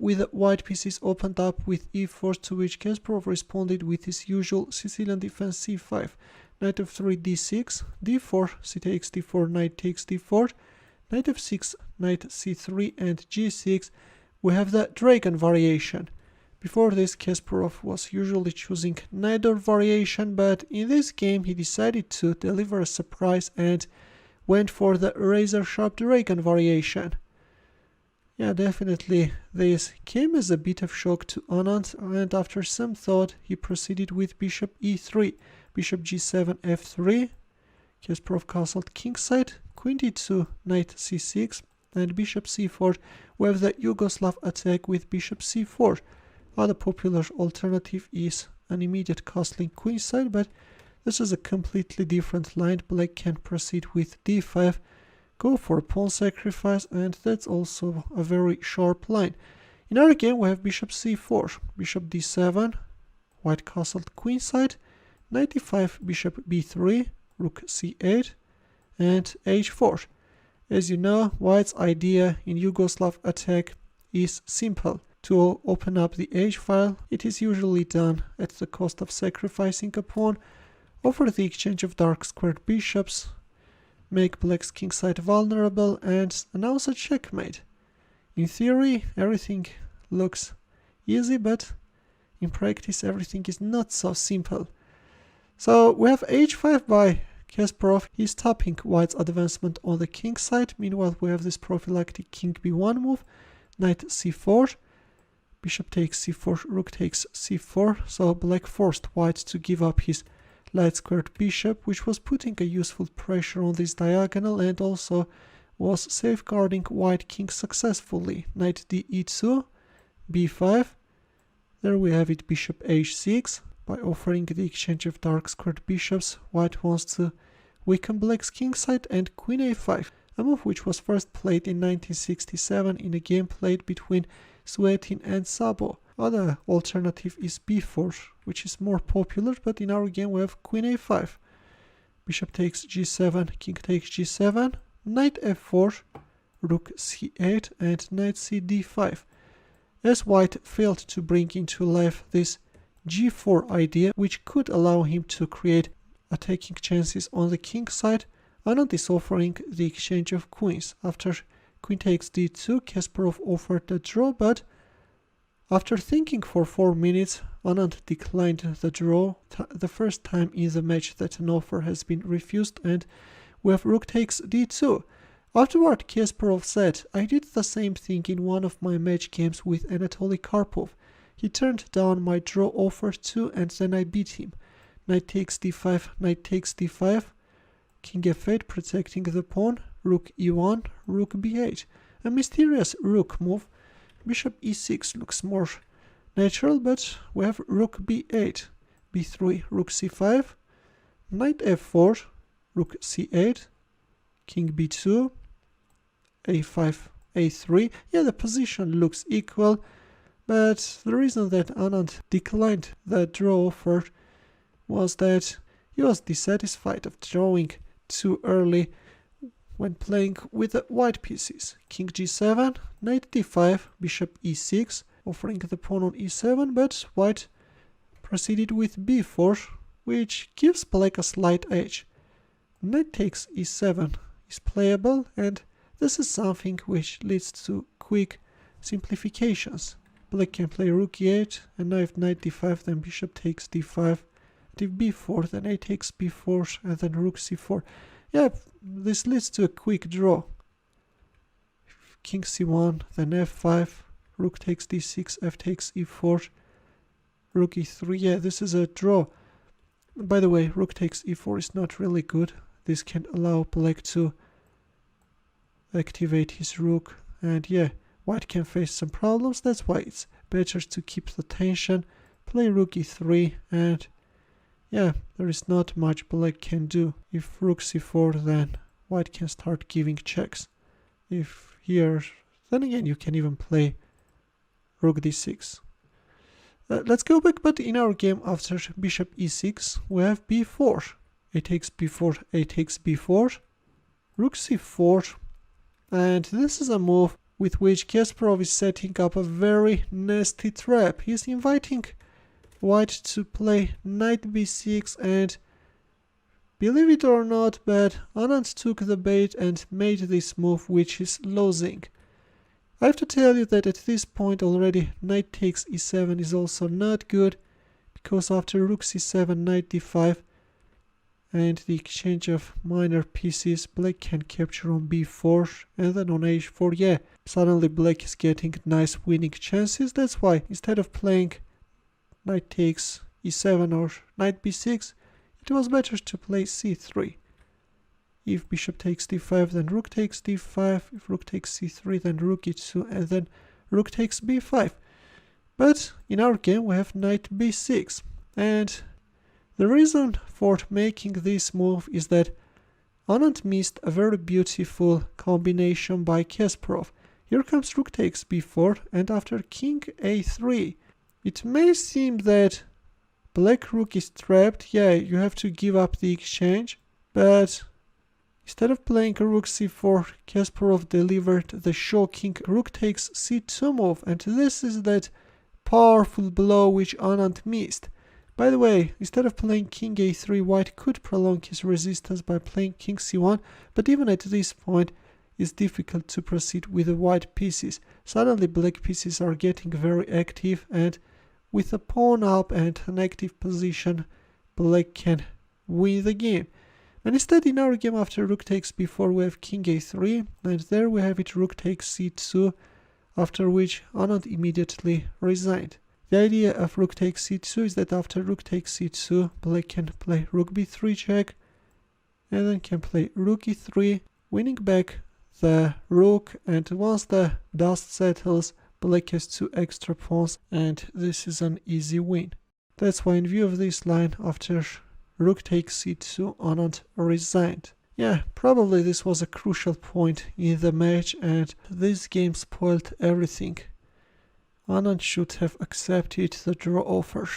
with the white pieces opened up with e4, to which Kasparov responded with his usual Sicilian defense c5. Knight f3, d6, d4, c takes d4, knight takes d4, knight f6, knight c3, and g6. We have the dragon variation. Before this, Kasparov was usually choosing neither variation, but in this game he decided to deliver a surprise and went for the razor-sharp dragon variation. Yeah, definitely this came as a bit of shock to Anand, and after some thought he proceeded with bishop e3, bishop g7, f3, Kasparov castled kingside, queen d2, knight c6, and bishop c4. We have the Yugoslav attack with bishop c4. Other popular alternative is an immediate castling queenside, but this is a completely different line. Black can proceed with d5, go for a pawn sacrifice, and that's also a very sharp line. In our game we have bishop c4, bishop d7, white castled queenside, knight e5, bishop b3, rook c8, and h4. As you know, white's idea in Yugoslav attack is simple. To open up the h-file, it is usually done at the cost of sacrificing a pawn, offer the exchange of dark squared bishops, make black's kingside vulnerable, and announce a checkmate. In theory, everything looks easy, but in practice everything is not so simple. So we have h5 by Kasparov. He's stopping white's advancement on the king side. Meanwhile, we have this prophylactic king b1 move, knight c4, bishop takes c4, rook takes c4. So black forced white to give up his light squared bishop, which was putting a useful pressure on this diagonal and also was safeguarding white king successfully. Knight d e2, b5. There we have it, bishop h6. By offering the exchange of dark squared bishops, white wants to weaken black's kingside, and queen a5, a move which was first played in 1967 in a game played between Suetin and Sabo. Other alternative is b4, which is more popular, but in our game we have queen a5, bishop takes g7, king takes g7, knight f4, rook c8, and knight c d5. As white failed to bring into life this g4 idea, which could allow him to create attacking chances on the king side, Anand is offering the exchange of queens. After queen takes d2, Kasparov offered the draw, but after thinking for 4 minutes, Anand declined the draw, the first time in the match that an offer has been refused, and we have rook takes d2. Afterward, Kasparov said, "I did the same thing in one of my match games with Anatoly Karpov. He turned down my draw offer too, and then I beat him. Knight takes d5, knight takes d5, king f8 protecting the pawn, rook e1, rook b8. A mysterious rook move. Bishop e6 looks more natural, but we have rook b8, b3, rook c5, knight f4, rook c8, king b2, a5, a3. Yeah, the position looks equal, but the reason that Anand declined the draw offer was that he was dissatisfied of drawing too early when playing with the white pieces. King g7, knight d5, bishop e6, offering the pawn on e7, but white proceeded with b4, which gives black a slight edge. Knight takes e7 is playable, and this is something which leads to quick simplifications. Black can play rook e8, and now if knight d5, then bishop takes d5, and if b4, then a takes b4, and then rook c4. Yeah, this leads to a quick draw. King c1, then f5, rook takes d6, f takes e4, rook e3. Yeah, this is a draw. By the way, rook takes e4 is not really good. This can allow black to activate his rook, and yeah, white can face some problems. That's why it's better to keep the tension, play rook e3, and yeah, there is not much black can do. If rook c4, then white can start giving checks. If here, then again you can even play rook d6. Let's go back, but in our game after bishop e6 we have b4. A takes b4, a takes b4, rook c4, and this is a move with which Kasparov is setting up a very nasty trap. He's inviting white to play knight b6, and believe it or not, but Anand took the bait and made this move, which is losing. I have to tell you that at this point already knight takes e7 is also not good, because after rook c7, knight d5, and the exchange of minor pieces, black can capture on b4 and then on h4. Yeah, suddenly black is getting nice winning chances. That's why instead of playing knight takes e7 or knight b6, it was better to play c3. If bishop takes d5, then rook takes d5. If rook takes c3, then rook e2, and then rook takes b5. But in our game we have knight b6, and the reason for making this move is that Anand missed a very beautiful combination by Kasparov. Here comes rook takes b4, and after king a3, it may seem that black rook is trapped. Yeah, you have to give up the exchange, but instead of playing rook c4, Kasparov delivered the shocking rook takes c2 move, and this is that powerful blow which Anand missed. By the way, instead of playing king a3, white could prolong his resistance by playing king c1, but even at this point it's difficult to proceed with the white pieces. Suddenly black pieces are getting very active, and with a pawn up and an active position, black can win the game. And instead, in our game, after rook takes b4, we have king a3, and there we have it, rook takes c2, after which Anand immediately resigned. The idea of rook takes c2 is that after rook takes c2, black can play rook b3 check, and then can play rook e3, winning back the rook, and once the dust settles, black has 2 extra pawns, and this is an easy win. That's why in view of this line, after rook takes c2, Anand resigned. Yeah, probably this was a crucial point in the match, and this game spoiled everything. Anand should have accepted the draw offer.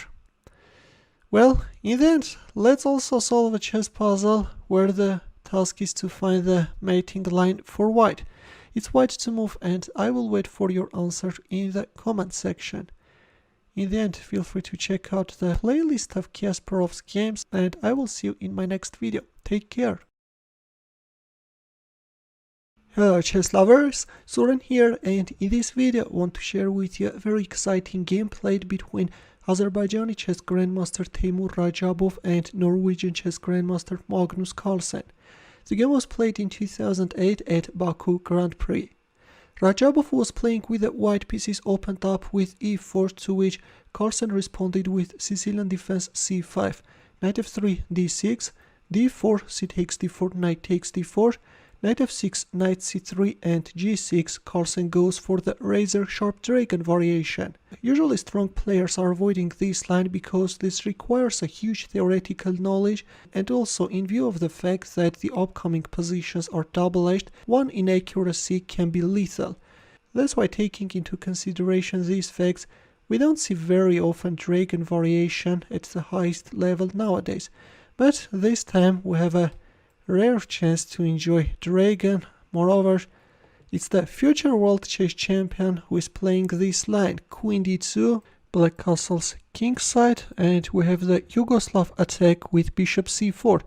Well, in the end, let's also solve a chess puzzle where the task is to find the mating line for white. It's white to move, and I will wait for your answer in the comment section. In the end, feel free to check out the playlist of Kasparov's games, and I will see you in my next video. Take care. Hello chess lovers, Soren here, and in this video I want to share with you a very exciting game played between Azerbaijani chess grandmaster Teymur Rajabov and Norwegian chess grandmaster Magnus Carlsen. The game was played in 2008 at Baku Grand Prix. Rajabov was playing with the white pieces opened up with e4, to which Carlsen responded with Sicilian defense c5, knight f3, d6, d4, c takes d4, knight takes d4, knight f6, knight c3, and g6. Carlsen goes for the razor sharp dragon variation. Usually strong players are avoiding this line because this requires a huge theoretical knowledge, and also in view of the fact that the upcoming positions are double-edged, one inaccuracy can be lethal. That's why, taking into consideration these facts, we don't see very often dragon variation at the highest level nowadays. But this time we have a rare chance to enjoy dragon. Moreover, it's the future world chess champion who is playing this line. Queen d2, black castles kingside, and we have the Yugoslav attack with bishop c4.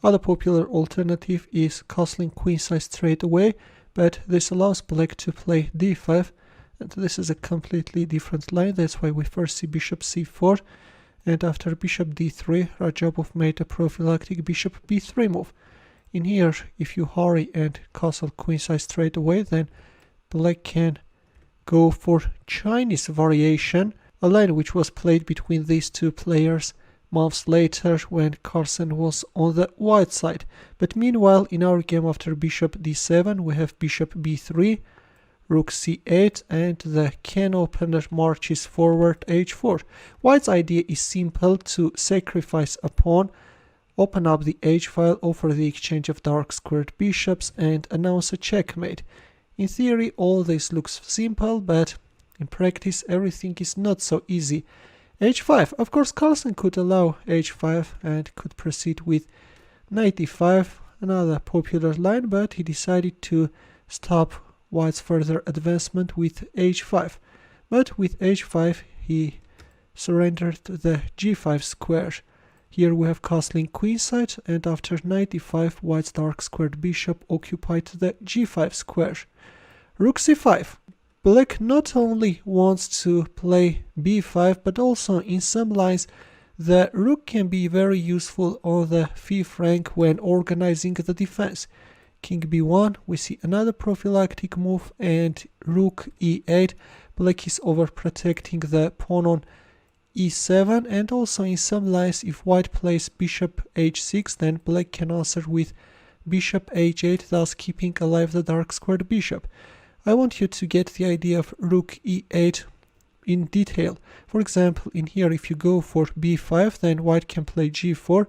Other popular alternative is castling queenside straight away, but this allows black to play d5, and this is a completely different line. That's why we first see bishop c4, and after bishop d3, Rajabov made a prophylactic bishop b3 move. In here, if you hurry and castle queenside straight away, then black can go for Chinese variation, a line which was played between these two players months later when Carlsen was on the white side. But meanwhile, in our game after bishop d7, we have bishop b3, rook c8, and the can opener marches forward h4. White's idea is simple: to sacrifice a pawn, open up the h-file, offer the exchange of dark squared bishops, and announce a checkmate. In theory, all this looks simple, but in practice everything is not so easy. h5. Of course, Carlsen could allow h5 and could proceed with knight e5, another popular line, but he decided to stop white's further advancement with h5. But with h5 he surrendered the g5 square. Here we have castling queenside, and after knight e5 white's dark squared bishop occupied the g5 square. Rook c5. Black not only wants to play b5, but also in some lines the rook can be very useful on the fifth rank when organizing the defense. King b1, we see another prophylactic move, and rook e8. Black is overprotecting the pawn on e7, and also in some lines if white plays bishop h6, then black can answer with bishop h8, thus keeping alive the dark squared bishop. I want you to get the idea of rook e8 in detail. For example, in here if you go for b5, then white can play g4,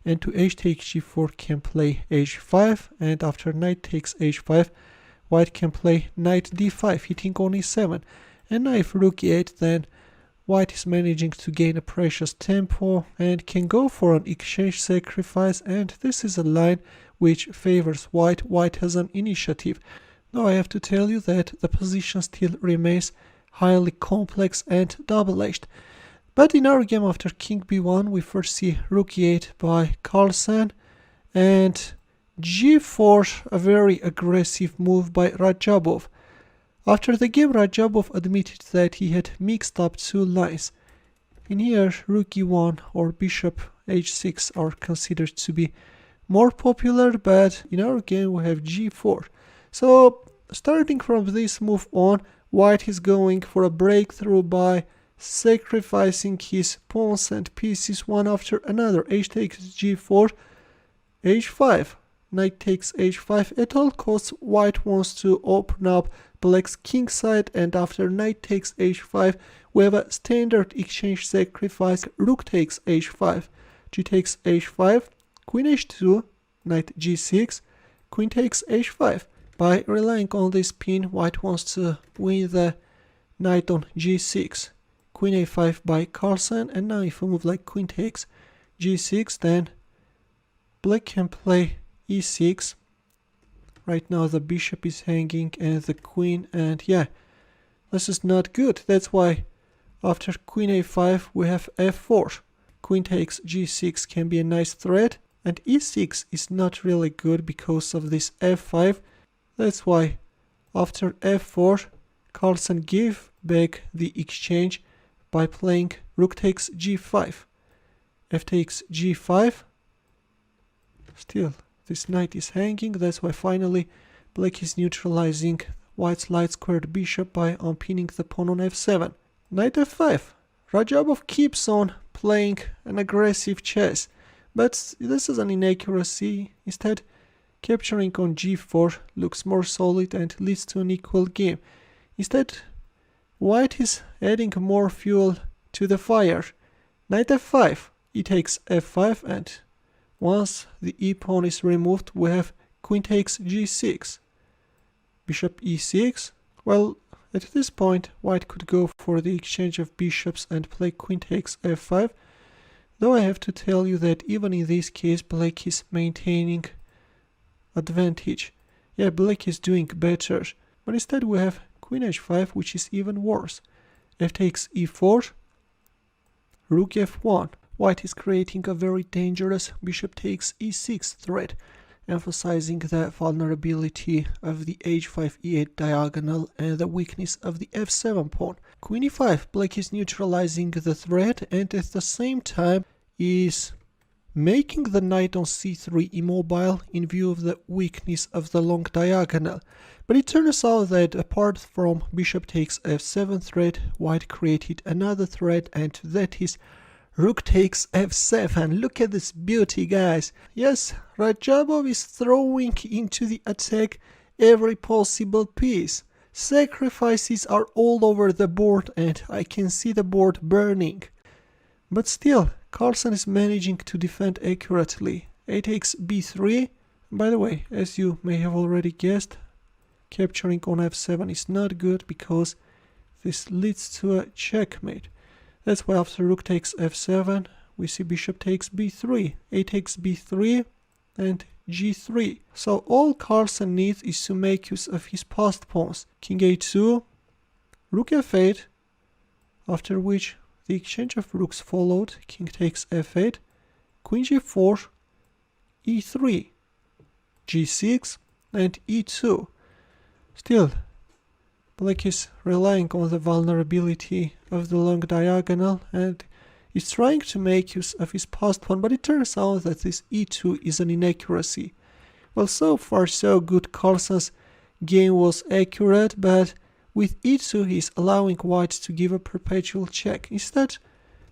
and to h takes g4 can play h5, and after knight takes h5 white can play knight d5 hitting on e7. And now if rook e8, then white is managing to gain a precious tempo and can go for an exchange sacrifice, and this is a line which favors white. White has an initiative. Now I have to tell you that the position still remains highly complex and double-edged. But in our game after king b1 we first see rook e8 by Carlsen, and g4, a very aggressive move by Radjabov. After the game, Radjabov admitted that he had mixed up two lines. In here, rook e1 or bishop h6 are considered to be more popular, but in our game we have g4. So, starting from this move on, white is going for a breakthrough by sacrificing his pawns and pieces one after another. H takes g4, h5, knight takes h5. At all costs, white wants to open up black's king side, and after knight takes h5 we have a standard exchange sacrifice. Rook takes h5, g takes h5, queen h2, knight g6, queen takes h5. By relying on this pin, white wants to win the knight on g6, queen a5 by Carlsen, and now if we move like queen takes g6, then black can play e6. Right now the bishop is hanging and the queen, and yeah, this is not good. That's why after queen a5 we have f4. Queen takes g6 can be a nice threat, and e6 is not really good because of this f5. That's why after f4 Carlsen gave back the exchange by playing rook takes g5, f takes g5. Still this knight is hanging, that's why finally black is neutralizing white's light squared bishop by unpinning the pawn on f7. Knight f5. Radjabov keeps on playing an aggressive chess, but this is an inaccuracy. Instead, capturing on g4 looks more solid and leads to an equal game. Instead, white is adding more fuel to the fire. Knight f5, e takes f5, and once the e-pawn is removed we have queen takes g6, bishop e6. Well, at this point white could go for the exchange of bishops and play queen takes f5, though I have to tell you that even in this case black is maintaining advantage. Yeah, black is doing better, but instead we have queen h5, which is even worse. F takes e4, rook f1. White is creating a very dangerous bishop takes e6 threat, emphasizing the vulnerability of the h5 e8 diagonal and the weakness of the f7 pawn. Queen e5, black is neutralizing the threat and at the same time is making the knight on c3 immobile in view of the weakness of the long diagonal. But it turns out that apart from bishop takes f7 threat, white created another threat, and that is rook takes f7. Look at this beauty, guys. Yes, Radjabov is throwing into the attack every possible piece. Sacrifices are all over the board and I can see the board burning. But still, Carlsen is managing to defend accurately. A takes b3. By the way, as you may have already guessed, capturing on f7 is not good because this leads to a checkmate. That's why after rook takes f7, we see bishop takes b3, a takes b3, and g3. So all Carlsen needs is to make use of his passed pawns. King a2, rook f8, after which the exchange of rooks followed. King takes f8, queen g4, e3, g6, and e2. Still, black is relying on the vulnerability of the long diagonal and is trying to make use of his passed pawn, but it turns out that this e2 is an inaccuracy. Well, so far so good. Carlsen's game was accurate, but with e2 he is allowing white to give a perpetual check. Instead,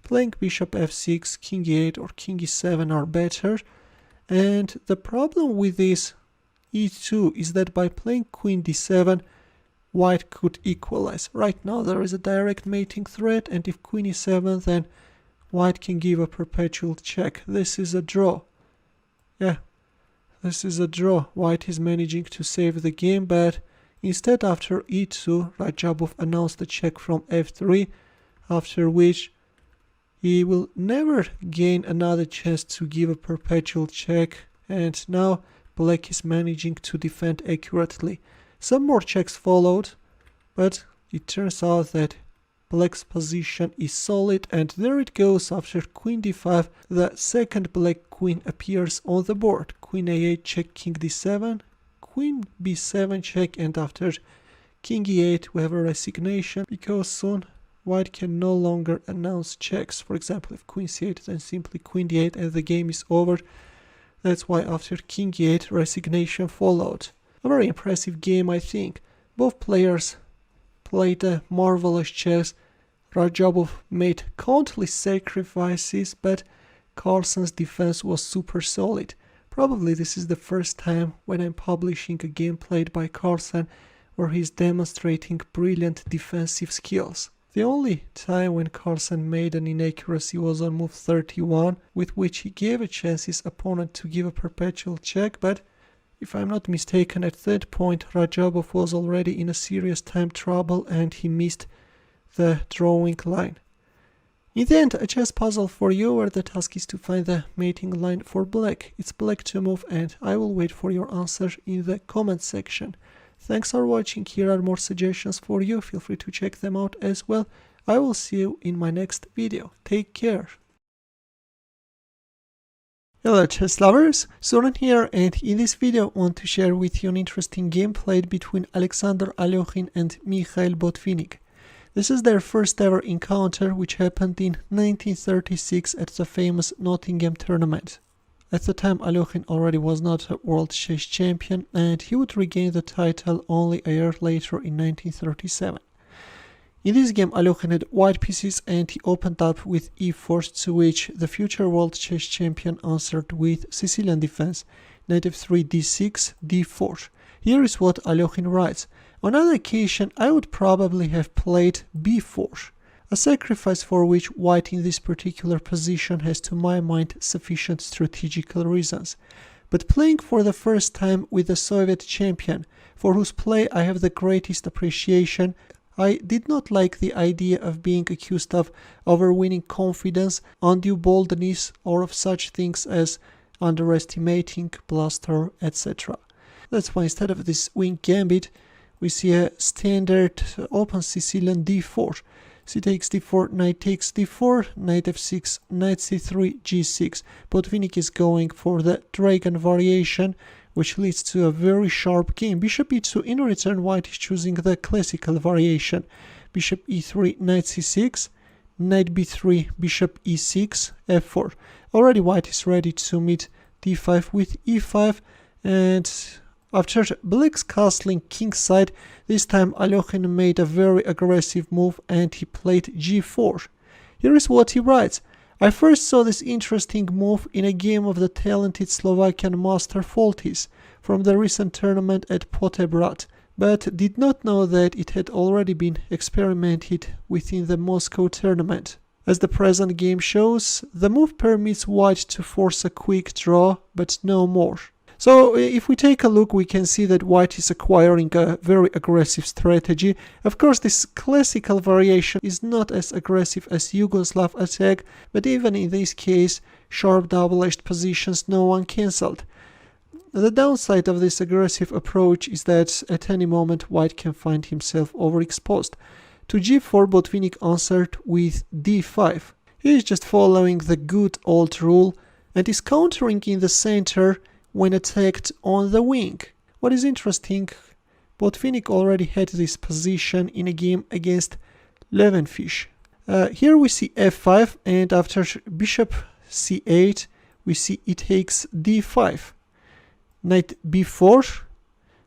playing bishop f6, king e8 or king e7 are better. And the problem with this e2 is that by playing queen d7, white could equalize. Right now there is a direct mating threat, and if queen e7, then white can give a perpetual check. This is a draw. Yeah, this is a draw. White is managing to save the game, but instead after e2, Rajabov announced a check from f3, after which he will never gain another chance to give a perpetual check, and now black is managing to defend accurately. Some more checks followed, but it turns out that black's position is solid, and there it goes. After queen d5, the second black queen appears on the board. Queen a8 check, king d7, queen b7 check, and after king e8 we have a resignation, because soon white can no longer announce checks. For example, if queen c8, then simply queen d8 and the game is over. That's why after king e8 resignation followed. A very impressive game, I think. Both players played a marvelous chess. Rajabov made countless sacrifices, but Carlsen's defense was super solid. Probably this is the first time when I'm publishing a game played by Carlsen where he's demonstrating brilliant defensive skills. The only time when Carlsen made an inaccuracy was on move 31, with which he gave a chance his opponent to give a perpetual check, but if I'm not mistaken, at that point Rajabov was already in a serious time trouble and he missed the drawing line. In the end, a chess puzzle for you where the task is to find the mating line for black. It's black to move, and I will wait for your answer in the comment section. Thanks for watching. Here are more suggestions for you. Feel free to check them out as well. I will see you in my next video. Take care. Hello chess lovers, Soren here, and in this video I want to share with you an interesting game played between Alexander Alekhin and Mikhail Botvinnik. This is their first ever encounter, which happened in 1936 at the famous Nottingham tournament. At the time Alekhin already was not a world chess champion, and he would regain the title only a year later in 1937. In this game Alekhin had white pieces and he opened up with e4, to which the future world chess champion answered with Sicilian defense, knight f3, d6, d4. Here is what Alekhin writes: on other occasion I would probably have played b4, a sacrifice for which white in this particular position has to my mind sufficient strategical reasons. But playing for the first time with a Soviet champion, for whose play I have the greatest appreciation, I did not like the idea of being accused of overweening confidence, undue boldness, or of such things as underestimating, bluster, etc. That's why instead of this wing gambit, we see a standard open Sicilian d4. C takes d4, knight takes d4, knight f6, knight c3, g6. Botvinnik is going for the dragon variation, which leads to a very sharp game. Bishop e2, in return white is choosing the classical variation. Bishop e3, knight c6, knight b3, bishop e6, f4. Already white is ready to meet d5 with e5, and after black's castling kingside, this time Alekhin made a very aggressive move and he played g4. Here is what he writes: I first saw this interesting move in a game of the talented Slovakian master Foltis from the recent tournament at Potebrat, but did not know that it had already been experimented within the Moscow tournament. As the present game shows, the move permits white to force a quick draw, but no more. So if we take a look, we can see that white is acquiring a very aggressive strategy. Of course, this classical variation is not as aggressive as Yugoslav attack, but even in this case, sharp double-edged positions no one cancelled. The downside of this aggressive approach is that at any moment white can find himself overexposed. To g4, Botvinnik answered with d5. He is just following the good old rule and is countering in the center when attacked on the wing. What is interesting, Botvinnik already had this position in a game against Levenfish. Here we see f5, and after bishop c8 we see it takes d5. Knight b4,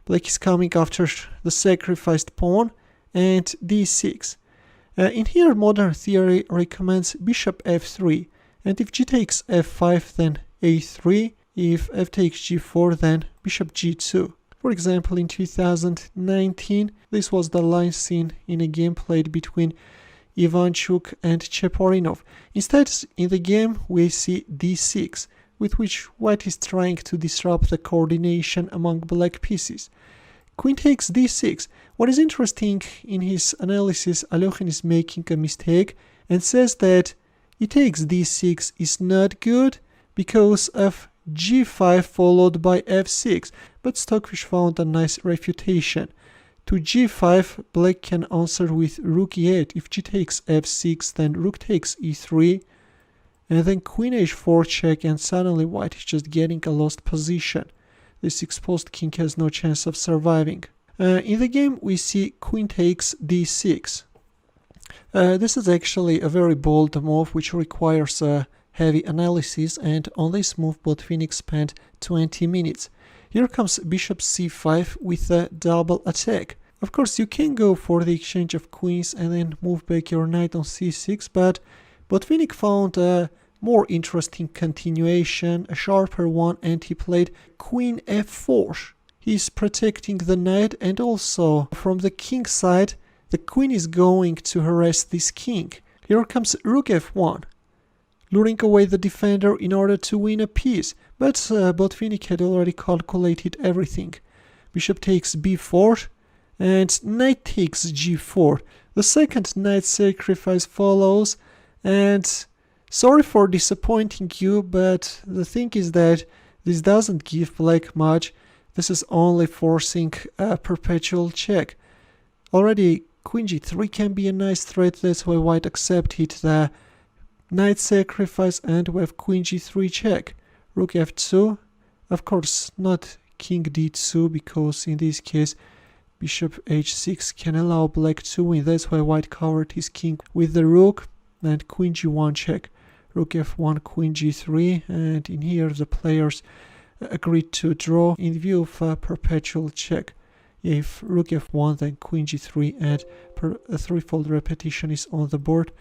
black is coming after the sacrificed pawn, and d6. In here modern theory recommends bishop f3, and if g takes f5 then a3, if f takes g4 then bishop g2. For example, in 2019 this was the line seen in a game played between Ivanchuk and Cheporinov. Instead, in the game we see d6, with which white is trying to disrupt the coordination among black pieces. Queen takes d6. What is interesting in his analysis, Alokhin is making a mistake and says that e takes d6 is not good because of g5 followed by f6, but Stockfish found a nice refutation. To g5, black can answer with rook e8. If g takes f6, then rook takes e3, and then queen h4 check, and suddenly white is just getting a lost position. This exposed king has no chance of surviving. In the game we see queen takes d6. This is actually a very bold move which requires a heavy analysis, and on this move Botvinnik spent 20 minutes. Here comes bishop c5 with a double attack. Of course you can go for the exchange of queens and then move back your knight on c6, but Botvinnik found a more interesting continuation, a sharper one, and he played queen f4. He's protecting the knight, and also from the king side the queen is going to harass this king. Here comes rook f1, luring away the defender in order to win a piece, but Botvinnik had already calculated everything. Bishop takes b4 and knight takes g4. The second knight sacrifice follows, and sorry for disappointing you, but the thing is that this doesn't give black much. This is only forcing a perpetual check. Already queen g3 can be a nice threat, that's why white accepted the knight sacrifice, and we have queen g3 check. Rook f2, of course not king d2, because in this case bishop h6 can allow black to win. That's why white covered his king with the rook, and queen g1 check. Rook f1, queen g3, and in here the players agreed to draw in view of a perpetual check. If rook f1 then queen g3, and a threefold repetition is on the board.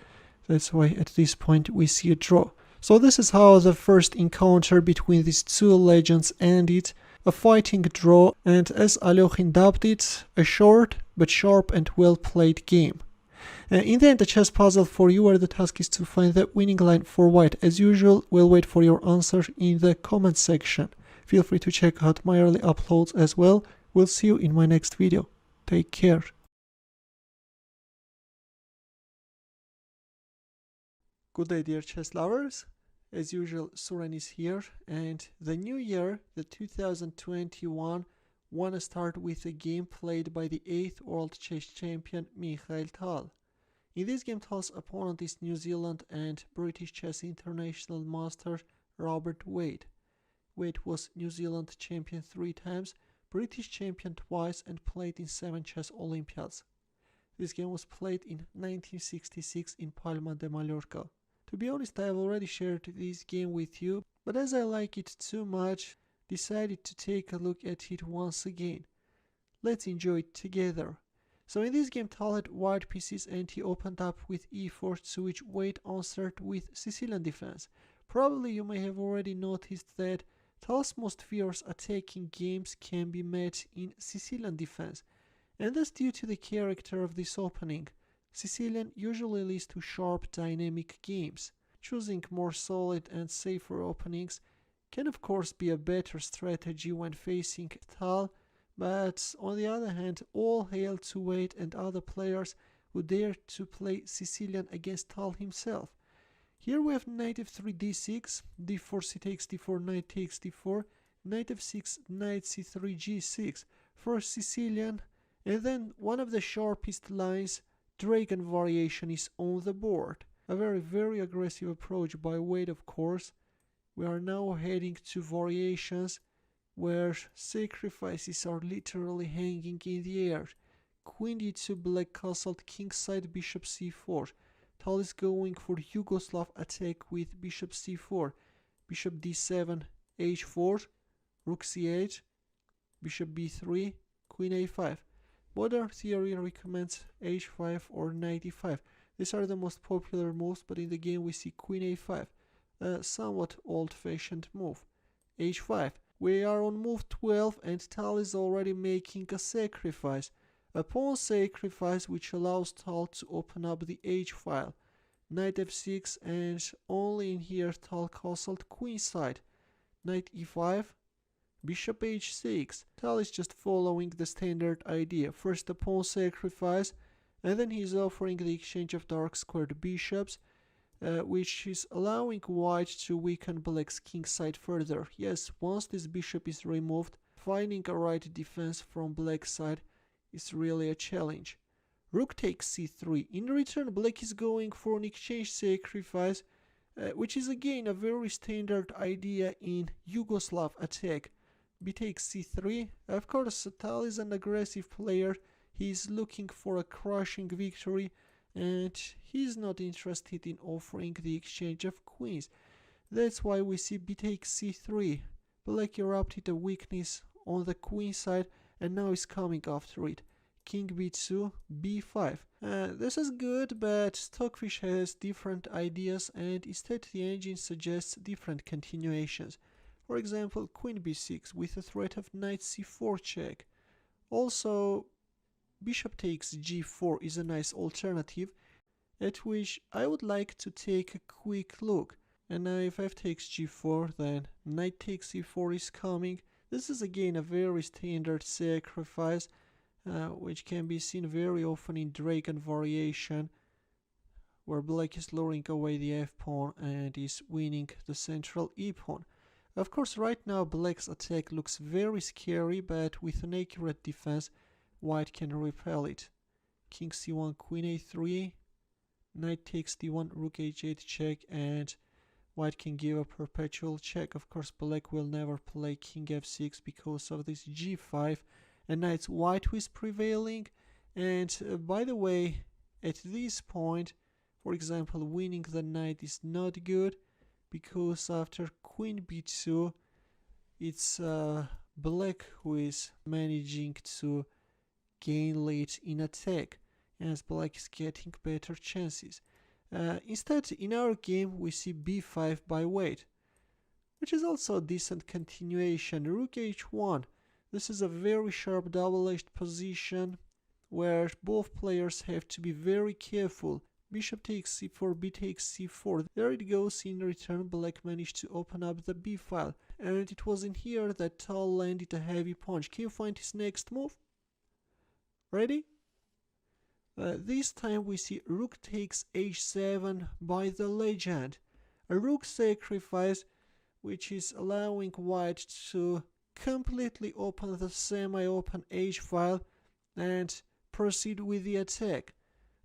That's why at this point we see a draw. So this is how the first encounter between these two legends ended. A fighting draw, and as Alokhin dubbed it, a short but sharp and well played game. In the end, the chess puzzle for you, where the task is to find the winning line for white. As usual, we'll wait for your answer in the comment section. Feel free to check out my early uploads as well. We'll see you in my next video. Take care. Good day, dear chess lovers. As usual, Suren is here, and the new year, the 2021, wanna start with a game played by the 8th world chess champion Mikhail Tal. In this game, Tal's opponent is New Zealand and British chess international master Robert Wade. Wade was New Zealand champion 3 times, British champion twice, and played in 7 chess Olympiads. This game was played in 1966 in Palma de Mallorca. To be honest, I have already shared this game with you, but as I like it too much, decided to take a look at it once again. Let's enjoy it together. So in this game, Tal had white pieces and he opened up with e4, to which Wade answered with Sicilian defense. Probably you may have already noticed that Tal's most fierce attacking games can be met in Sicilian defense, and that's due to the character of this opening. Sicilian usually leads to sharp dynamic games. Choosing more solid and safer openings can of course be a better strategy when facing Tal, but on the other hand, all hail to Wade and other players who dare to play Sicilian against Tal himself. Here we have knight f3 d6, d4 c takes d4, knight takes d4, knight f6, knight c3, g6, first Sicilian, and then one of the sharpest lines, dragon variation, is on the board. A very aggressive approach by white, of course. We are now heading to variations where sacrifices are literally hanging in the air. Queen d2, black castled, kingside, bishop c4. Tal is going for Yugoslav attack with bishop c4, bishop d7, h4, rook c8, bishop b3, queen a5. Modern theory recommends h5 or knight e5. These are the most popular moves, but in the game we see queen a5, a somewhat old-fashioned move. h5. We are on move 12 and Tal is already making a sacrifice. A pawn sacrifice which allows Tal to open up the h file. Knight f6, and only in here Tal castled queenside. Knight e5, bishop h6. Tal is just following the standard idea. First a pawn sacrifice, and then he's offering the exchange of dark squared bishops, which is allowing white to weaken black's kingside further. Yes, once this bishop is removed, finding a right defense from black's side is really a challenge. Rook takes c3. In return, black is going for an exchange sacrifice, which is again a very standard idea in Yugoslav attack. B takes c3. Of course, Tal is an aggressive player. He is looking for a crushing victory, and he's not interested in offering the exchange of queens. That's why we see b takes c3. Black erupted a weakness on the queen side and now is coming after it. King b2, b5. This is good, but Stockfish has different ideas, and instead the engine suggests different continuations. For example, queen b6 with a threat of knight c4 check. Also, bishop takes g4 is a nice alternative, at which I would like to take a quick look. And now if f takes g4, then knight takes e4 is coming. This is again a very standard sacrifice, which can be seen very often in dragon variation, where black is luring away the f-pawn and is winning the central e-pawn. Of course, right now black's attack looks very scary, but with an accurate defense, white can repel it. King c1, queen a3, knight takes d1, rook h8 check, and white can give a perpetual check. Of course, black will never play king f6 because of this g5, and now it's white who is prevailing. And by the way, at this point, for example, winning the knight is not good, because after queen b2, it's black who is managing to gain lead in attack, as black is getting better chances. Instead, in our game, we see b5 by white, which is also a decent continuation. Rook h1. This is a very sharp double-edged position where both players have to be very careful. Bishop takes c4, b takes c4. There it goes. In return, black managed to open up the b file, and it was in here that Tal landed a heavy punch. Can you find his next move? Ready? This time we see rook takes h7 by the legend. A rook sacrifice which is allowing white to completely open the semi-open h file and proceed with the attack.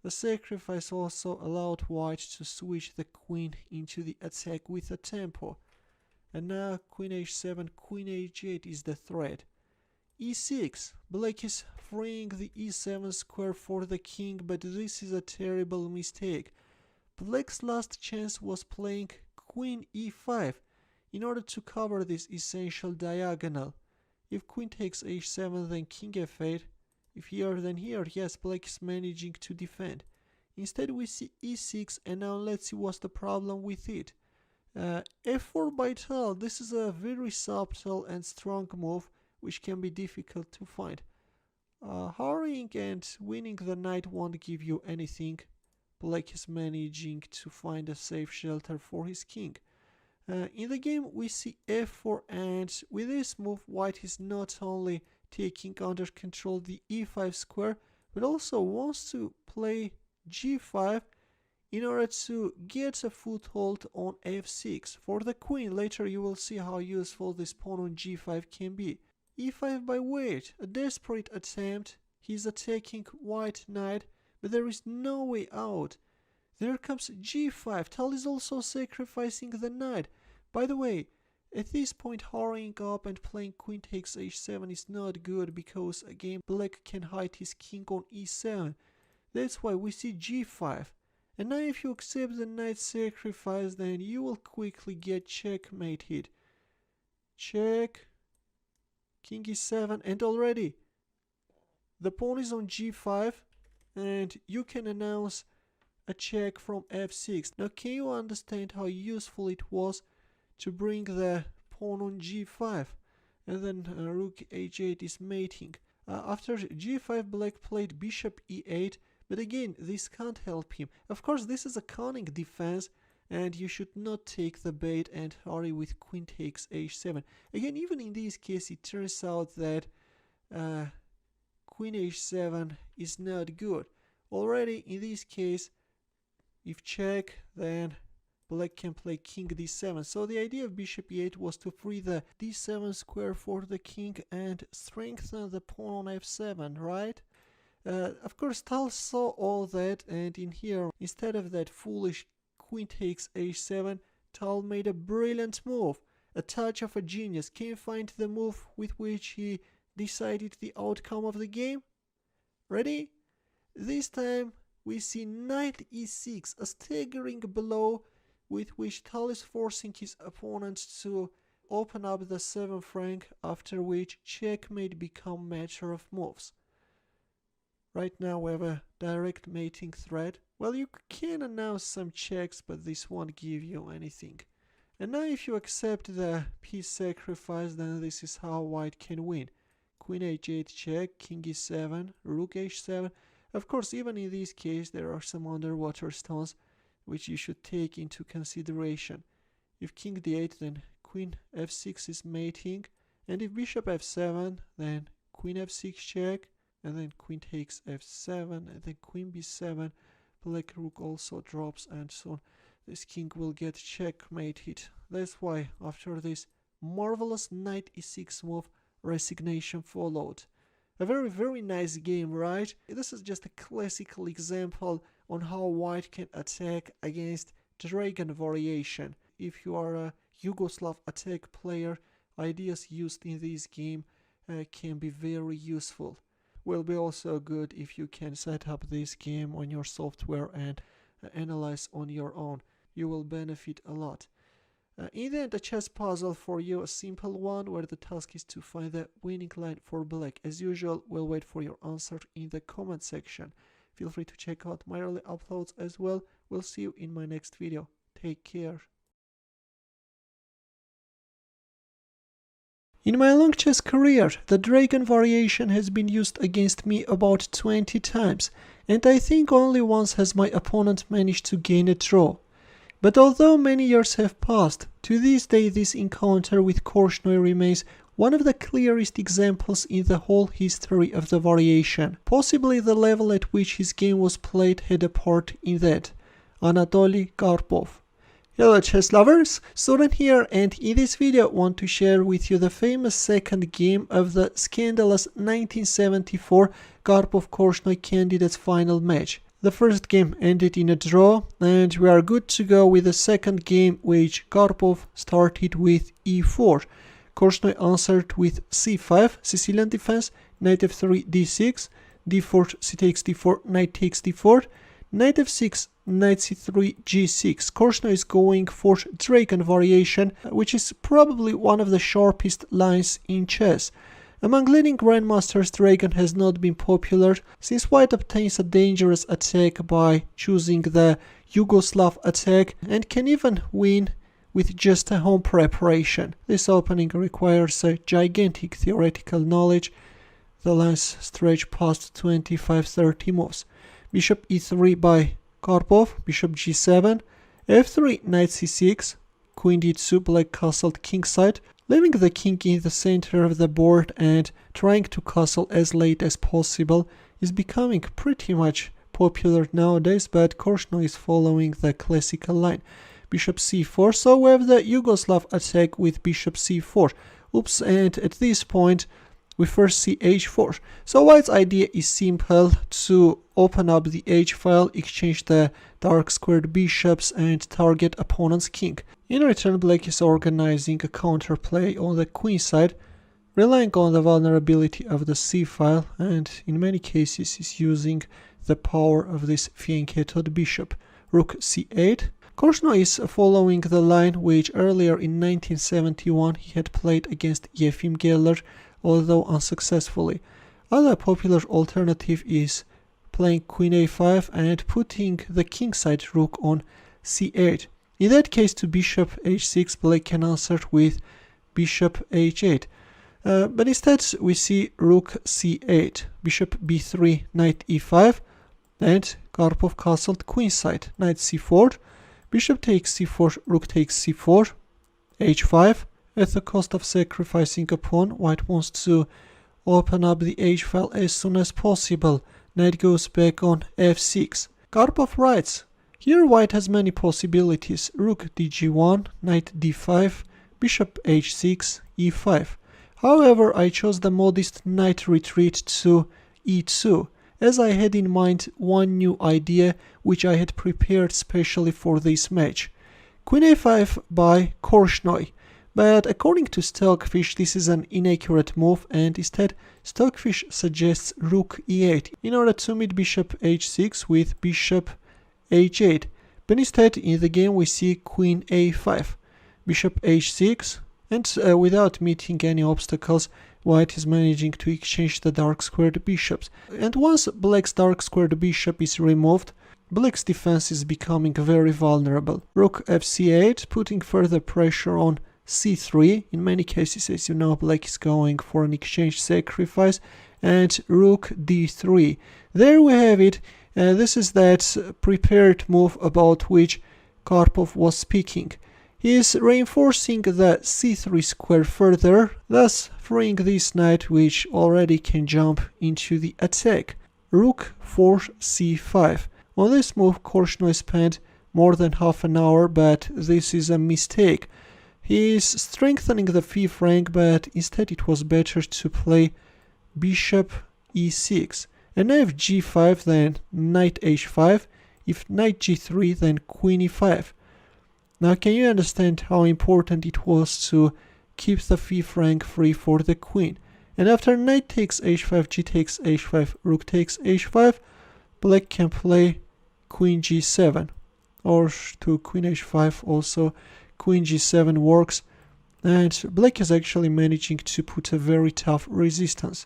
The sacrifice also allowed white to switch the queen into the attack with a tempo. And now queen h7, queen h8 is the threat. e6. Black is freeing the e7 square for the king, but this is a terrible mistake. Black's last chance was playing queen e5 in order to cover this essential diagonal. If queen takes h7, then king f8. If here, then here. Yes, black is managing to defend. Instead we see e6, and now let's see what's the problem with it. f4 by Tal. This is a very subtle and strong move, which can be difficult to find. Hurrying and winning the knight won't give you anything. Black is managing to find a safe shelter for his king. In the game we see f4, and with this move white is not only taking under control the e5 square, but also wants to play g5 in order to get a foothold on f6. For the queen, later you will see how useful this pawn on g5 can be. e5 by weight, a desperate attempt. He's attacking white knight, but there is no way out. There comes g5. Tal is also sacrificing the knight. By the way, at this point hurrying up and playing queen takes h7 is not good, because again black can hide his king on e7. That's why we see g5. And now if you accept the knight sacrifice, then you will quickly get checkmated. Check. King e7, and already the pawn is on g5, and you can announce a check from f6. Now can you understand how useful it was to bring the pawn on g5? And then rook h8 is mating. After g5 black played bishop e8, but again this can't help him. Of course this is a cunning defense, and you should not take the bait and hurry with queen takes h7. Again, even in this case it turns out that queen h7 is not good. Already in this case, if check, then black can play king d7. So the idea of bishop e8 was to free the d7 square for the king and strengthen the pawn on f7, right? Of course Tal saw all that, and in here, instead of that foolish queen takes h7, Tal made a brilliant move, a touch of a genius. Can you find the move with which he decided the outcome of the game? Ready? This time we see knight e6, a staggering blow with which Tal is forcing his opponent to open up the 7th rank, after which checkmate become matter of moves. Right now we have a direct mating threat. Well, you can announce some checks, but this won't give you anything. And now if you accept the piece sacrifice, then this is how white can win. Queen h8 check, king e7, rook h7. Of course, even in this case there are some underwater stones which you should take into consideration. If king d8, then queen f6 is mating, and if bishop f7, then queen f6 check, and then queen takes f7, and then queen b7, black rook also drops, and soon this king will get checkmated. That's why after this marvelous knight e6 move, resignation followed. A very, very nice game, right? This is just a classical example on how white can attack against dragon variation. If you are a Yugoslav attack player, ideas used in this game can be very useful. Will be also good if you can set up this game on your software and analyze on your own. You will benefit a lot. In the end, a chess puzzle for you, a simple one where the task is to find the winning line for black. As usual, we'll wait for your answer in the comment section. Feel free to check out my early uploads as well. We'll see you in my next video. Take care. In my long chess career, the dragon variation has been used against me about 20 times, and I think only once has my opponent managed to gain a draw. But although many years have passed, to this day this encounter with Korchnoi remains one of the clearest examples in the whole history of the variation. Possibly the level at which his game was played had a part in that. Anatoly Karpov. Hello chess lovers, Soren here, and in this video I want to share with you the famous second game of the scandalous 1974 Karpov-Korchnoi candidates final match. The first game ended in a draw, and we are good to go with the second game, which Karpov started with e4. Korchnoi answered with c5, Sicilian defense, knight f3, d6, d4, c takes d4, knight takes d4, knight f6, knight c3, g6. Korchnoi is going for dragon variation, which is probably one of the sharpest lines in chess. Among leading grandmasters, dragon has not been popular, since white obtains a dangerous attack by choosing the Yugoslav attack and can even win with just a home preparation. This opening requires a gigantic theoretical knowledge. The lines stretch past 25-30 moves. Bishop e3 by Karpov, bishop g7, f3, knight c6, queen d2, black castled kingside, leaving the king in the center of the board and trying to castle as late as possible is becoming pretty much popular nowadays, but Korchnoi is following the classical line. Bishop c4, so we have the Yugoslav attack with bishop c4. Oops, and at this point we first see h4. So white's idea is simple: to open up the h file, exchange the dark squared bishops, and target opponent's king. In return, black is organizing a counterplay on the queen side, relying on the vulnerability of the c file, and in many cases is using the power of this fianchettoed bishop. Rook c8. Korchnoi is following the line which earlier in 1971 he had played against Yefim Geller, although unsuccessfully. Other popular alternative is playing queen a5 and putting the kingside rook on c8. In that case, to bishop h6, black can answer with bishop h8. But instead we see rook c8, bishop b3, knight e5, and Karpov castled queenside, knight c4, bishop takes c4, rook takes c4, h5. At the cost of sacrificing a pawn, white wants to open up the h file as soon as possible. Knight goes back on f6. Karpov writes, here white has many possibilities: rook dg1, knight d5, bishop h6, e5. However, I chose the modest knight retreat to e2, as I had in mind one new idea which I had prepared specially for this match. Queen a5 by Korchnoi. But according to Stockfish, this is an inaccurate move, and instead Stockfish suggests rook e8 in order to meet bishop h6 with bishop h8. But instead in the game we see queen a5, bishop h6, and without meeting any obstacles, white is managing to exchange the dark squared bishops. And once black's dark squared bishop is removed, black's defense is becoming very vulnerable. Rook fc8, putting further pressure on c3. In many cases, as you know, black is going for an exchange sacrifice, and rook d3. There we have it. This is that prepared move about which Karpov was speaking. He is reinforcing the c3 square further, thus freeing this knight which already can jump into the attack. Rook 4 c5. On this move, Korchnoi spent more than half an hour, but this is a mistake. He is strengthening the fifth rank, but instead it was better to play bishop e6. And now if g5, then knight h5. If knight g3, then queen e5. Now can you understand how important it was to keep the fifth rank free for the queen? And after knight takes h5, g takes h5, rook takes h5, black can play queen g7. Or to queen h5 also. Queen g7 works, and black is actually managing to put a very tough resistance.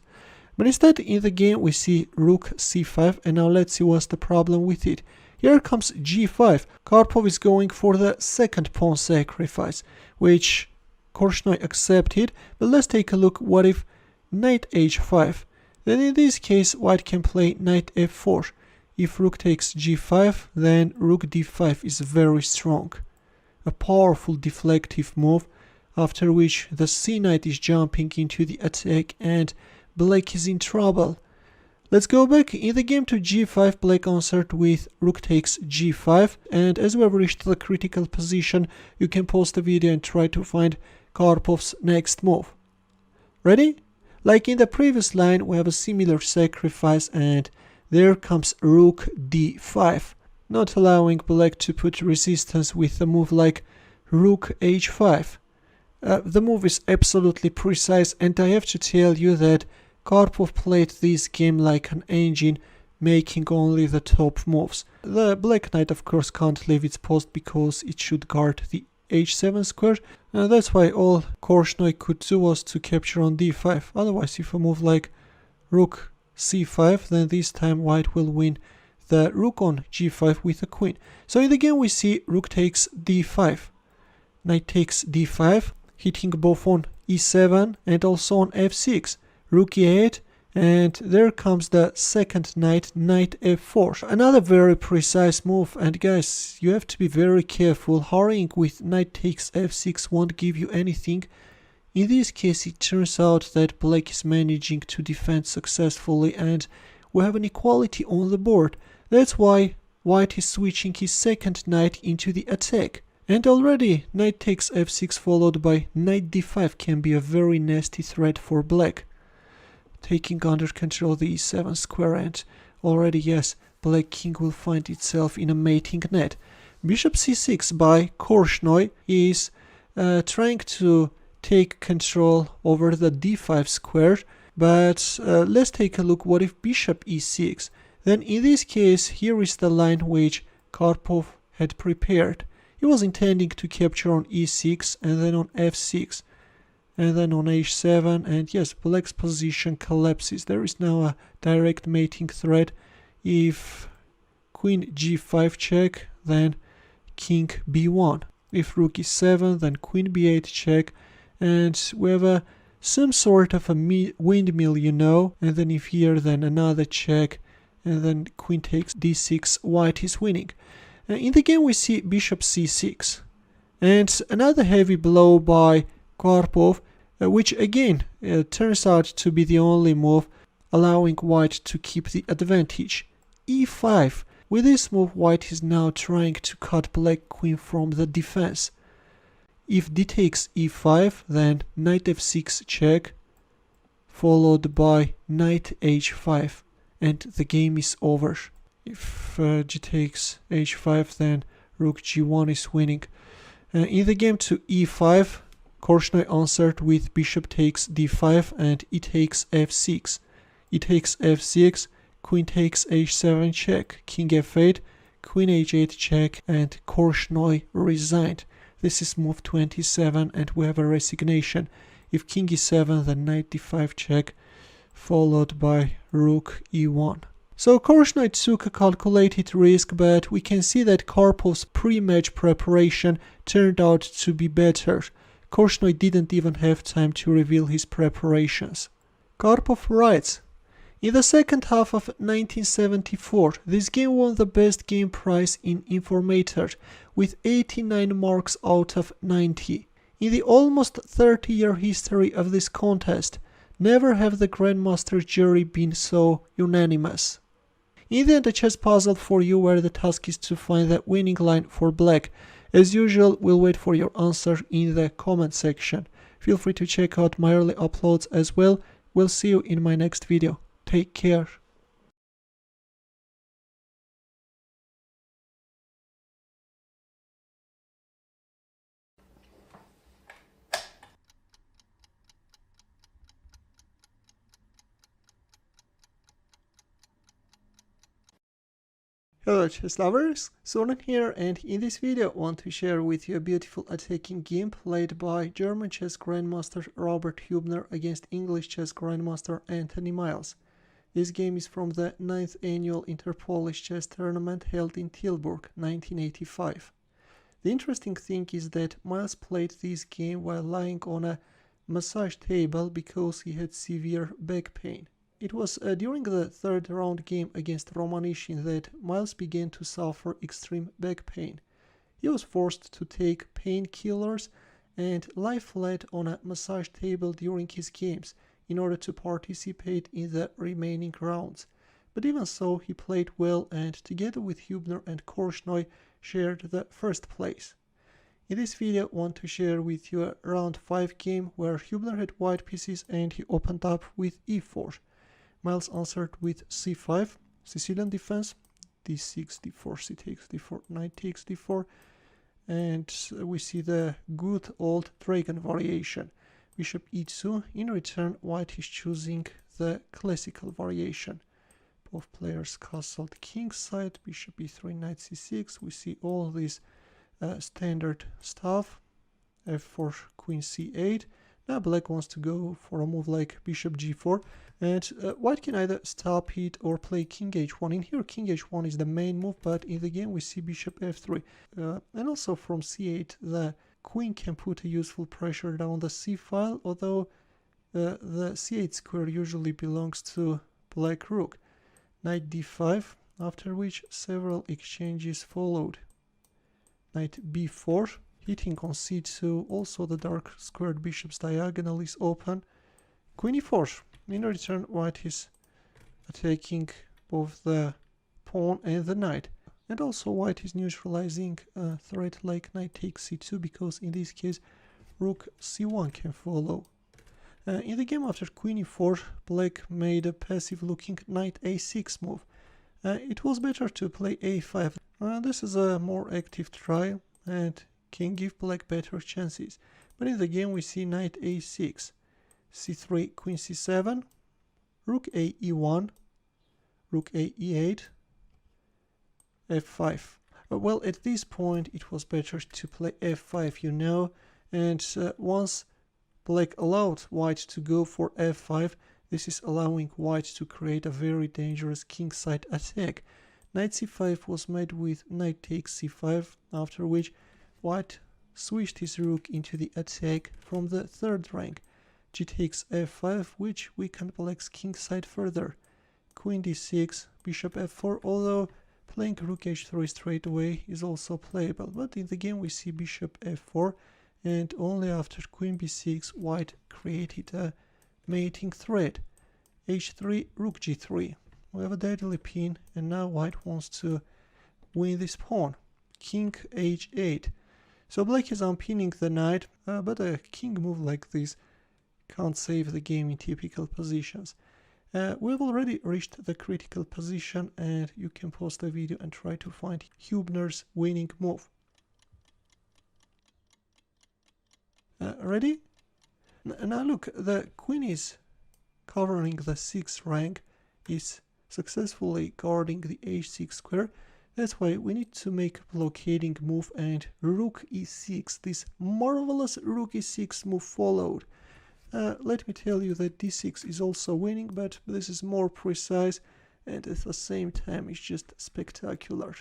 But instead in the game we see rook c5, and now let's see what's the problem with it. Here comes g5. Karpov is going for the second pawn sacrifice, which Korchnoi accepted, but let's take a look. What if knight h5? Then in this case white can play knight f4. If rook takes g5, then rook d5 is very strong. A powerful deflective move, after which the c knight is jumping into the attack and black is in trouble. Let's go back in the game to g5. Black answered with rook takes g5, and as we have reached the critical position, you can pause the video and try to find Karpov's next move. Ready? Like in the previous line, we have a similar sacrifice, and there comes rook d5. Not allowing black to put resistance with a move like rook h5. The move is absolutely precise, and I have to tell you that Karpov played this game like an engine, making only the top moves. The black knight of course can't leave its post because it should guard the h7 square, and that's why all Korchnoi could do was to capture on d5. Otherwise, if a move like rook c5, then this time white will win the rook on g5 with a queen. So in the game we see rook takes d5, knight takes d5, hitting both on e7 and also on f6, rook e8, and there comes the second knight, knight f4. Another very precise move, and guys, you have to be very careful. Hurrying with knight takes f6 won't give you anything. In this case it turns out that black is managing to defend successfully, and we have an equality on the board. That's why white is switching his second knight into the attack. And already knight takes f6 followed by knight d5 can be a very nasty threat for black. Taking under control the e7 square, and already yes, black king will find itself in a mating net. Bishop c6 by Korchnoi is trying to take control over the d5 square, but let's take a look. What if bishop e6? Then in this case, here is the line which Karpov had prepared. He was intending to capture on e6 and then on f6 and then on h7, and yes, black's position collapses. There is now a direct mating threat. If queen g5 check, then king b1. If rook e7, then queen b8 check, and we have some sort of a windmill, you know, and then if here, then another check, and then queen takes d6, white is winning. In the game we see bishop c6, and another heavy blow by Karpov, which again turns out to be the only move allowing white to keep the advantage. e5. With this move, white is now trying to cut black queen from the defense. If d takes e5, then knight f6 check, followed by knight h5, and the game is over. If g takes h5, then rook g1 is winning. In the game to e5, Korchnoi answered with bishop takes d5 and e takes f6. E takes f6, queen takes h7 check, king f8, queen h8 check, and Korchnoi resigned. This is move 27 and we have a resignation. If king e7, then knight d5 check, followed by rook e1. So Korchnoi took a calculated risk, but we can see that Karpov's pre-match preparation turned out to be better. Korchnoi didn't even have time to reveal his preparations. Karpov writes, in the second half of 1974, this game won the best game prize in Informator with 89 marks out of 90. In the almost 30-year history of this contest, never have the Grandmaster jury been so unanimous. In the end, a chess puzzle for you where the task is to find the winning line for black. As usual, we'll wait for your answer in the comment section. Feel free to check out my early uploads as well. We'll see you in my next video. Take care. Hello chess lovers, Soren here, and in this video I want to share with you a beautiful attacking game played by German chess grandmaster Robert Hübner against English chess grandmaster Anthony Miles. This game is from the 9th annual Inter-Polish chess tournament held in Tilburg, 1985. The interesting thing is that Miles played this game while lying on a massage table because he had severe back pain. It was during the third round game against Romanishin that Miles began to suffer extreme back pain. He was forced to take painkillers and lie flat on a massage table during his games in order to participate in the remaining rounds. But even so, he played well and together with Hübner and Korchnoi shared the first place. In this video I want to share with you a round 5 game where Hübner had white pieces and he opened up with e4. Miles answered with c5, Sicilian defense, d6, d4, c takes d4, knight takes d4, and we see the good old dragon variation. Bishop e2, in return white is choosing the classical variation. Both players castled kingside, bishop e3, knight c6, we see all this standard stuff, f4, queen c8. Now black wants to go for a move like bishop g4, and white can either stop it or play king h1. In here king h1 is the main move, but in the game we see bishop f3. And also from c8 the queen can put a useful pressure down the c file, although the c8 square usually belongs to black rook. Knight d5, after which several exchanges followed. Knight b4, hitting on c2, also the dark squared bishop's diagonal is open. Queen e4, in return white is attacking both the pawn and the knight. And also white is neutralizing a threat like knight takes c2, because in this case rook c1 can follow. In the game after queen e4, black made a passive looking knight a6 move. It was better to play a5. This is a more active try and can give black better chances. But in the game we see knight a6, c3, queen c7, rook a e1, rook a e8, f5. Well, at this point it was better to play f5, you know, and once black allowed white to go for f5, this is allowing white to create a very dangerous kingside attack. Knight c5 was made with knight takes c5, after which white switched his rook into the attack from the third rank. G takes f5, which weakened black's kingside further. Queen d6, bishop f4, although playing rook h3 straight away is also playable, but in the game we see bishop f4, and only after queen b6 white created a mating threat. h3, rook g3. We have a deadly pin, and now white wants to win this pawn. King h8. So black is unpinning the knight, but a king move like this can't save the game in typical positions. We've already reached the critical position, and you can pause the video and try to find Hübner's winning move. Ready? Now look, the queen is covering the 6th rank, is successfully guarding the h6 square. That's why we need to make a blockading move, and rook e6, this marvelous rook e6 move followed. Let me tell you that d6 is also winning, but this is more precise and at the same time it's just spectacular.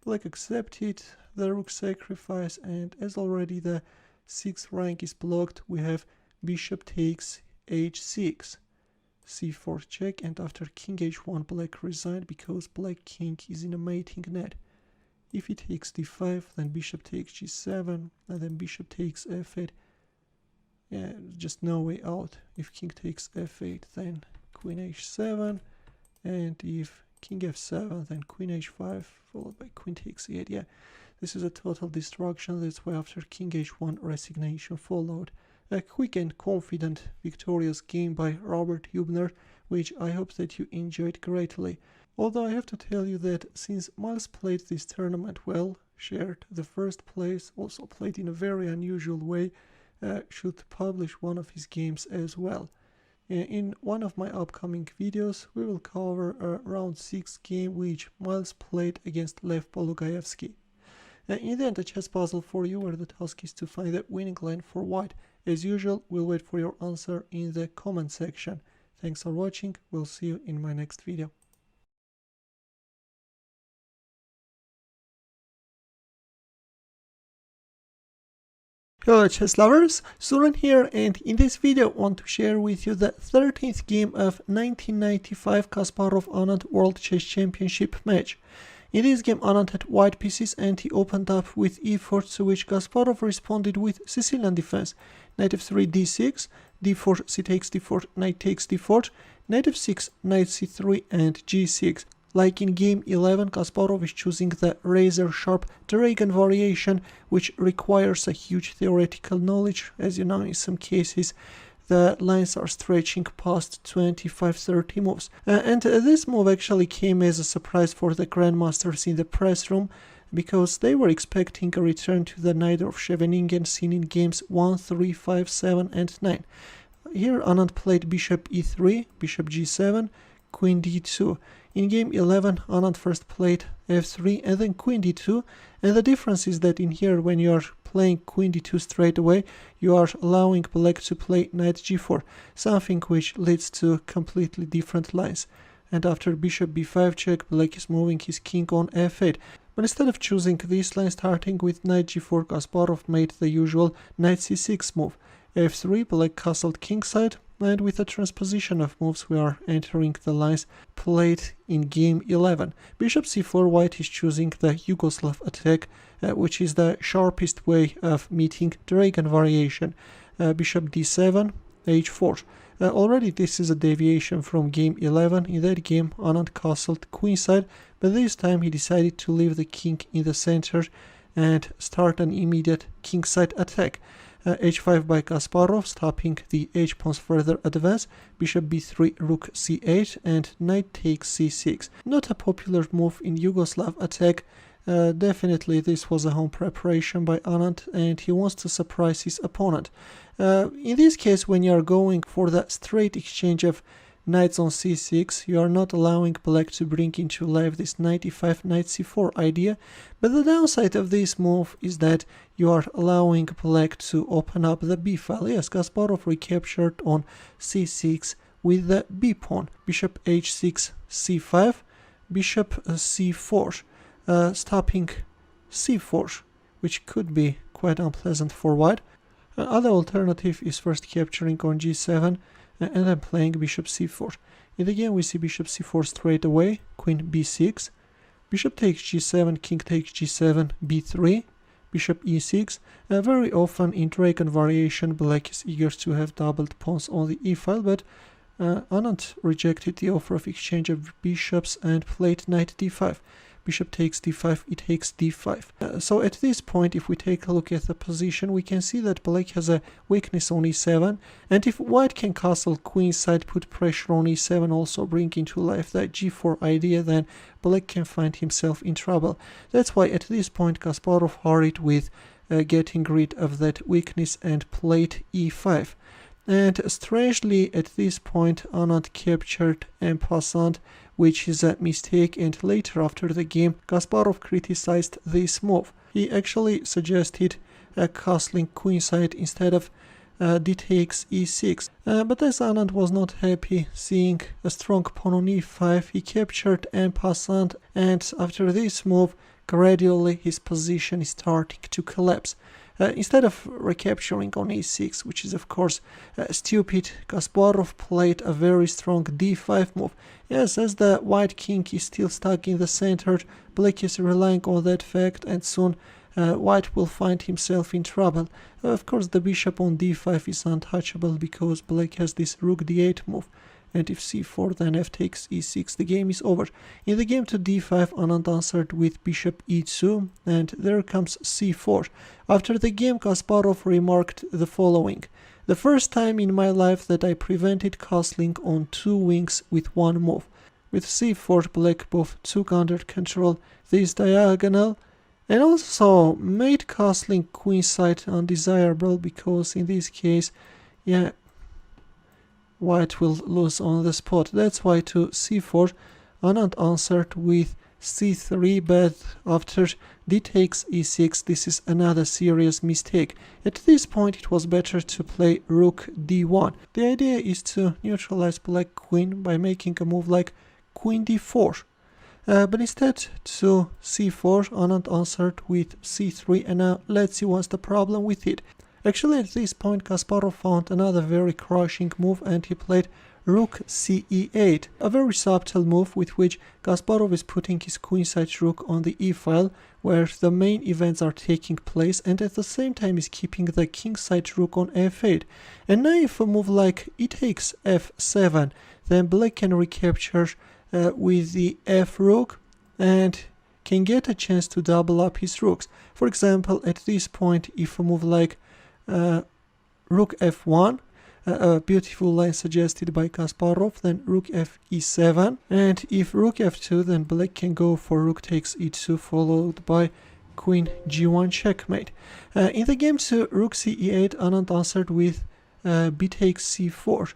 Black accepted the rook sacrifice, and as already the 6th rank is blocked, we have bishop takes h6, c4 check, and after king h1 black resigned because black king is in a mating net. If he takes d5, then bishop takes g7, and then bishop takes f8. Yeah, just no way out. If king takes f8, then queen h7, and if king f7, then queen h5, followed by queen takes e8. Yeah, this is a total destruction. That's why after king h1 resignation followed. A quick and confident victorious game by Robert Hübner, which I hope that you enjoyed greatly. Although I have to tell you that since Miles played this tournament well, shared the first place, also played in a very unusual way, should publish one of his games as well. In one of my upcoming videos, we will cover a round 6 game which Miles played against Lev Polugaevsky. In the end, a chess puzzle for you, where the task is to find the winning line for white. As usual, we'll wait for your answer in the comment section. Thanks for watching, we'll see you in my next video. Hello chess lovers, Suran here, and in this video I want to share with you the 13th game of 1995 Kasparov-Anand World Chess Championship match. In this game Anand had white pieces and he opened up with e4, to which Kasparov responded with Sicilian defense. Knight f3 d6, d4 c takes d4, knight takes d4, knight f6, knight c3 and g6. Like in game 11, Kasparov is choosing the razor-sharp dragon variation, which requires a huge theoretical knowledge. As you know, in some cases the lines are stretching past 25-30 moves. And this move actually came as a surprise for the grandmasters in the press room, because they were expecting a return to the Najdorf-Scheveningen seen in games 1, 3, 5, 7 and 9. Here Anand played bishop e3, bishop g7, queen d2. In game 11, Anand first played f3 and then queen d2, and the difference is that in here, when you are playing queen d2 straight away, you are allowing black to play knight g4, something which leads to completely different lines. And after bishop b5 check, black is moving his king on f8. But instead of choosing this line starting with knight g4, Kasparov made the usual knight c6 move. f3, black castled kingside, and with a transposition of moves we are entering the lines played in game 11. Bishop c4, white is choosing the Yugoslav attack, which is the sharpest way of meeting dragon variation. Bishop d7, h4. Already this is a deviation from game 11. In that game, Anand castled queenside, but this time he decided to leave the king in the center and start an immediate kingside attack. H5 by Kasparov, stopping the h-pawn's further advance, bishop b3, rook c8, and knight takes c6. Not a popular move in Yugoslav attack. Definitely this was a home preparation by Anand, and he wants to surprise his opponent. In this case, when you are going for the straight exchange of knights on c6, you are not allowing black to bring into life this knight e5, knight c4 idea, but the downside of this move is that you are allowing black to open up the b file. Yes, Kasparov recaptured on c6 with the b pawn. Bishop h6, c5, bishop c4, stopping c4, which could be quite unpleasant for white. Other alternative is first capturing on g7 and then playing bishop c4. In the game we see bishop c4 straight away, queen b6, bishop takes g7, king takes g7, b3, bishop e6. Very often in dragon variation black is eager to have doubled pawns on the e-file, but Anand rejected the offer of exchange of bishops and played knight d5. Bishop takes d5, it takes d5. So at this point, if we take a look at the position, we can see that black has a weakness on e7, and if white can castle queenside, put pressure on e7, also bring into life that g4 idea, then black can find himself in trouble. That's why at this point Kasparov hurried with getting rid of that weakness and played e5. And strangely, at this point, Anand captured en passant, which is a mistake, and later after the game, Kasparov criticized this move. He actually suggested castling queenside instead of d takes e6. But as Anand was not happy seeing a strong pawn on e5, he captured en passant, and after this move, gradually his position is starting to collapse. Instead of recapturing on e6, which is of course stupid, Kasparov played a very strong d5 move. Yes, as the white king is still stuck in the center, black is relying on that fact, and soon white will find himself in trouble. Of course, the bishop on d5 is untouchable because black has this rook d8 move. And if c4, then f takes e6, the game is over. In the game to d5, Anand answered with bishop e2, and there comes c4. After the game, Kasparov remarked the following: "The first time in my life that I prevented castling on two wings with one move. With c4, black both took under control this diagonal, and also made castling queenside undesirable, because in this case, yeah, white will lose on the spot. That's why to c4, Anand answered with c3, but after d takes e6, this is another serious mistake. At this point, it was better to play rook d1. The idea is to neutralize black queen by making a move like queen d4. But instead, to c4, Anand answered with c3, and now let's see what's the problem with it. Actually, at this point, Kasparov found another very crushing move, and he played rook ce8, a very subtle move with which Kasparov is putting his queenside rook on the e-file, where the main events are taking place, and at the same time is keeping the kingside rook on f8. And now if a move like e takes f7, then black can recapture with the f rook and can get a chance to double up his rooks. For example, at this point, if a move like rook f1, a beautiful line suggested by Kasparov, then rook f e7, and if rook f2, then black can go for rook takes e2, followed by queen g1 checkmate. In the game to rook ce8, Anand answered with b takes c4,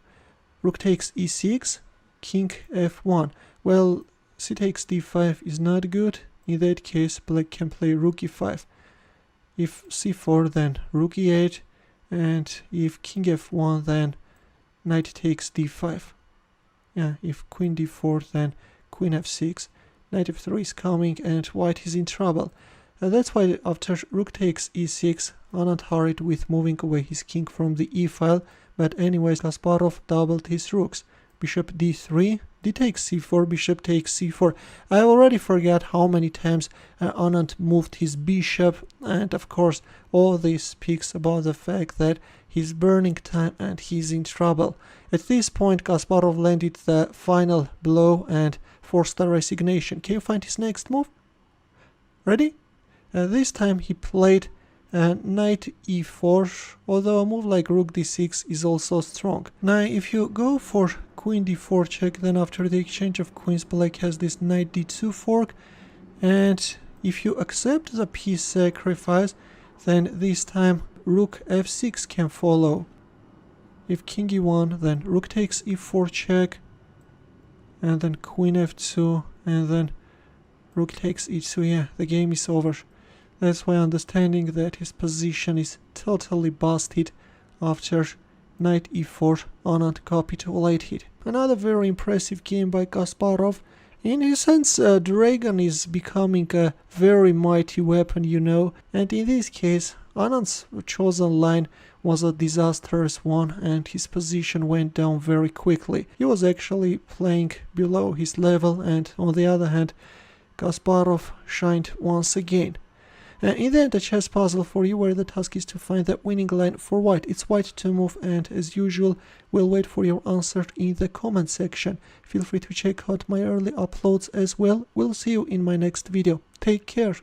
rook takes e6, king f1. Well, c takes d5 is not good. In that case, black can play rook e5. If c4, then rook e8, and if king f1, then knight takes d5. Yeah, if queen d4, then queen f6, knight f3 is coming, and white is in trouble. That's why after rook takes e6, Anand hurried with moving away his king from the e-file, but anyways, Kasparov doubled his rooks. bishop d3, d takes c4, bishop takes c4. I already forgot how many times Anand moved his bishop, and of course all this speaks about the fact that he's burning time and he's in trouble. At this point Kasparov landed the final blow and forced a resignation. Can you find his next move? Ready? This time he played knight e4, although a move like rook d6 is also strong. Now if you go for queen d4 check, then after the exchange of queens, black has this knight d2 fork, and if you accept the piece sacrifice, then this time rook f6 can follow. If king e1, then rook takes e4 check, and then queen f2, and then rook takes e2. Yeah, the game is over. That's why understanding that his position is totally busted after knight e4, Anand capitulated. Another very impressive game by Kasparov. In his sense, dragon is becoming a very mighty weapon, you know, and in this case Anand's chosen line was a disastrous one and his position went down very quickly. He was actually playing below his level, and on the other hand Kasparov shined once again. In the end, a chess puzzle for you where the task is to find the winning line for white. It's white to move, and as usual we'll wait for your answer in the comment section. Feel free to check out my early uploads as well. We'll see you in my next video. Take care.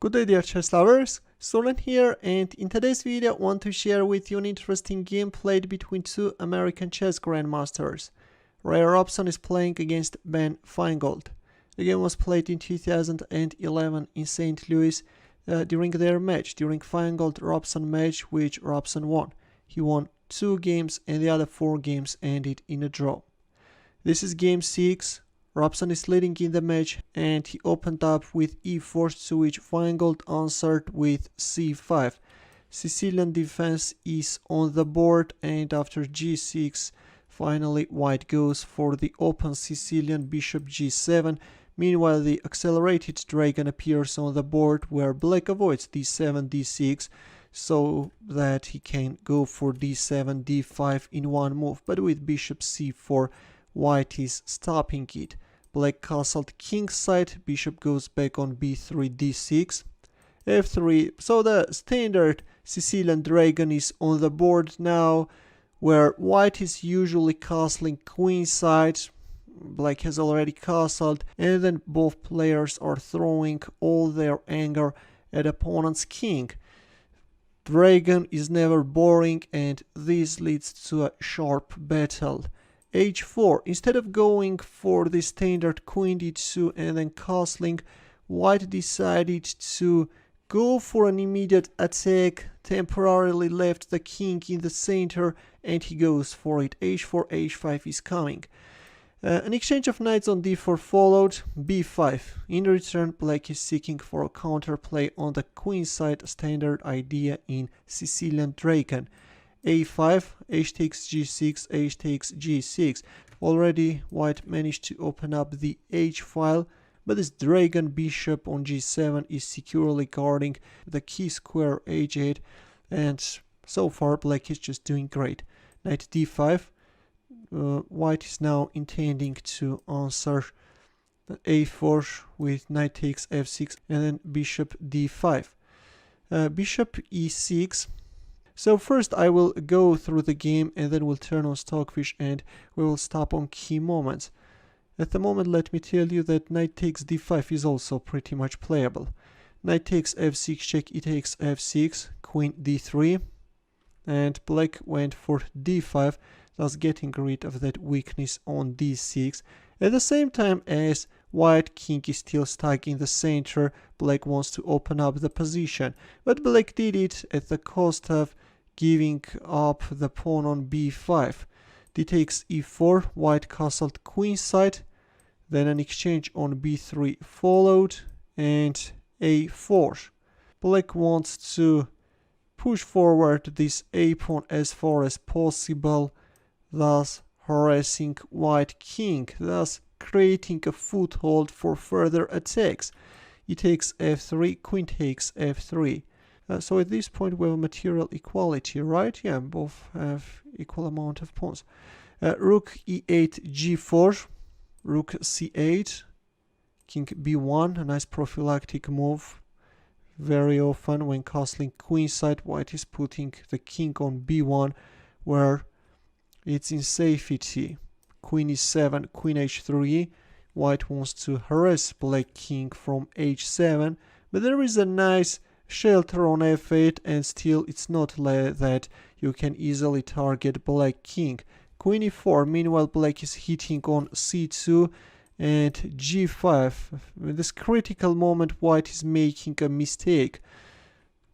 Good day dear chess lovers, Soren here, and in today's video I want to share with you an interesting game played between two American chess grandmasters. Ray Robson is playing against Ben Feingold. The game was played in 2011 in St. Louis during their match, during Feingold-Robson match, which Robson won. He won 2 games and the other 4 games ended in a draw. This is game 6. Robson is leading in the match and he opened up with e4, to which Feingold answered with c5. Sicilian defense is on the board, and after g6 finally white goes for the open Sicilian bishop g7. Meanwhile the accelerated dragon appears on the board where black avoids d7 d6 so that he can go for d7 d5 in one move, but with bishop c4 white is stopping it. Black castled kingside, bishop goes back on b3 d6, f3, so the standard Sicilian dragon is on the board now, where white is usually castling queenside, black has already castled, and then both players are throwing all their anger at opponent's king. Dragon is never boring, and this leads to a sharp battle. h4. Instead of going for the standard queen d2 and then castling, white decided to go for an immediate attack, temporarily left the king in the center, and he goes for it. h4, h5 is coming. An exchange of knights on d4 followed, b5. In return, black is seeking for a counterplay on the queenside standard idea in Sicilian dragon. a5, h takes g6, h takes g6. Already white managed to open up the h file, but this dragon bishop on g7 is securely guarding the key square h8, and so far black is just doing great. Knight d5, white is now intending to answer a4 with knight takes f6 and then bishop d5. Bishop e6. So first I will go through the game and then we'll turn on Stockfish and we will stop on key moments. At the moment let me tell you that knight takes d5 is also pretty much playable. Knight takes f6 check, e takes f6, queen d3, and black went for d5, thus getting rid of that weakness on d6. At the same time as white king is still stuck in the center, black wants to open up the position, but black did it at the cost of giving up the pawn on b5. D takes e4, white castled queenside, then an exchange on b3 followed, and a4. Black wants to push forward this a pawn as far as possible, thus harassing white king, thus creating a foothold for further attacks. E takes f3, queen takes f3. So at this point we have material equality, right? Yeah, both have equal amount of pawns. Rook e8, g4, rook c8, king b1, a nice prophylactic move. Very often when castling queenside, white is putting the king on b1 where it's in safety. Queen e7, queen h3. White wants to harass black king from h7, but there is a nice shelter on f8, and still it's not that you can easily target black king. Queen e4, meanwhile black is hitting on c2 and g5. In this critical moment white is making a mistake.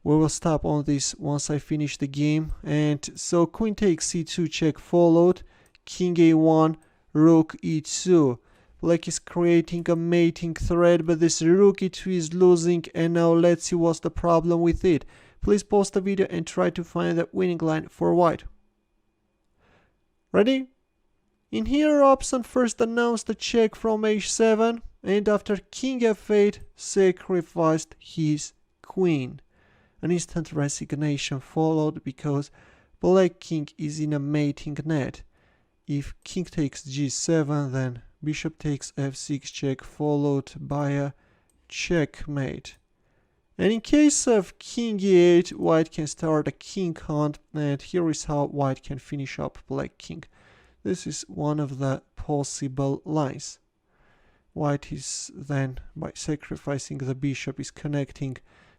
We will stop on this once I finish the game. And so queen takes c2 check followed, king a1, rook e2. Black is creating a mating threat, but this rook e2 is losing, and now let's see what's the problem with it. Please pause the video and try to find the winning line for white. Ready? In here Robson first announced a check from h7, and after king f8 sacrificed his queen. An instant resignation followed because black king is in a mating net. If king takes g7, then bishop takes f6 check followed by a checkmate. And in case of king e8, white can start a king hunt, and here is how white can finish up black king. This is one of the possible lines. White is then, by sacrificing the bishop, is connecting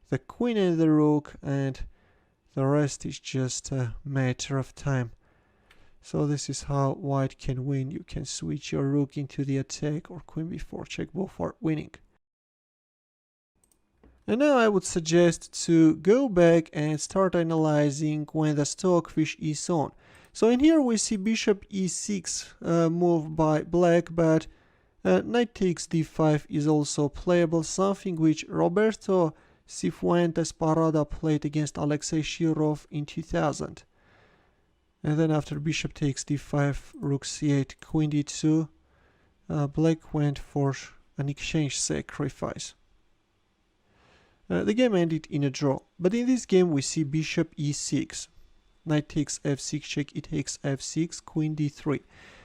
the queen and the rook, and the rest is just a matter of time. So this is how white can win. You can switch your rook into the attack or queen b4 check, both are winning. And now I would suggest to go back and start analyzing when the stockfish is on. So in here we see bishop e6 move by black, but knight takes d5 is also playable, something which Roberto Cifuentes Parada played against Alexei Shirov in 2000. And then after bishop takes d5, rook c8, queen d2, black went for an exchange sacrifice. The game ended in a draw, but in this game we see bishop e6. Knight takes f6 check, it takes f6, queen d3.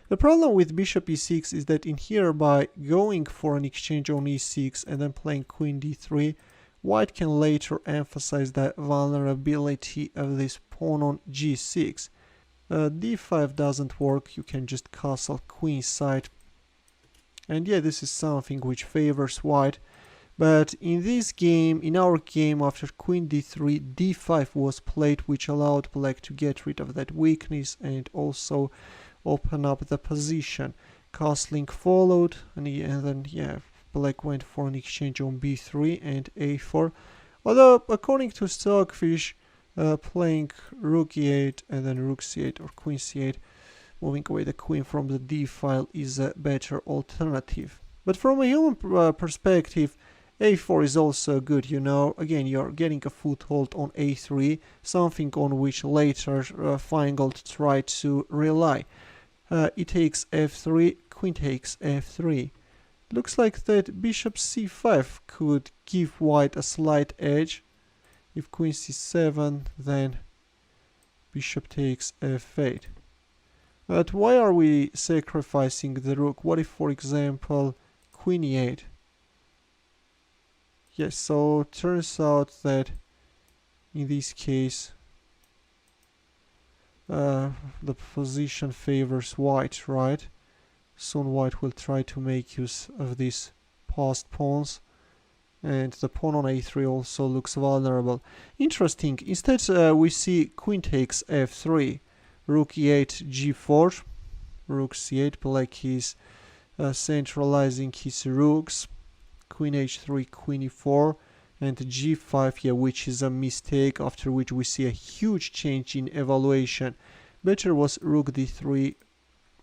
The problem with bishop e6 is that in here, by going for an exchange on e6 and then playing queen d3, white can later emphasize the vulnerability of this pawn on g6. d5 doesn't work, you can just castle queenside. And yeah, this is something which favors white. But in this game, in our game, after queen d3, d5 was played, which allowed black to get rid of that weakness and also open up the position. Castling followed, and then yeah, black went for an exchange on b3 and a4. Although, according to Stockfish, playing rook e8 and then rook c8 or queen c8, moving away the queen from the d file is a better alternative. But from a human perspective, a4 is also good, you know. Again, you're getting a foothold on a3, something on which later Feingold tried to rely. It takes f3, queen takes f3. Looks like that bishop c5 could give white a slight edge. If queen c7, then bishop takes f8. But why are we sacrificing the rook? What if, for example, queen e8? Yes, so it turns out that in this case the position favors white, right? Soon white will try to make use of these passed pawns, and the pawn on a3 also looks vulnerable. Interesting, instead we see queen takes f3, rook e8, g4, rook c8, black is centralizing his rooks. Queen h3, queen e4, and g5 here, which is a mistake, after which we see a huge change in evaluation. Better was rook d3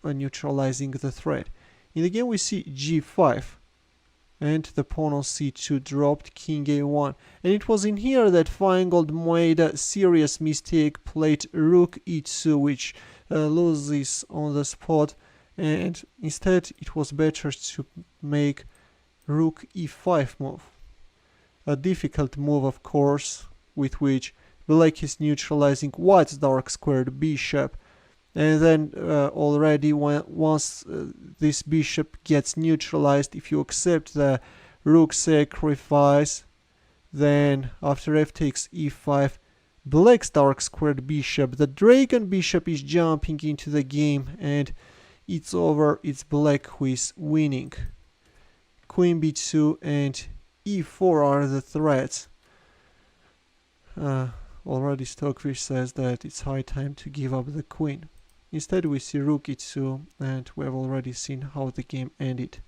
neutralizing the threat. In the game we see g5, and the pawn on c2 dropped king a1. And it was in here that Feingold made a serious mistake, played rook e2, which loses on the spot, and instead it was better to make rook e5 move. A difficult move, of course, with which black is neutralizing white's dark squared bishop. And then already once this bishop gets neutralized, if you accept the rook sacrifice, then after f takes e5, black's dark squared bishop, the dragon bishop, is jumping into the game, and it's over. It's black who is winning. Queen b2 and e4 are the threats. Already Stockfish says that it's high time to give up the queen. Instead we see rook e2, and we have already seen how the game ended.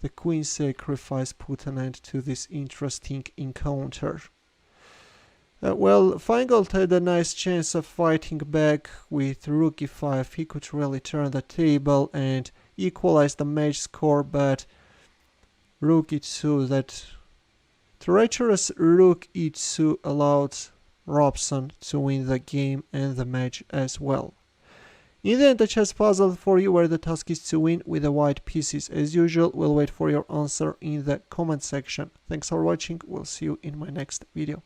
The queen sacrifice put an end to this interesting encounter. Well, Feingold had a nice chance of fighting back with rook e5. He could really turn the table and equalize the match score, but rook e2, that treacherous rook e2, allowed Robson to win the game and the match as well. In the end, the chess puzzle for you where the task is to win with the white pieces. As usual, we'll wait for your answer in the comment section. Thanks for watching. We'll see you in my next video.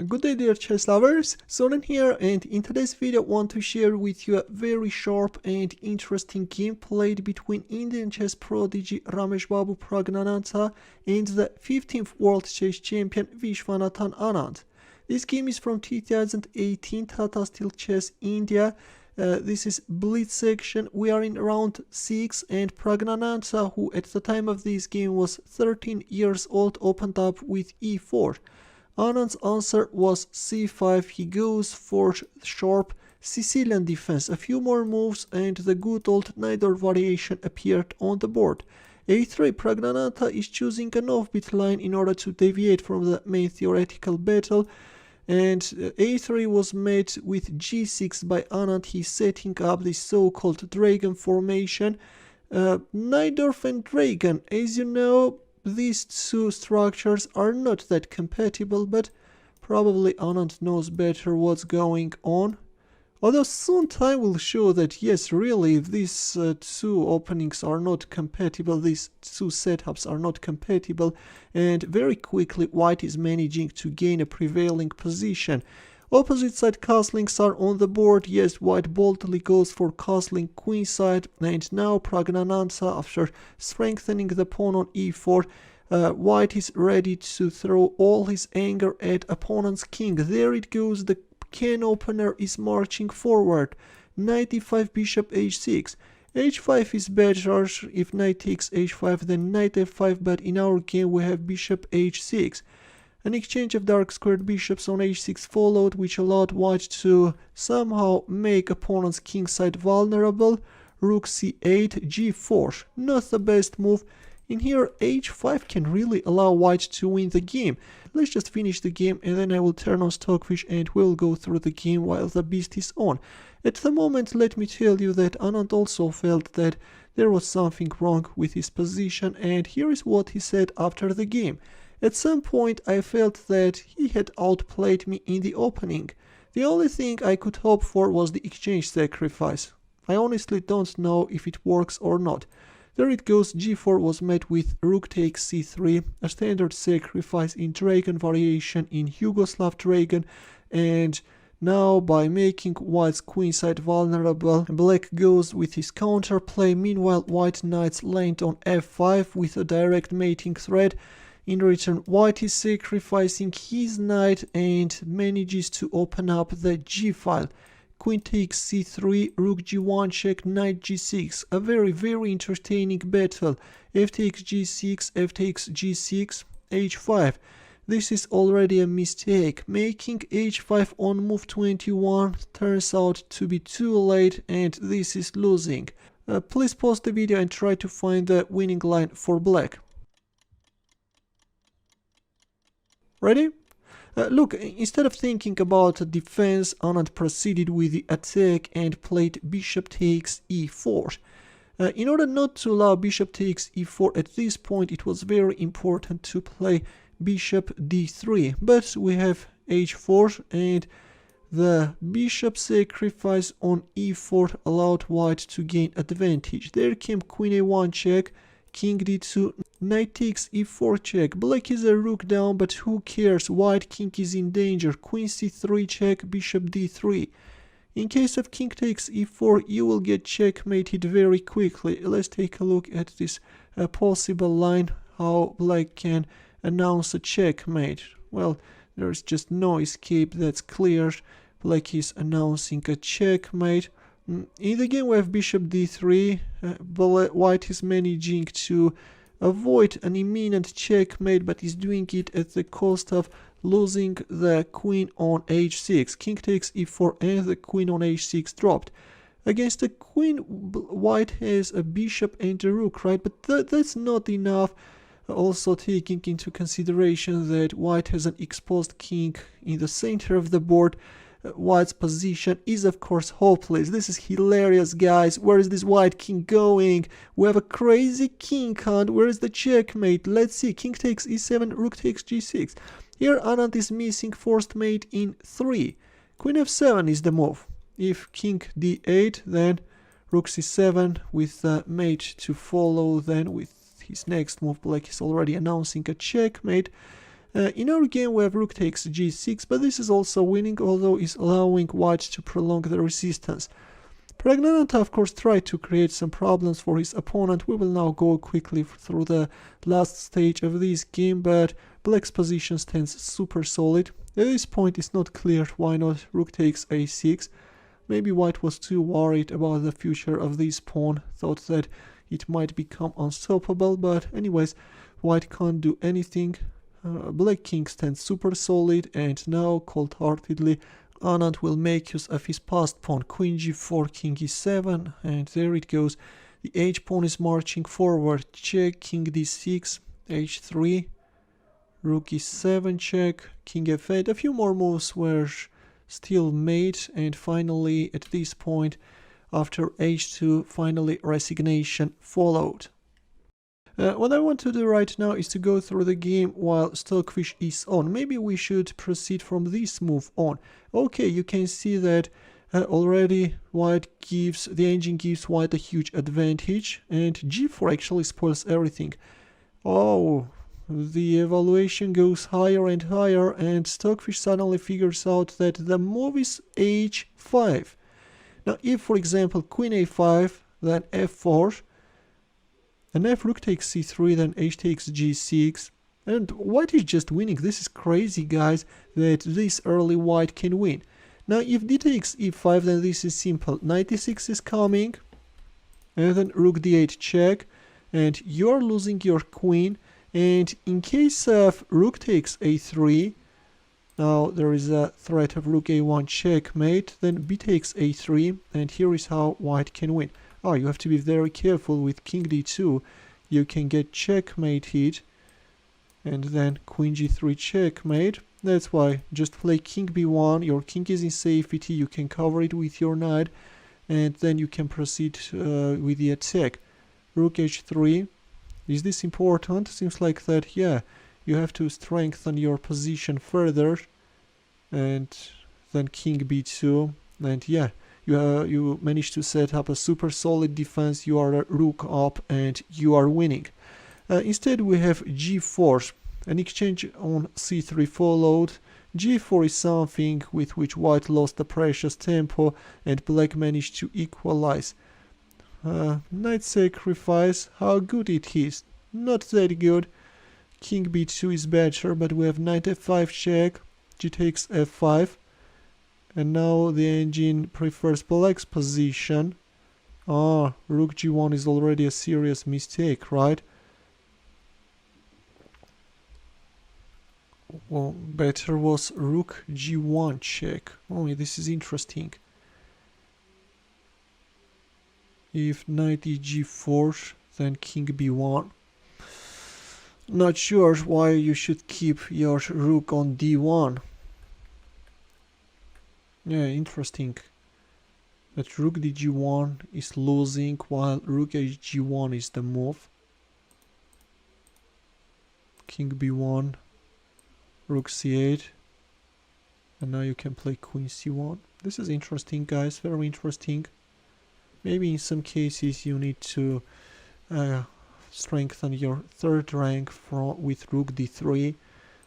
Good day dear chess lovers, Soren here, and in today's video I want to share with you a very sharp and interesting game played between Indian chess prodigy Ramesh Babu Praggnanandhaa and the 15th world chess champion Viswanathan Anand. This game is from 2018 Tata Steel Chess India. This is Blitz section. We are in round 6, and Praggnanandhaa, who at the time of this game was 13 years old, opened up with e4. Anand's answer was c5. He goes for sharp Sicilian defense. A few more moves and the good old Najdorf variation appeared on the board. a3. Praggnanandhaa is choosing an offbeat line in order to deviate from the main theoretical battle, and a3 was met with g6 by Anand. He's setting up this so-called dragon formation. Najdorf and dragon, as you know, these two structures are not that compatible, but probably Anand knows better what's going on. Although soon time will show that yes, really, if these two openings are not compatible, these two setups are not compatible, and very quickly white is managing to gain a prevailing position. Opposite side castlings are on the board. Yes, white boldly goes for castling queenside, and now Praggnanandhaa, after strengthening the pawn on e4, white is ready to throw all his anger at opponent's king. There it goes, the can opener is marching forward. Knight e5, bishop h6. h5 is better. If knight takes h5, then knight f5, but in our game we have bishop h6. An exchange of dark squared bishops on h6 followed, which allowed white to somehow make opponent's kingside vulnerable. Rook c8, g4. Not the best move. In here, h5 can really allow white to win the game. Let's just finish the game and then I will turn on Stockfish and we'll go through the game while the beast is on. At the moment, let me tell you that Anand also felt that there was something wrong with his position, and here is what he said after the game. At some point I felt that he had outplayed me in the opening. The only thing I could hope for was the exchange sacrifice. I honestly don't know if it works or not. There it goes, g4 was met with rook takes c3, a standard sacrifice in dragon variation in Yugoslav dragon, and now by making white's queenside vulnerable, black goes with his counterplay. Meanwhile, white knights land on f5 with a direct mating threat. In return, white is sacrificing his knight and manages to open up the g file. Queen takes c3, rook g1 check, knight g6. A very entertaining battle. F takes g6, f takes g6, h5. This is already a mistake. Making h5 on move 21 turns out to be too late, and this is losing. Please pause the video and try to find the winning line for black. Ready? Look, instead of thinking about defense, Anand proceeded with the attack and played bishop takes e4. In order not to allow bishop takes e4 at this point, it was very important to play bishop d3. But we have h4, and the bishop sacrifice on e4 allowed white to gain advantage. There came queen a1 check, king d2, knight takes e4 check. Black is a rook down, but who cares? White king is in danger. Queen c3 check, bishop d3. In case of king takes e4, you will get checkmated very quickly. Let's take a look at this possible line, how black can announce a checkmate. Well, there's just no escape, that's clear. Black is announcing a checkmate. In the game we have bishop d3, white is managing to avoid an imminent checkmate, but is doing it at the cost of losing the queen on h6. King takes e4 and the queen on h6 dropped. Against the queen, white has a bishop and a rook, right? But that's not enough. Also taking into consideration that white has an exposed king in the center of the board, white's position is of course hopeless. This is hilarious, guys. Where is this white king going? We have a crazy king hunt. Where is the checkmate? Let's see. King takes e7, rook takes g6. Here Anand is missing forced mate in 3. Queen f7 is the move. If king d8, then rook c7 with the mate to follow. Then with his next move, black is already announcing a checkmate. In our game we have rook takes g6, but this is also winning, although is allowing white to prolong the resistance. Pragnanantha of course tried to create some problems for his opponent. We will now go quickly through the last stage of this game, but black's position stands super solid. At this point it's not clear why not rook takes a6. Maybe white was too worried about the future of this pawn, thought that it might become unstoppable, but anyways, white can't do anything. Black king stands super solid, and now cold-heartedly Anand will make use of his passed pawn, queen g4, king e7, and there it goes. The h pawn is marching forward, check, king d6, h3, rook e7 check, king f8. A few more moves were still made, and finally at this point, after h2, finally resignation followed. What I want to do right now is to go through the game while Stockfish is on. Maybe we should proceed from this move on. Okay, you can see that already the engine gives white a huge advantage, and g4 actually spoils everything. Oh, the evaluation goes higher and higher, and Stockfish suddenly figures out that the move is h5. Now if, for example, queen a5, then f4, and if rook takes c3, then h takes g6, and white is just winning. This is crazy, guys, that this early white can win. Now if d takes e5, then this is simple. Knight e6 is coming, and then rook d8 check, and you're losing your queen. And in case of rook takes a3, now there is a threat of rook a1 checkmate, then b takes a3, and here is how white can win. Oh, you have to be very careful with king d2. You can get checkmated, and then queen g3 checkmate. That's why just play king b1. Your king is in safety. You can cover it with your knight, and then you can proceed with the attack. Rook h3. Is this important? Seems like that, yeah. You have to strengthen your position further, and then king b2, and yeah. You managed to set up a super solid defense. You are a rook up and you are winning. Instead we have g4. An exchange on c3 followed. g4 is something with which white lost a precious tempo, and black managed to equalize. Knight sacrifice, how good it is. Not that good. King b2 is better, but we have knight f5 check, g takes f5. And now the engine prefers black's position. Ah, rook g1 is already a serious mistake, right? Well, better was rook g1 check. Oh, this is interesting. If knight e g4, then king b1. Not sure why you should keep your rook on d1. Yeah, interesting. That rook dg1 is losing while rook hg1 is the move. King b1, rook c8, and now you can play queen c1. This is interesting, guys, very interesting. Maybe in some cases you need to strengthen your third rank with rook d3.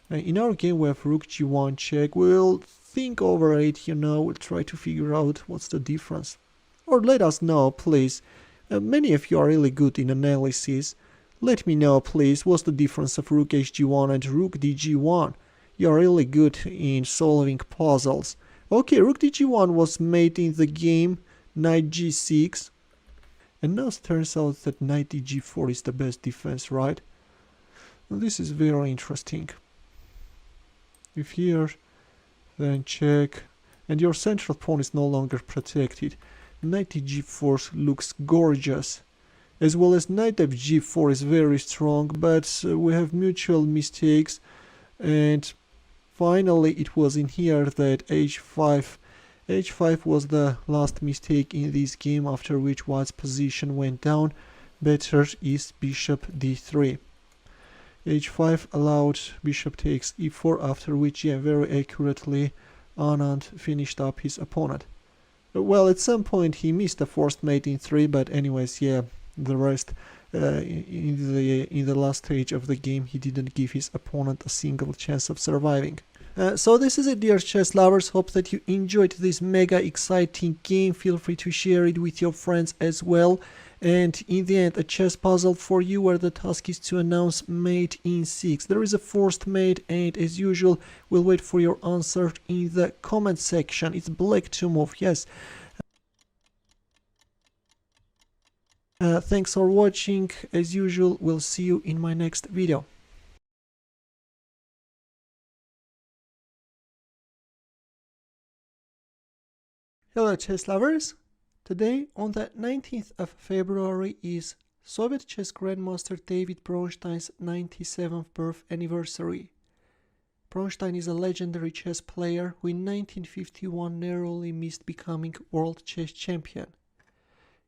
In our game we have rook g1 check. We'll think over it, we'll try to figure out what's the difference. Or let us know, please. Many of you are really good in analysis. Let me know, please, what's the difference of rook hg1 and rook dg1. You're really good in solving puzzles. Okay, rook dg1 was made in the game, knight g6. And now it turns out that knight dg4 is the best defense, right? This is very interesting. If here, then check, and your central pawn is no longer protected. Knight dg4 looks gorgeous, as well as knight fg4 is very strong, but we have mutual mistakes, and finally it was in here that h5 was the last mistake in this game, after which white's position went down. Better is bishop d3. h5 allowed bishop takes e4, after which, yeah, very accurately Anand finished up his opponent. Well, at some point he missed a forced mate in 3, but anyways, yeah, the rest in the last stage of the game he didn't give his opponent a single chance of surviving. So this is it, dear chess lovers. Hope that you enjoyed this mega exciting game. Feel free to share it with your friends as well. And in the end, a chess puzzle for you where the task is to announce mate in 6. There is a forced mate, and as usual, we'll wait for your answer in the comment section. It's black to move, yes. Thanks for watching. As usual, we'll see you in my next video. Hello chess lovers! Today, on the 19th of February, is Soviet chess grandmaster David Bronstein's 97th birth anniversary. Bronstein is a legendary chess player who in 1951 narrowly missed becoming world chess champion.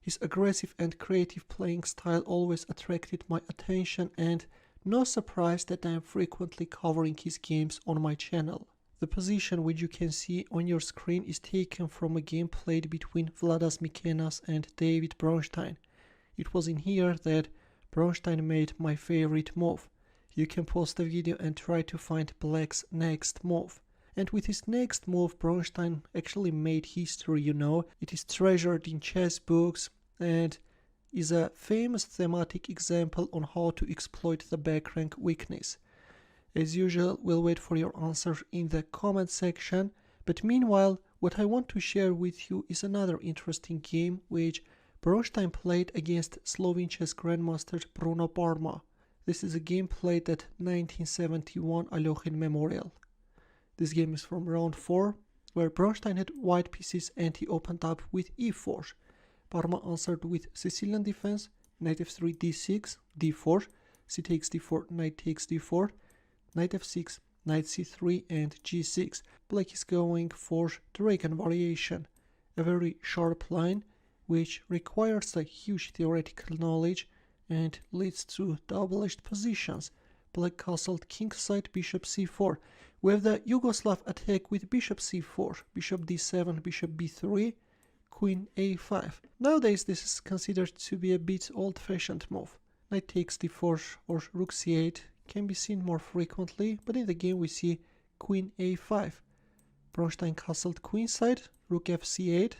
His aggressive and creative playing style always attracted my attention, and no surprise that I am frequently covering his games on my channel. The position which you can see on your screen is taken from a game played between Vladas Mikenas and David Bronstein. It was in here that Bronstein made my favorite move. You can pause the video and try to find Black's next move. And with his next move, Bronstein actually made history, It is treasured in chess books and is a famous thematic example on how to exploit the backrank weakness. As usual, we'll wait for your answer in the comment section, but meanwhile, what I want to share with you is another interesting game which Bronstein played against Slovene chess grandmaster Bruno Parma. This is a game played at 1971 Aljochin Memorial. This game is from round 4, where Bronstein had white pieces and he opened up with e4. Parma answered with Sicilian defense, knight f3 d6, d4, c takes d4, knight takes d4, knight f6, knight c3 and g6. Black is going for dragon variation, a very sharp line which requires a huge theoretical knowledge and leads to double-edged positions. Black castled kingside, bishop c4. We have the Yugoslav attack with bishop c4, bishop d7, bishop b3, queen a5. Nowadays this is considered to be a bit old-fashioned move. Knight takes d4 or rook c8 can be seen more frequently, but in the game we see queen a5. Bronstein castled queenside, rook fc8.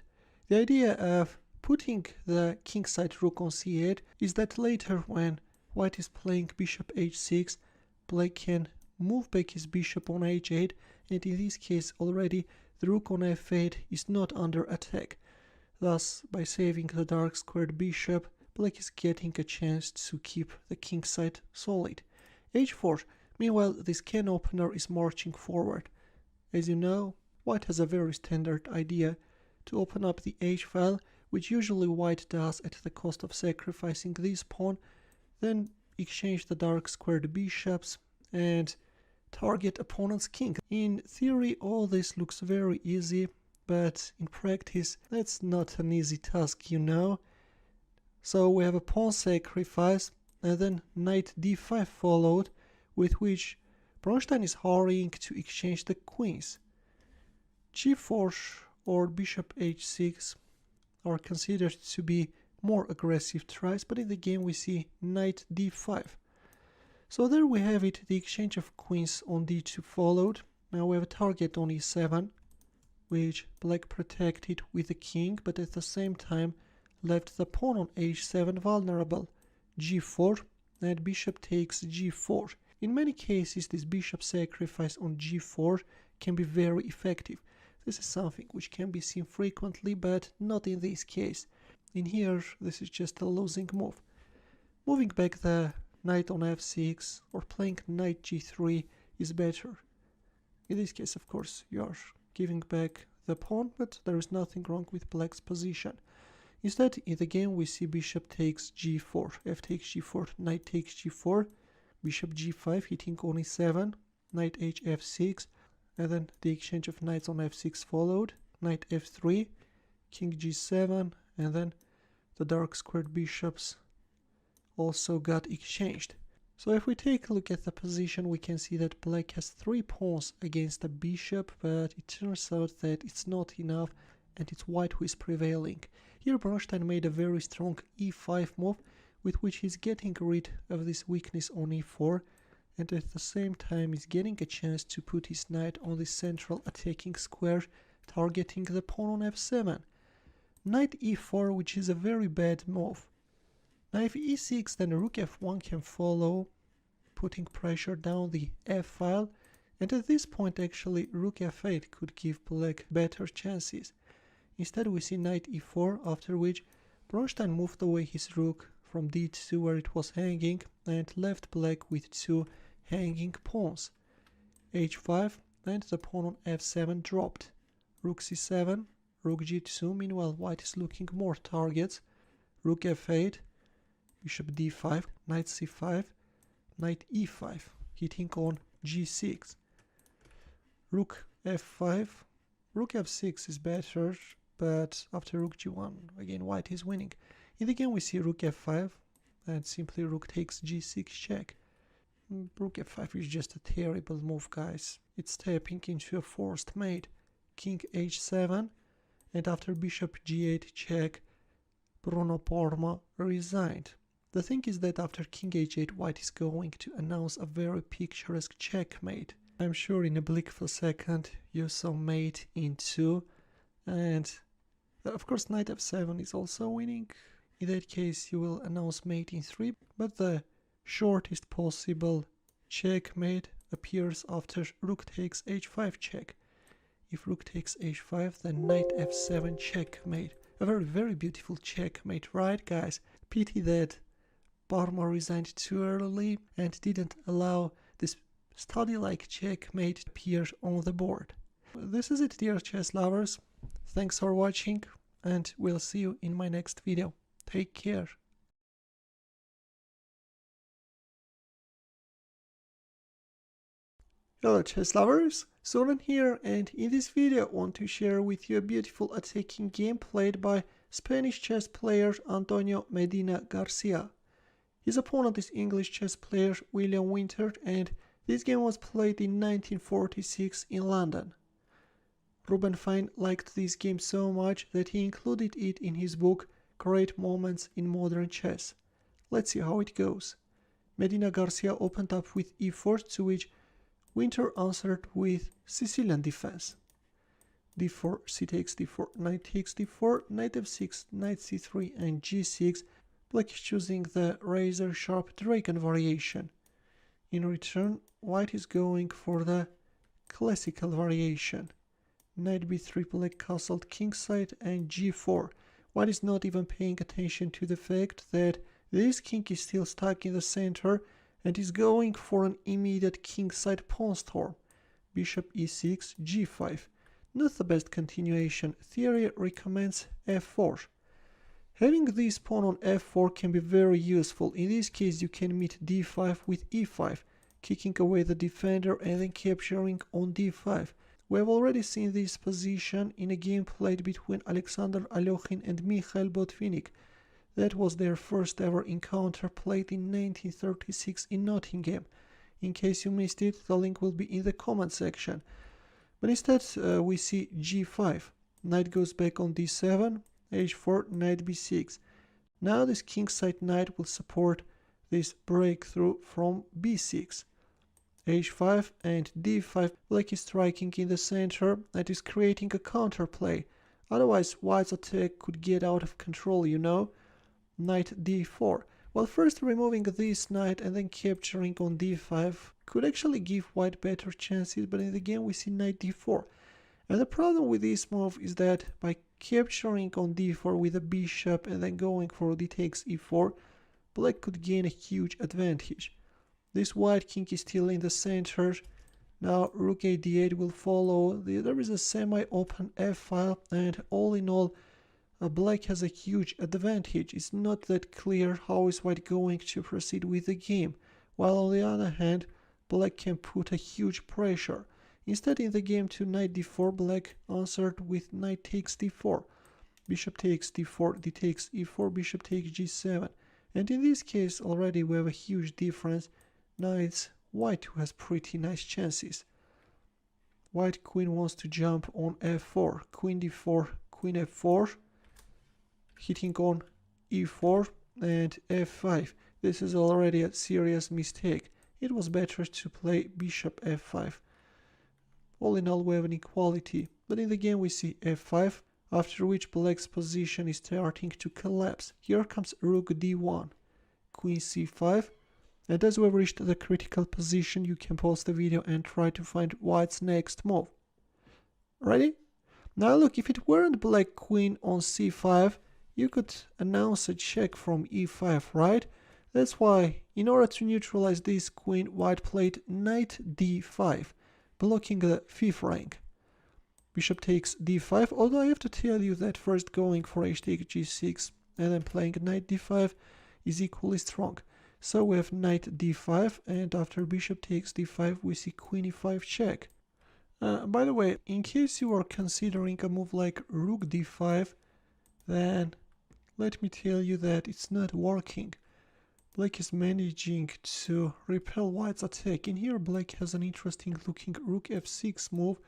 The idea of putting the kingside rook on c8 is that later when white is playing bishop h6, black can move back his bishop on h8, and in this case already the rook on f8 is not under attack. Thus, by saving the dark squared bishop, black is getting a chance to keep the kingside solid. h4. Meanwhile, this can opener is marching forward. As you know, white has a very standard idea to open up the h-file, which usually white does at the cost of sacrificing this pawn. Then exchange the dark squared bishops, and target opponent's king. In theory, all this looks very easy, but in practice, that's not an easy task, you know. So we have a pawn sacrifice, and then knight d5 followed, with which Bronstein is hurrying to exchange the queens. g4 or bishop h6 are considered to be more aggressive tries, but in the game we see knight d5. So there we have it, the exchange of queens on d2 followed. Now we have a target on e7, which black protected with the king, but at the same time left the pawn on h7 vulnerable. g4 and bishop takes g4. In many cases, this bishop sacrifice on g4 can be very effective. This is something which can be seen frequently, but not in this case. In here, this is just a losing move. Moving back the knight on f6 or playing knight g3 is better. In this case, of course, you are giving back the pawn, but there is nothing wrong with black's position. Instead, in the game, we see bishop takes g4, f takes g4, knight takes g4, bishop g5 hitting on e7, knight hf6, and then the exchange of knights on f6 followed, knight f3, king g7, and then the dark squared bishops also got exchanged. So if we take a look at the position, we can see that black has 3 pawns against a bishop, but it turns out that it's not enough and it's white who is prevailing. Here Bronstein made a very strong e5 move, with which he's getting rid of this weakness on e4, and at the same time is getting a chance to put his knight on the central attacking square, targeting the pawn on f7. Knight e4, which is a very bad move. Knight e6, then rook f1 can follow, putting pressure down the f file, and at this point actually rook f8 could give black better chances. Instead we see knight e4, after which Bronstein moved away his rook from d2 where it was hanging and left black with 2 hanging pawns. h5 and the pawn on f7 dropped. Rook c7, rook g2, meanwhile white is looking more targets. Rook f8, bishop d5, knight c5, knight e5, hitting on g6. Rook f5, rook f6 is better, but after rook g1, again white is winning. In the game we see rook f5, and simply rook takes g6 check. Rook f5 is just a terrible move, guys. It's stepping into a forced mate. King h7, and after bishop g8 check, Bruno Porma resigned. The thing is that after king h8, white is going to announce a very picturesque checkmate. I'm sure in a blink of a second you saw mate in 2, and of course knight f7 is also winning. In that case you will announce mate in 3, but the shortest possible checkmate appears after rook takes h5 check. If rook takes h5, then knight f7 checkmate. A very beautiful checkmate, right guys? Pity that Parma resigned too early and didn't allow this study-like checkmate to appear on the board. This is it, dear chess lovers. Thanks for watching, and we'll see you in my next video. Take care. Hello chess lovers, Soren here, and in this video I want to share with you a beautiful attacking game played by Spanish chess player Antonio Medina Garcia. His opponent is English chess player William Winter, and this game was played in 1946 in London. Ruben Fine liked this game so much that he included it in his book Great Moments in Modern Chess. Let's see how it goes. Medina Garcia opened up with e4, to which Winter answered with Sicilian defense. d4, c takes d4, knight takes d4, knight f6, knight c3 and g6. Black is choosing the razor sharp dragon variation. In return, white is going for the classical variation. Knight b3, black castled kingside and g4. White is not even paying attention to the fact that this king is still stuck in the center and is going for an immediate kingside pawn storm. Bishop e6, g5. Not the best continuation. Theory recommends f4. Having this pawn on f4 can be very useful. In this case you can meet d5 with e5, kicking away the defender and then capturing on d5. We have already seen this position in a game played between Alexander Alekhin and Mikhail Botvinnik. That was their first ever encounter, played in 1936 in Nottingham. In case you missed it, the link will be in the comment section. But instead we see g5. Knight goes back on d7, h4, knight b6. Now this kingside knight will support this breakthrough from b6. h5 and d5. Black is striking in the center. That is creating a counterplay. Otherwise white's attack could get out of control, you know. Knight d4. Well, first removing this knight and then capturing on d5 could actually give white better chances, but in the game we see knight d4. And the problem with this move is that by capturing on d4 with a bishop and then going for d takes e4, black could gain a huge advantage. This white king is still in the center. Now rook a d8 will follow. There is a semi-open f-file, and all in all, black has a huge advantage. It's not that clear how is white going to proceed with the game, while on the other hand, black can put a huge pressure. Instead, in the game to knight d4, black answered with knight takes d4. Bishop takes d4, d takes e4, bishop takes g7. And in this case, already we have a huge difference. Now it's white who has pretty nice chances. White queen wants to jump on f4, queen d4, queen f4, hitting on e4 and f5. This is already a serious mistake. It was better to play bishop f5. All in all, we have an equality, but in the game we see f5, after which black's position is starting to collapse. Here comes rook d1, queen c5, and as we've reached the critical position, you can pause the video and try to find white's next move. Ready? Now look, if it weren't black queen on c5, you could announce a check from e5, right? That's why, in order to neutralize this queen, white played knight d5, blocking the fifth rank. Bishop takes d5, although I have to tell you that first going for h takes g6 and then playing knight d5 is equally strong. So we have knight d5, and after bishop takes d5 we see queen e5 check. By the way, in case you are considering a move like rook d5, then let me tell you that it's not working. Black is managing to repel white's attack. In here black has an interesting looking rook f6 move,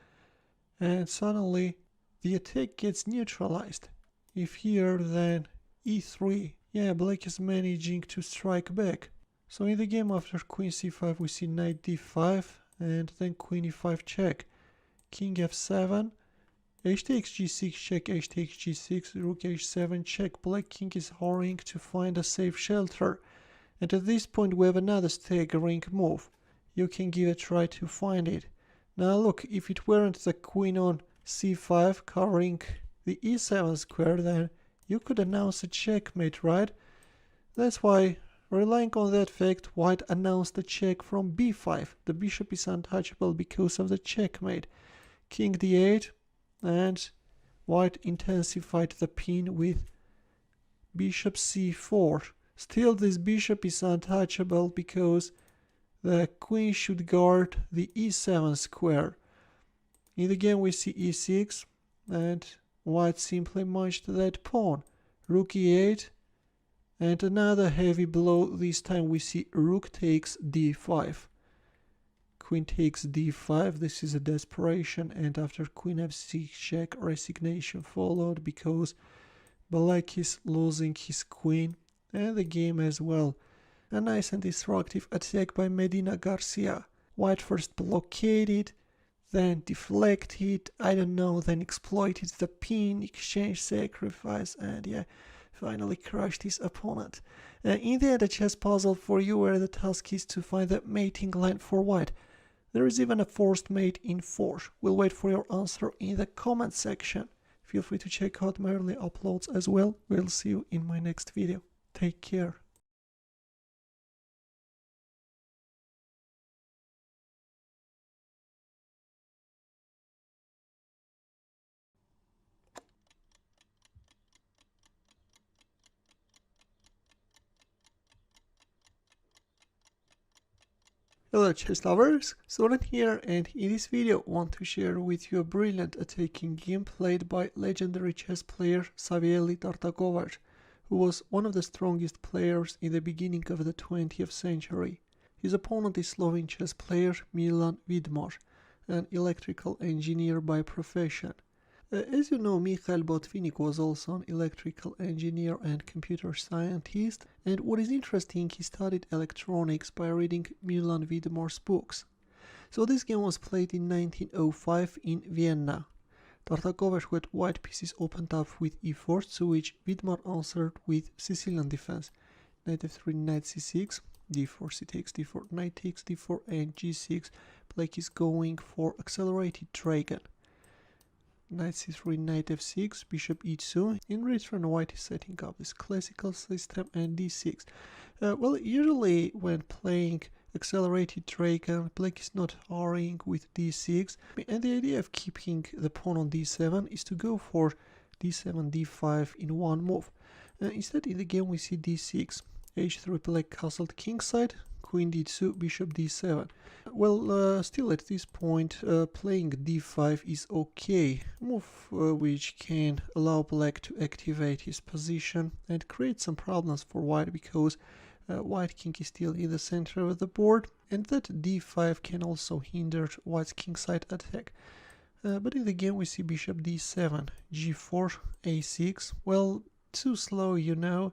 and suddenly the attack gets neutralized. If here, then e3. Yeah, black is managing to strike back. So in the game after queen c5 we see knight d5 and then queen e5 check. King f7, h takes g6 check, h takes g6, rook h7 check. Black king is hurrying to find a safe shelter. And at this point we have another staggering move. You can give a try to find it. Now look, if it weren't the queen on c5 covering the e7 square, then you could announce a checkmate, right? That's why, relying on that fact, white announced a check from b5. The bishop is untouchable because of the checkmate. King d8, and white intensified the pin with bishop c4. Still, this bishop is untouchable because the queen should guard the e7 square. In the game we see e6, and white simply munched that pawn. Rook e8, and another heavy blow. This time we see rook takes d5. Queen takes d5, this is a desperation, and after queen f6 check, resignation followed because black is losing his queen and the game as well. A nice and destructive attack by Medina Garcia. White first blockaded, then deflected, I don't know, then exploited the pin, exchanged sacrifice, and yeah, finally crushed his opponent. In the end, a chess puzzle for you where the task is to find the mating line for white. There is even a forced mate in 4. We'll wait for your answer in the comment section. Feel free to check out my early uploads as well. We'll see you in my next video. Take care. Hello chess lovers, Soren here, and in this video I want to share with you a brilliant attacking game played by legendary chess player Savielly Tartakovac, who was one of the strongest players in the beginning of the 20th century. His opponent is Slovene chess player Milan Vidmar, an electrical engineer by profession. As you know, Mikhail Botvinnik was also an electrical engineer and computer scientist, and what is interesting, he studied electronics by reading Milan Vidmar's books. So this game was played in 1905 in Vienna. Tartakovac had white pieces opened up with e4, to which Vidmar answered with Sicilian defense. Knight f3, knight c6, d4, c takes d4, knight takes d4, and g6. Black is going for accelerated dragon. Knight c3, knight f6, bishop e2. In return, white is setting up this classical system, and d6. Well, usually when playing accelerated dragon, black is not hurrying with d6, and the idea of keeping the pawn on d7 is to go for d7, d5 in one move. Instead, in the game we see d6, h3, black castled kingside, queen d2, bishop d7. Well, still at this point, playing d5 is okay, move which can allow black to activate his position and create some problems for white, because white king is still in the center of the board, and that d5 can also hinder white's kingside attack. But in the game we see bishop d7, g4, a6. Well, too slow, you know.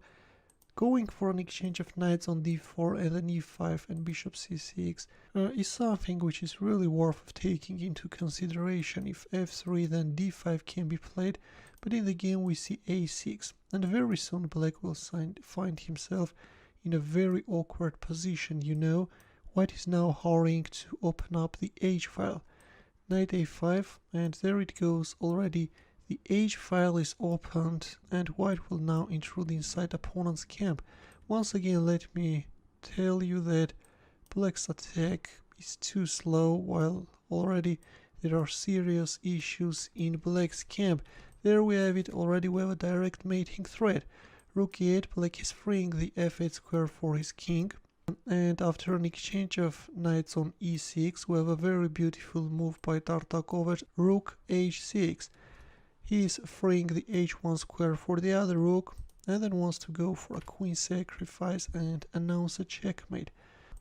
Going for an exchange of knights on d4 and then e5 and bishop c6 is something which is really worth taking into consideration. If f3, then d5 can be played, but in the game we see a6, and very soon black will find himself in a very awkward position, you know. White is now hurrying to open up the h file. Knight a5, and there it goes already. The h file is opened, and white will now intrude inside opponent's camp. Once again, let me tell you that black's attack is too slow, while already there are serious issues in black's camp. There we have it already. We have a direct mating threat. Rook e8, black is freeing the f8 square for his king. And after an exchange of knights on e6, we have a very beautiful move by Tartakovac, rook h6. He is freeing the h1 square for the other rook, and then wants to go for a queen sacrifice and announce a checkmate.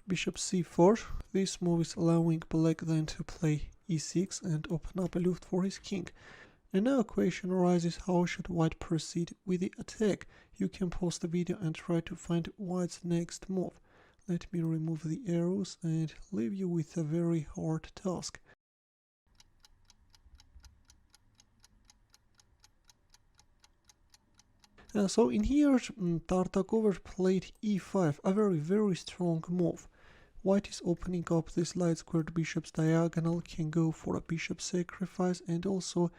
Bishop c4. This move is allowing black then to play e6 and open up a luft for his king. And now a question arises, how should white proceed with the attack? You can pause the video and try to find white's next move. Let me remove the arrows and leave you with a very hard task. So in here, Tartakovac played e5, a very strong move. White is opening up this light squared bishop's diagonal, can go for a bishop sacrifice, and also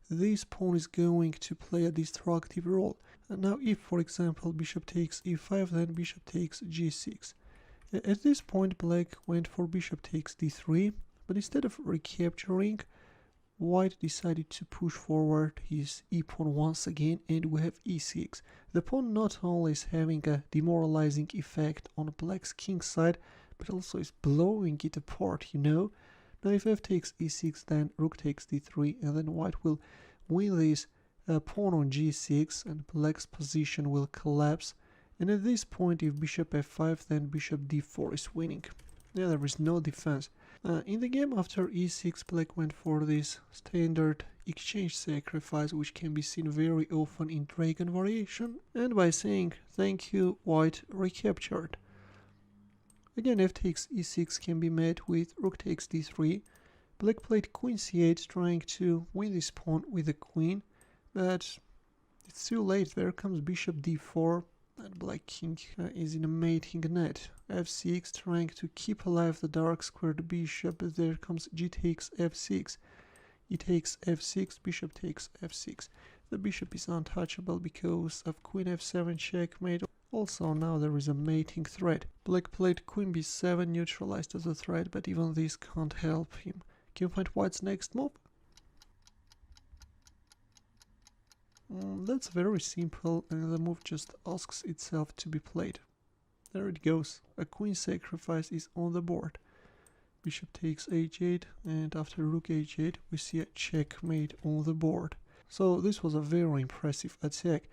this pawn is going to play a destructive role. And now if, for example, bishop takes e5, then bishop takes g6. At this point, black went for bishop takes d3, but instead of recapturing, white decided to push forward his e-pawn once again, and we have e6. The pawn not only is having a demoralizing effect on black's king side, but also is blowing it apart, you know. Now if f takes e6, then rook takes d3, and then white will win this pawn on g6, and black's position will collapse. And at this point, if bishop f5, then bishop d4 is winning. Yeah, there is no defense. In the game after e6, black went for this standard exchange sacrifice, which can be seen very often in dragon variation, and by saying thank you, white recaptured. Again, f takes e6 can be met with rook takes d3. Black played queen c8, trying to win this pawn with the queen, but it's too late. There comes bishop d4, and black king is in a mating net. f6, trying to keep alive the dark squared bishop, but there comes g takes f6. E takes f6, bishop takes f6. The bishop is untouchable because of queen f7 checkmate. Also now there is a mating threat. Black played queen b7, neutralized as a threat, but even this can't help him. Can you find white's next move? That's very simple, and the move just asks itself to be played. There it goes. A queen sacrifice is on the board. Bishop takes h8, and after rook h8 we see a checkmate on the board. So this was a very impressive attack.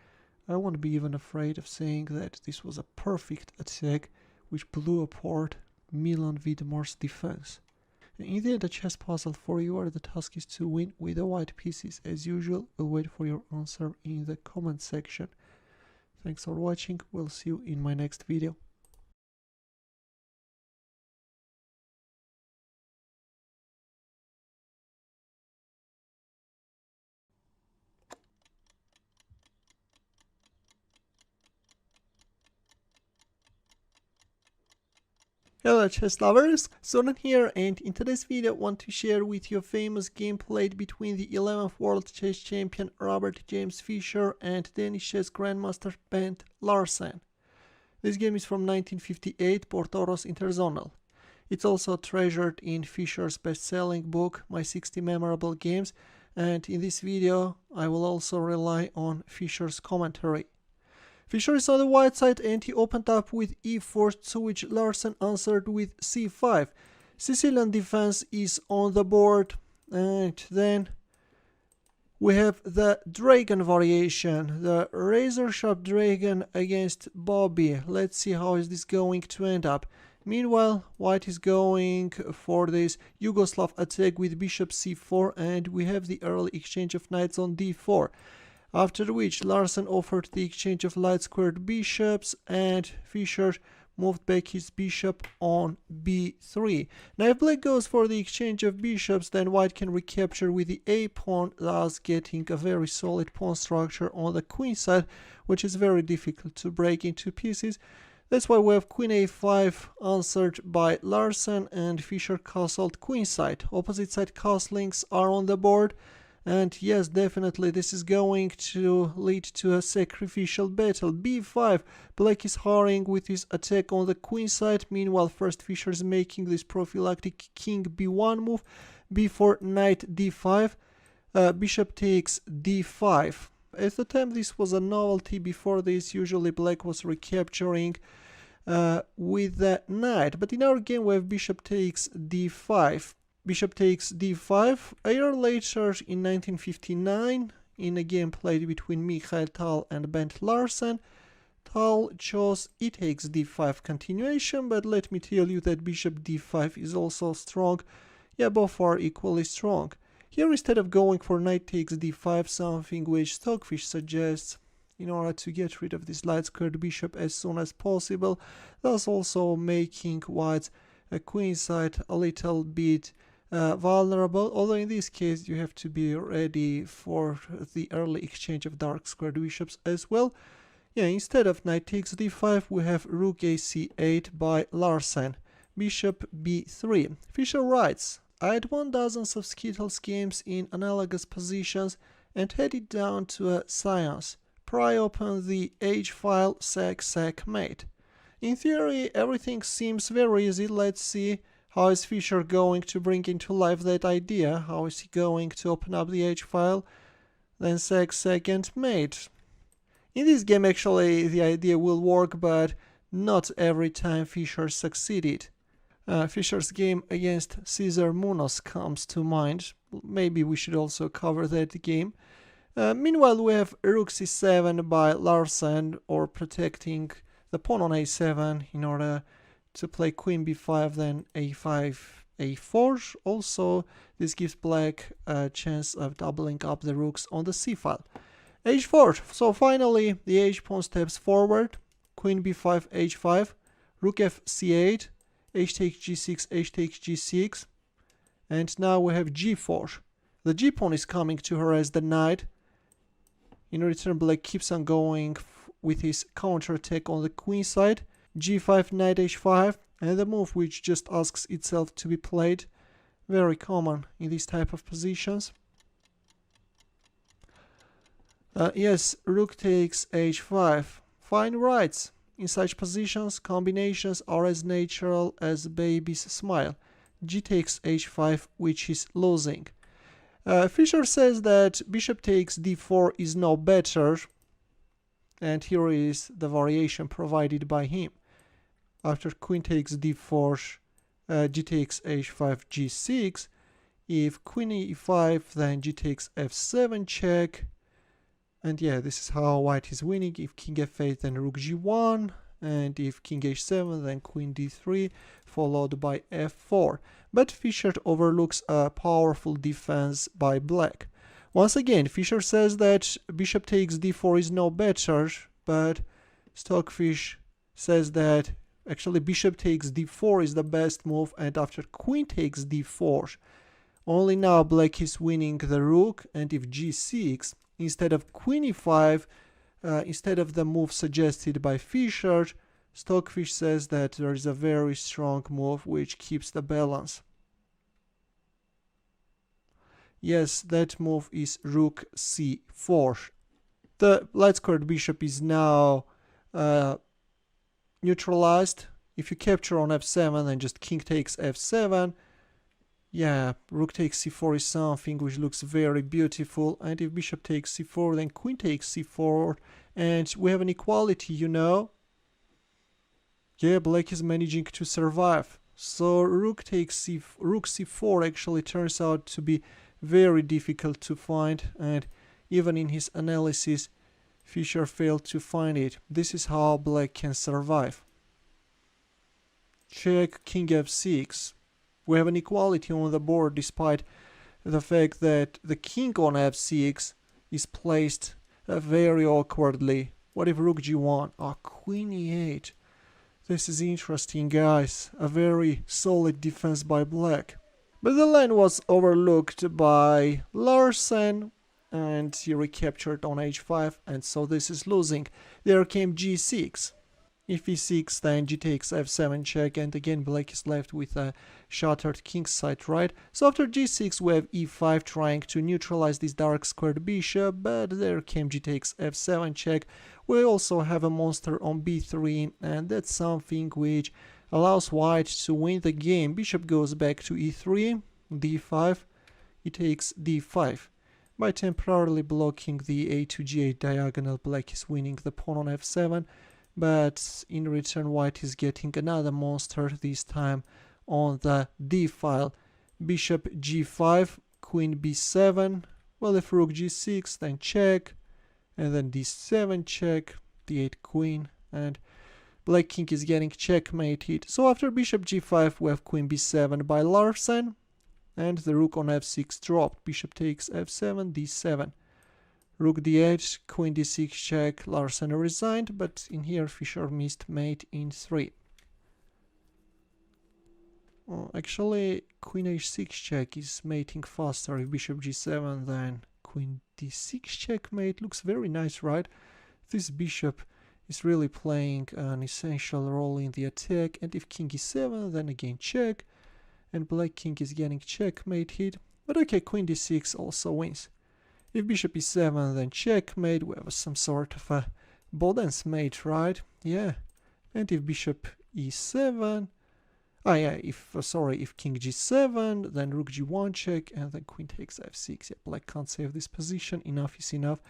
I won't be even afraid of saying that this was a perfect attack which blew apart Milan Vidmar's defense. In the end, a chess puzzle for you, or the task is to win with the white pieces. As usual, we'll wait for your answer in the comment section. Thanks for watching, we'll see you in my next video. Hello chess lovers, Soren here, and in today's video I want to share with you a famous game played between the 11th World Chess Champion Robert James Fischer and Danish chess grandmaster Bent Larsen. This game is from 1958, Portoros Interzonal. It's also treasured in Fischer's best-selling book, My 60 Memorable Games, and in this video I will also rely on Fischer's commentary. Fischer is on the white side and he opened up with e4, to which Larsen answered with c5. Sicilian defense is on the board, and then we have the dragon variation, the razor-sharp dragon against Bobby. Let's see how is this going to end up. Meanwhile, white is going for this Yugoslav attack with bishop c4, and we have the early exchange of knights on d4. After which Larsen offered the exchange of light-squared bishops, and Fischer moved back his bishop on b3. Now if black goes for the exchange of bishops, then white can recapture with the a-pawn, thus getting a very solid pawn structure on the queen side, which is very difficult to break into pieces. That's why we have queen a5 answered by Larsen, and Fischer castled queen side. Opposite side castlings are on the board. And yes, definitely this is going to lead to a sacrificial battle. b5, black is hurrying with his attack on the queen side. Meanwhile, first Fischer is making this prophylactic king b1 move. b4, knight d5, bishop takes d5. At the time this was a novelty. Before this, usually black was recapturing with the knight. But in our game we have bishop takes d5. Bishop takes d5. A year later, in 1959, in a game played between Mikhail Tal and Bent Larsen, Tal chose e takes d5 continuation, but let me tell you that bishop d5 is also strong. Yeah, both are equally strong. Here, instead of going for knight takes d5, something which Stockfish suggests in order to get rid of this light-squared bishop as soon as possible, thus also making white's queen side a little bit vulnerable, although in this case you have to be ready for the early exchange of dark squared bishops as well. Yeah, instead of knight takes d5 we have rook a c8 by Larsen, bishop b3. Fischer writes, I had 1 dozen of Skittles games in analogous positions and had it down to a science. Pry open the H file, sac mate. In theory everything seems very easy. Let's see how is Fischer going to bring into life that idea. How is he going to open up the H file, then sac and mate. In this game actually the idea will work, but not every time Fischer succeeded. Fischer's game against Cesar Munoz comes to mind. Maybe we should also cover that game. Meanwhile we have rook c7 by Larsen, or protecting the pawn on a7 in order to play queen b5, then a5, a4. Also, this gives black a chance of doubling up the rooks on the c file. h4. So finally, the h pawn steps forward. Queen b5, h5, rook f c8, h takes g6, h takes g6, and now we have g4. The g pawn is coming to harass the knight. In return, black keeps on going with his counterattack on the queen side. g5, knight h5, and the move which just asks itself to be played. Very common in these type of positions. Yes, rook takes h5. Fine writes, in such positions combinations are as natural as a baby's smile. G takes h5, which is losing. Fischer says that bishop takes d4 is no better, and here is the variation provided by him. After queen takes d4, g takes h5, g6. If queen e5, then g takes f7 check. And yeah, this is how white is winning. If king f8, then rook g1. And if king h7, then queen d3, followed by f4. But Fischer overlooks a powerful defense by black. Once again, Fischer says that bishop takes d4 is no better, but Stockfish says that actually bishop takes d4 is the best move, and after queen takes d4, only now black is winning the rook. And if g6, instead of queen e5, instead of the move suggested by Fischer, Stockfish says that there is a very strong move which keeps the balance. Yes, that move is rook c4. The light squared bishop is now neutralized. If you capture on f7, then just king takes f7. Yeah, rook takes c4 is something which looks very beautiful. And if bishop takes c4, then queen takes c4. And we have an equality, you know. Yeah, black is managing to survive. So rook c4 actually turns out to be very difficult to find. And even in his analysis, Fischer failed to find it. This is how black can survive. Check king f6. We have an equality on the board despite the fact that the king on f6 is placed very awkwardly. What if rook g1? Ah, queen e8. This is interesting, guys. A very solid defense by black. But the line was overlooked by Larsen, and he recaptured on h5, and so this is losing. There came g6. If e6, then g takes f7 check, and again black is left with a shattered king side, right? So after g6 we have e5 trying to neutralize this dark squared bishop, but there came g takes f7 check. We also have a monster on b3, and that's something which allows white to win the game. Bishop goes back to e3, d5, he takes d5. By temporarily blocking the a to g8 diagonal, black is winning the pawn on f7. But in return white is getting another monster, this time on the d file. Bishop g5, queen b7. Well, if rook g6, then check, and then d7 check, d8 queen, and black king is getting checkmated. So after bishop g5 we have queen b7 by Larsen, and the rook on f6 dropped. Bishop takes f7, d7. Rook d8, queen d6 check, Larsen resigned, but in here Fischer missed mate in 3. Actually, queen h6 check is mating faster. If bishop g7, then queen d6 checkmate looks very nice, right? This bishop is really playing an essential role in the attack, and if king e7, then again check, and black king is getting checkmated. But okay, queen d6 also wins. If bishop e7, then checkmate. We have some sort of a Boden's mate, right? Yeah. And if bishop e7, if king g7, then rook g1 check, and then queen takes f6. Yeah, black can't save this position. Enough is enough.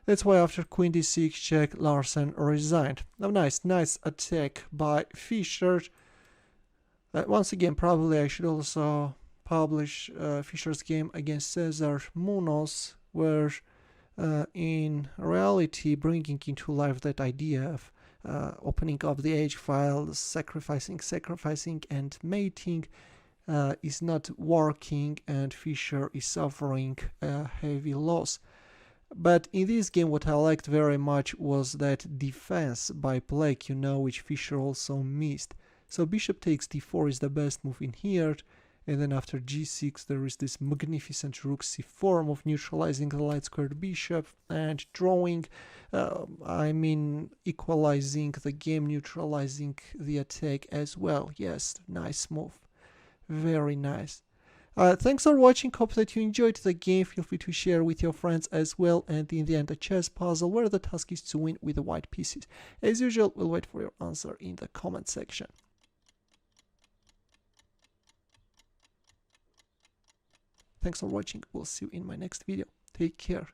That's why after queen d6 check, Larsen resigned. Now, nice attack by Fischer. Once again, probably I should also publish Fischer's game against Cesar Munoz, where in reality bringing into life that idea of opening up the H file, sacrificing, and mating is not working, and Fischer is suffering a heavy loss. But in this game what I liked very much was that defense by black, which Fischer also missed. So bishop takes d4 is the best move in here, and then after g6 there is this magnificent rook c4 move, neutralizing the light squared bishop and drawing, equalizing the game, neutralizing the attack as well. Yes, nice move, very nice. Thanks for watching, hope that you enjoyed the game. Feel free to share with your friends as well, and in the end a chess puzzle where the task is to win with the white pieces. As usual, we'll wait for your answer in the comment section. Thanks for watching, we'll see you in my next video. Take care.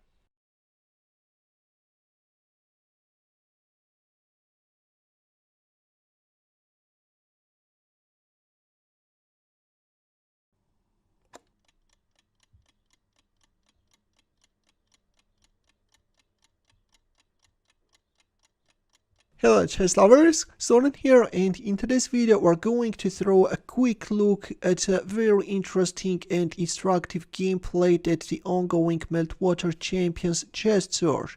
Hello chess lovers, Soren here, and in today's video we're going to throw a quick look at a very interesting and instructive gameplay at the ongoing Meltwater Champions Chess Tour.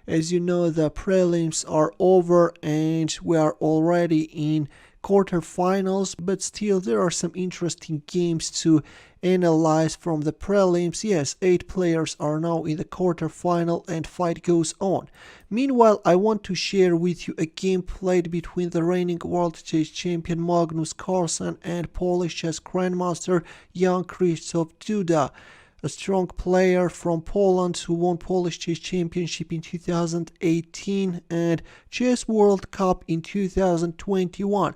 As you know, the prelims are over and we are already in quarterfinals, but still there are some interesting games to analyze from the prelims. Yes, 8 players are now in the quarterfinal and fight goes on. Meanwhile, I want to share with you a game played between the reigning world chess champion Magnus Carlsen and Polish chess grandmaster Jan Krzysztof Duda, a strong player from Poland who won Polish Chess Championship in 2018 and Chess World Cup in 2021.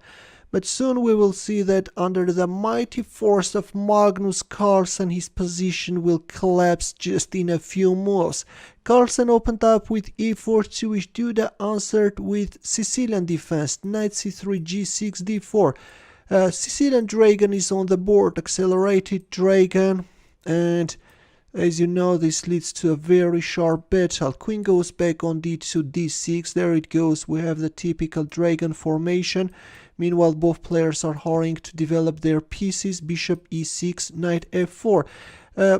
But soon we will see that under the mighty force of Magnus Carlsen, his position will collapse just in a few moves. Carlsen opened up with e4, to which Duda answered with Sicilian defense, knight c3, g6, d4. Sicilian dragon is on the board, accelerated dragon, and as you know, this leads to a very sharp battle. Queen goes back on d2, d6. There it goes. We have the typical dragon formation. Meanwhile, both players are hurrying to develop their pieces. Bishop e6, knight f4.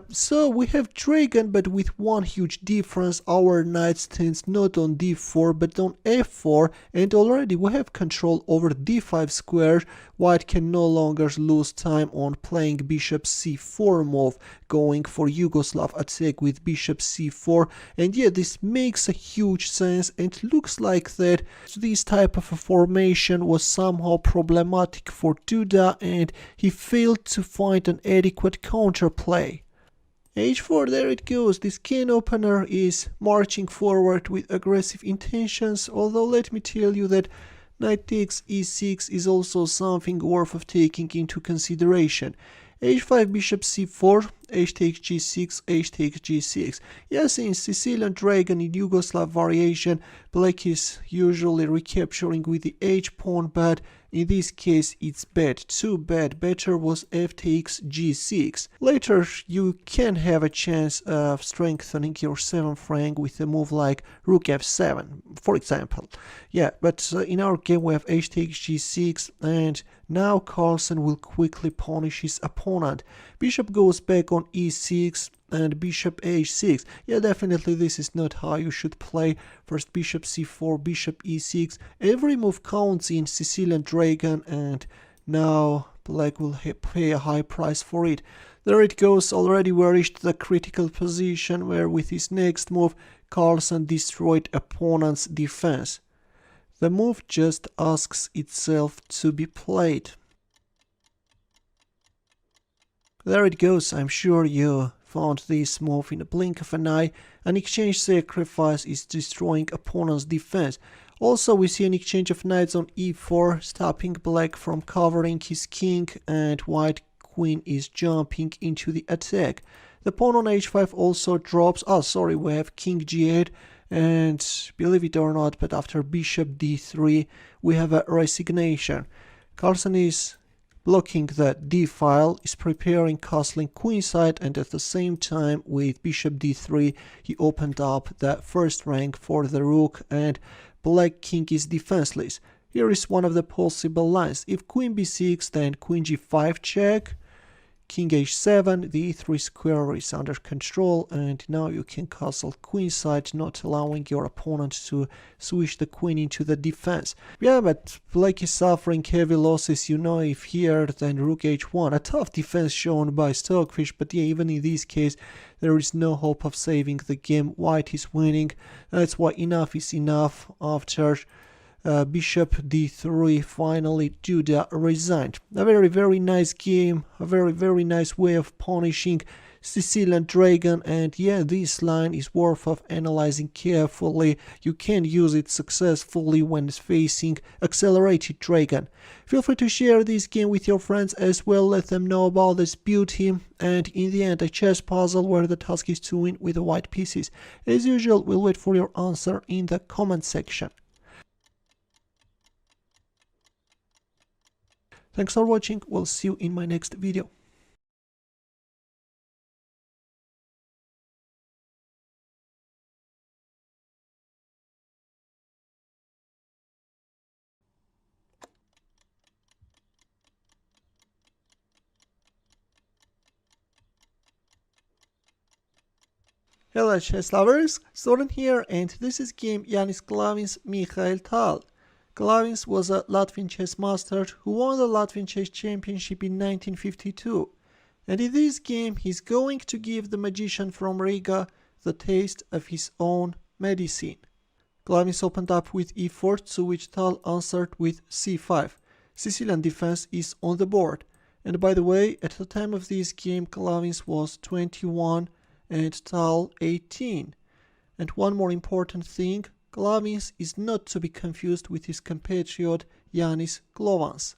So we have dragon, but with one huge difference. Our knight stands not on d4 but on f4, and already we have control over d5 square. White can no longer lose time on playing bishop c4 move, going for Yugoslav attack with bishop c4, and yeah, this makes a huge sense, and looks like that this type of a formation was somehow problematic for Duda and he failed to find an adequate counterplay. h4, there it goes. This can opener is marching forward with aggressive intentions, although let me tell you that knight takes e6 is also something worth of taking into consideration. h5, bishop c4, h takes g6, h takes g6. Yes, in Sicilian dragon in Yugoslav variation, black is usually recapturing with the h-pawn, but in this case it's bad, too bad. Better was f takes g6. Later you can have a chance of strengthening your 7th rank with a move like rook f7, for example. Yeah, but in our game we have h takes g6, and now Carlsen will quickly punish his opponent. Bishop goes back on e6 and bishop h6. Yeah, definitely this is not how you should play. First bishop c4, bishop e6. Every move counts in Sicilian dragon, and now black will pay a high price for it. There it goes. Already we reached the critical position where with his next move Carlsen destroyed opponent's defense. The move just asks itself to be played. There it goes. I'm sure you found this move in a blink of an eye. An exchange sacrifice is destroying opponent's defense. Also, we see an exchange of knights on e4, stopping black from covering his king, and white queen is jumping into the attack. The pawn on h5 also drops. Oh, sorry, we have king g8. And believe it or not, but after bishop d3 we have a resignation. Carlsen is blocking the d file, is preparing castling queenside, and at the same time with bishop d3 he opened up the first rank for the rook, and black king is defenseless. Here is one of the possible lines. If queen b6, then queen g5 check, king h7, the e3 square is under control, and now you can castle queenside, not allowing your opponent to switch the queen into the defense. Yeah, but black is suffering heavy losses, you know, if here, then rook h1. A tough defense shown by Stockfish, but yeah, even in this case, there is no hope of saving the game. White is winning. That's why enough is enough. After bishop d3, finally Duda resigned. A very nice game, a very nice way of punishing Sicilian dragon, and yeah, this line is worth of analyzing carefully. You can use it successfully when facing accelerated dragon. Feel free to share this game with your friends as well, let them know about this beauty, and in the end a chess puzzle where the task is to win with the white pieces. As usual, we'll wait for your answer in the comment section. Thanks for watching, we'll see you in my next video. Hello chess lovers, Soren here, and this is game Yanis Klavins Mikhail Tal. Klavins was a Latvian chess master who won the Latvian chess championship in 1952. And in this game he's going to give the magician from Riga the taste of his own medicine. Klavins opened up with e4, to which Tal answered with c5. Sicilian defense is on the board. And by the way, at the time of this game Klavins was 21 and Tal 18. And one more important thing, Klavins is not to be confused with his compatriot Yanis Klovans.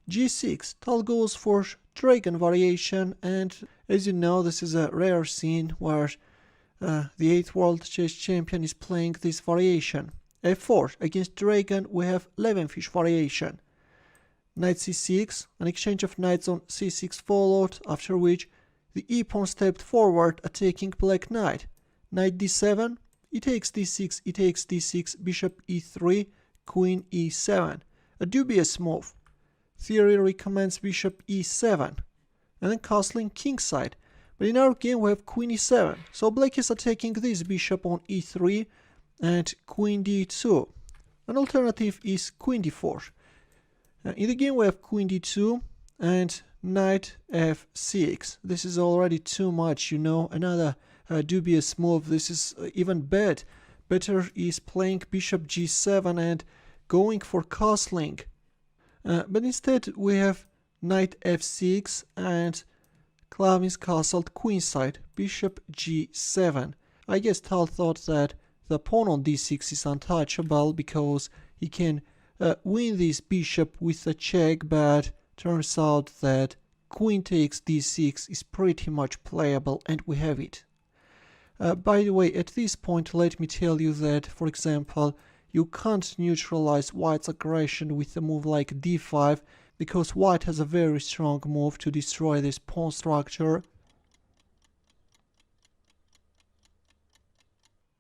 g6, Tal goes for dragon variation, and as you know, this is a rare scene where the 8th world chess champion is playing this variation. f4, against dragon we have Levenfish variation. Knight c6, an exchange of knights on c6 followed, after which the e-pawn stepped forward, attacking black knight. Knight d7, e takes d6, e takes d6, bishop e3, queen e7. A dubious move. Theory recommends bishop e7, and then castling kingside. But in our game we have queen e7, so black is attacking this bishop on e3 and queen d2. An alternative is queen d4. In the game we have queen d2 and knight f6. This is already too much, you know, another dubious move. This is even bad. Better is playing bishop g7 and going for castling. But instead we have knight f6 and Klavins castled queenside, bishop g7. I guess Tal thought that the pawn on d6 is untouchable because he can win this bishop with a check, but turns out that queen takes d6 is pretty much playable, and we have it. By the way, at this point let me tell you that, for example, you can't neutralize white's aggression with a move like d5, because white has a very strong move to destroy this pawn structure.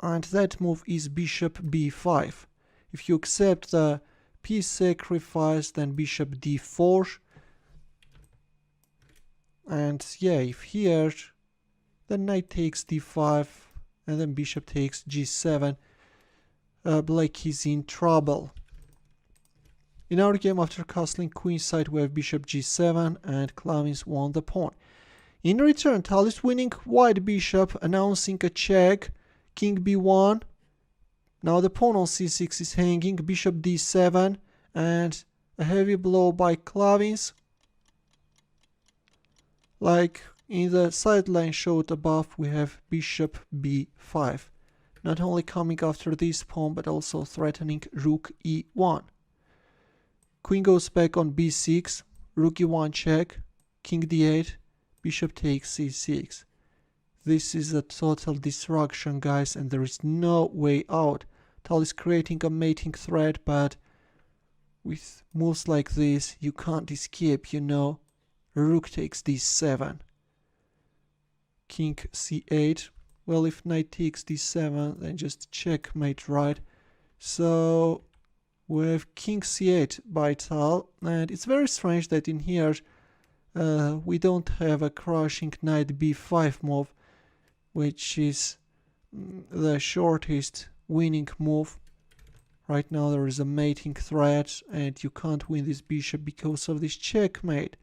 And that move is bishop b5. If you accept the piece sacrifice, then bishop d4. And yeah, if here, then knight takes d5, and then bishop takes g7, black is in trouble. In our game, after castling queenside, we have bishop g7, and Klavins won the pawn. In return, Tal is winning white bishop, announcing a check, king b1. Now the pawn on c6 is hanging, bishop d7, and a heavy blow by Klavins. Like in the sideline showed above, we have bishop b5. Not only coming after this pawn, but also threatening rook e1. Queen goes back on b6, rook e1 check, king d8, bishop takes c6. This is a total destruction, guys, and there is no way out. Tal is creating a mating threat, but with moves like this, you can't escape, you know. Rook takes d7. King c8. Well, if knight takes d7, then just checkmate, right? So we have king c8 by Tal, and it's very strange that in here we don't have a crushing knight b5 move, which is the shortest winning move. Right now there is a mating threat, and you can't win this bishop because of this checkmate.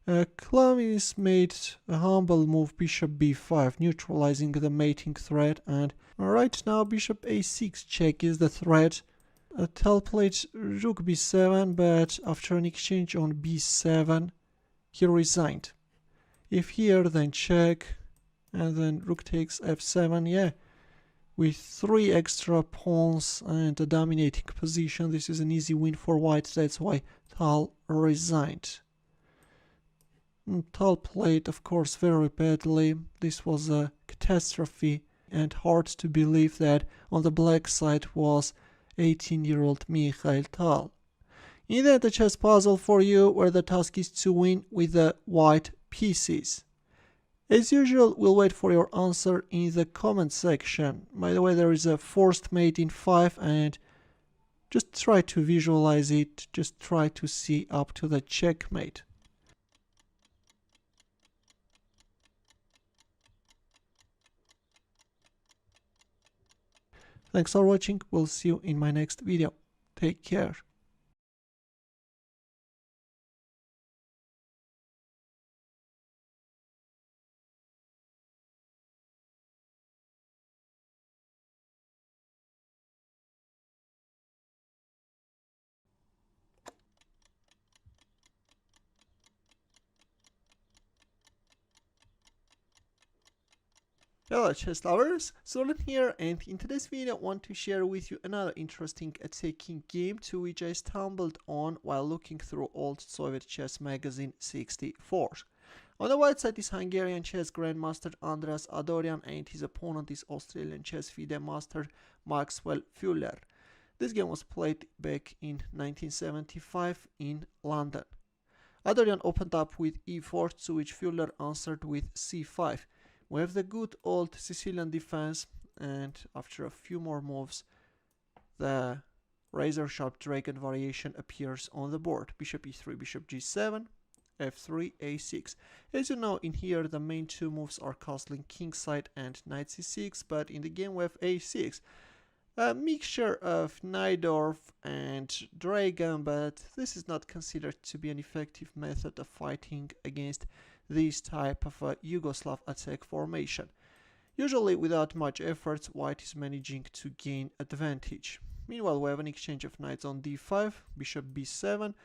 Klavins made a humble move, bishop b5, neutralizing the mating threat, and right now bishop a6 check is the threat. Tal played rook b7, but after an exchange on b7, he resigned. If here, then check, and then rook takes f7, yeah. With 3 extra pawns and a dominating position, this is an easy win for white, that's why Tal resigned. Tal played, of course, very badly. This was a catastrophe, and hard to believe that on the black side was 18-year-old Mikhail Tal. In that, a chess puzzle for you, where the task is to win with the white pieces. As usual, we'll wait for your answer in the comment section. By the way, there is a forced mate in 5, and just try to visualize it, just try to see up to the checkmate. Thanks for watching, we'll see you in my next video. Take care. Hello chess lovers, Soren here, and in today's video I want to share with you another interesting attacking game to which I stumbled on while looking through old Soviet chess magazine 64. On the white side is Hungarian chess grandmaster Andras Adorjan and his opponent is Australian chess FIDE master Maxwell Fuller. This game was played back in 1975 in London. Adorjan opened up with e4, to which Fuller answered with c5. We have the good old Sicilian defense, and after a few more moves, the razor-sharp dragon variation appears on the board. Bishop e3, bishop g7, f3, a6. As you know, in here the main two moves are castling kingside and knight c6, but in the game we have a6. A mixture of Najdorf and dragon, but this is not considered to be an effective method of fighting against this type of a Yugoslav attack formation. Usually without much effort, white is managing to gain advantage. Meanwhile, we have an exchange of knights on d5, bishop b7,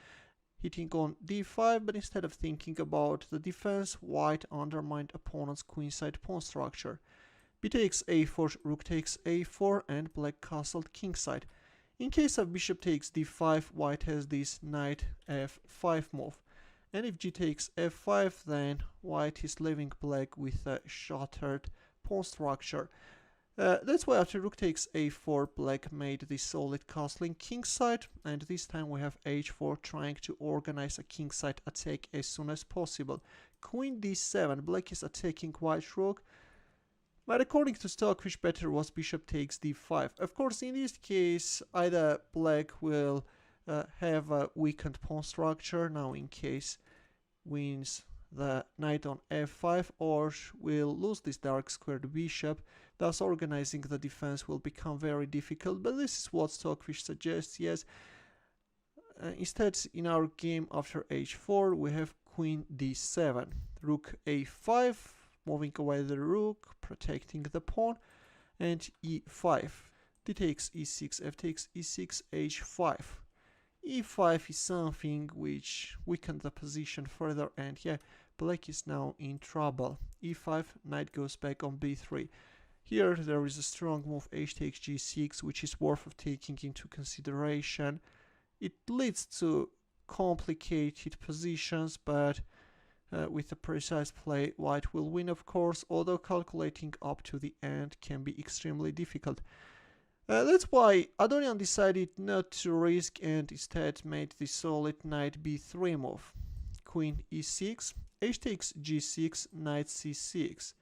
hitting on d5, but instead of thinking about the defense, white undermined opponent's queenside pawn structure. B takes a4, rook takes a4, and black castled kingside. In case of bishop takes d5, white has this knight f5 move. And if g takes f5, then white is leaving black with a shattered pawn structure. That's why after rook takes a4, black made this solid castling kingside, and this time we have h4 trying to organize a kingside attack as soon as possible. Queen d7, black is attacking white rook, but according to Stockfish, better was bishop takes d5. Of course, in this case, either black will have a weakened pawn structure, now in case wins the knight on f5, or will lose this dark squared bishop, thus organizing the defense will become very difficult, but this is what Stockfish suggests, yes. Instead, in our game after h4, we have queen d7, rook a5, moving away the rook, protecting the pawn, and e5, d takes e6, f takes e6, h5. e5 is something which weakened the position further, and yeah, black is now in trouble. e5, knight goes back on b3. Here there is a strong move h takes g6, which is worth of taking into consideration. It leads to complicated positions, but with a precise play, white will win, of course, although calculating up to the end can be extremely difficult. That's why Adorjan decided not to risk and instead made the solid knight b3 move. Queen e6, h takes g6, knight c6.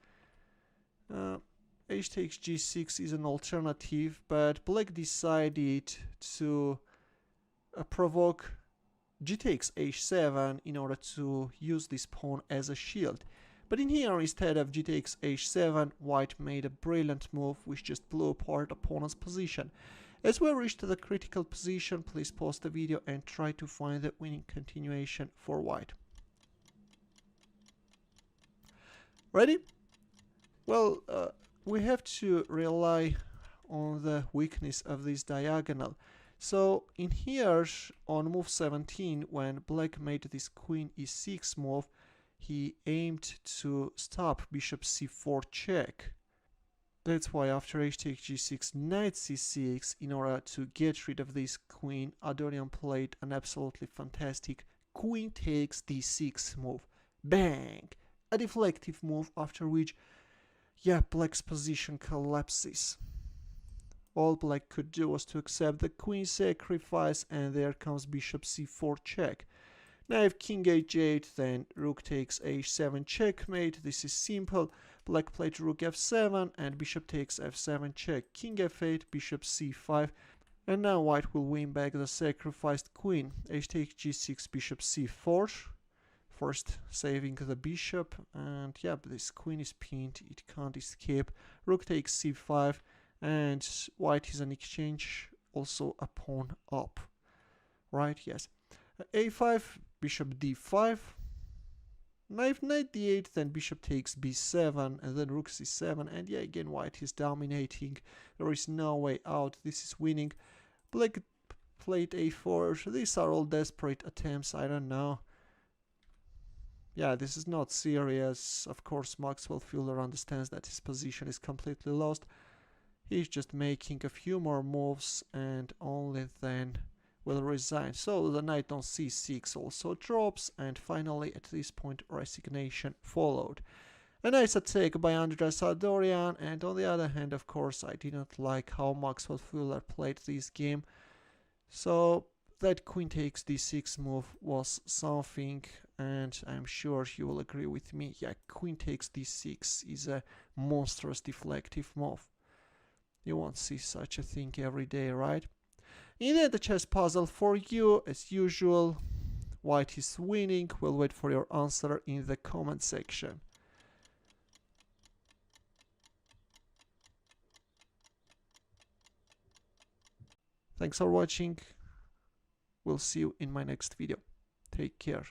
H takes g6 is an alternative, but black decided to provoke g takes h7 in order to use this pawn as a shield. But in here, instead of g takes h7, white made a brilliant move which just blew apart opponent's position. As we reach the critical position, please pause the video and try to find the winning continuation for white. Ready? Well, we have to rely on the weakness of this diagonal. So in here, on move 17, when black made this queen e6 move, he aimed to stop bishop c4 check. That's why after h takes g6, knight c6, in order to get rid of this queen, Adorjan played an absolutely fantastic queen takes d6 move. Bang! A deflective move, after which, yeah, black's position collapses. All black could do was to accept the queen sacrifice, and there comes bishop c4 check. Now if king h8, then rook takes h7 checkmate. This is simple. Black played rook f7 and bishop takes f7 check. King f8, bishop c5, and now white will win back the sacrificed queen. H takes g6, bishop c4, first saving the bishop, and yeah, this queen is pinned, it can't escape. Rook takes c5, and white is an exchange, also a pawn up, right? Yes. A5, bishop d5, knight d8, then bishop takes b7, and then rook c7, and yeah, again white is dominating. There is no way out. This is winning. Black played a4. These are all desperate attempts. I don't know. Yeah, this is not serious. Of course, Maxwell Fuller understands that his position is completely lost. He's just making a few more moves and only then will resign. So the knight on c6 also drops, and finally at this point resignation followed. A nice attack by Andreas Adorian, and on the other hand, of course, I didn't like how Maxwell Fuller played this game. So that queen takes d6 move was something, and I'm sure you will agree with me. Yeah, queen takes d6 is a monstrous deflective move. You won't see such a thing every day, right? In the chess puzzle for you, as usual, white is winning. We'll wait for your answer in the comment section. Thanks for watching. We'll see you in my next video. Take care.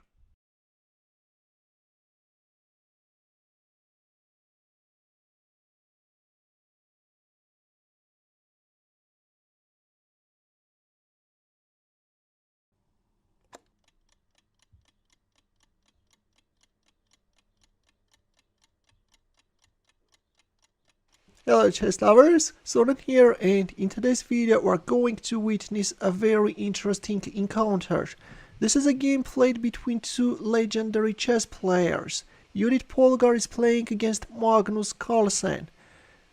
Hello chess lovers, Soren here, and in today's video we're going to witness a very interesting encounter. This is a game played between two legendary chess players. Judith Polgar is playing against Magnus Carlsen.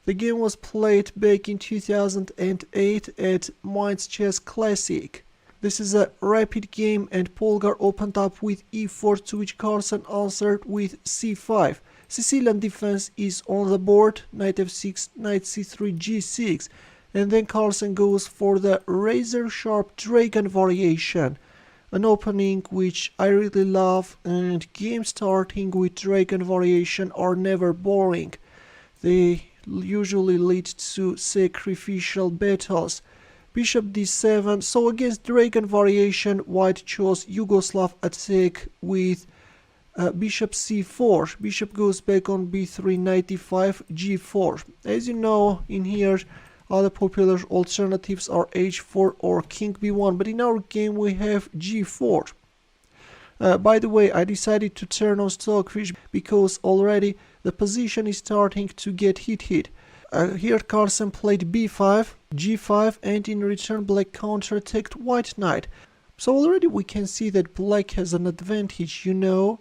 The game was played back in 2008 at Mainz Chess Classic. This is a rapid game, and Polgar opened up with e4, to which Carlsen answered with c5. Sicilian defense is on the board, knight f6, knight c3, g6, and then Carlsen goes for the razor sharp dragon variation, an opening which I really love, and games starting with dragon variation are never boring. They usually lead to sacrificial battles. Bishop d7, so against dragon variation white chose Yugoslav attack with bishop c4. Bishop goes back on b3, knight d5, g4. As you know, in here other popular alternatives are h4 or king b1, but in our game we have g4. By the way, I decided to turn on Stockfish because already the position is starting to get heated. Here Carlsen played b5, g5, and in return black counterattacked white knight. So already we can see that black has an advantage, you know.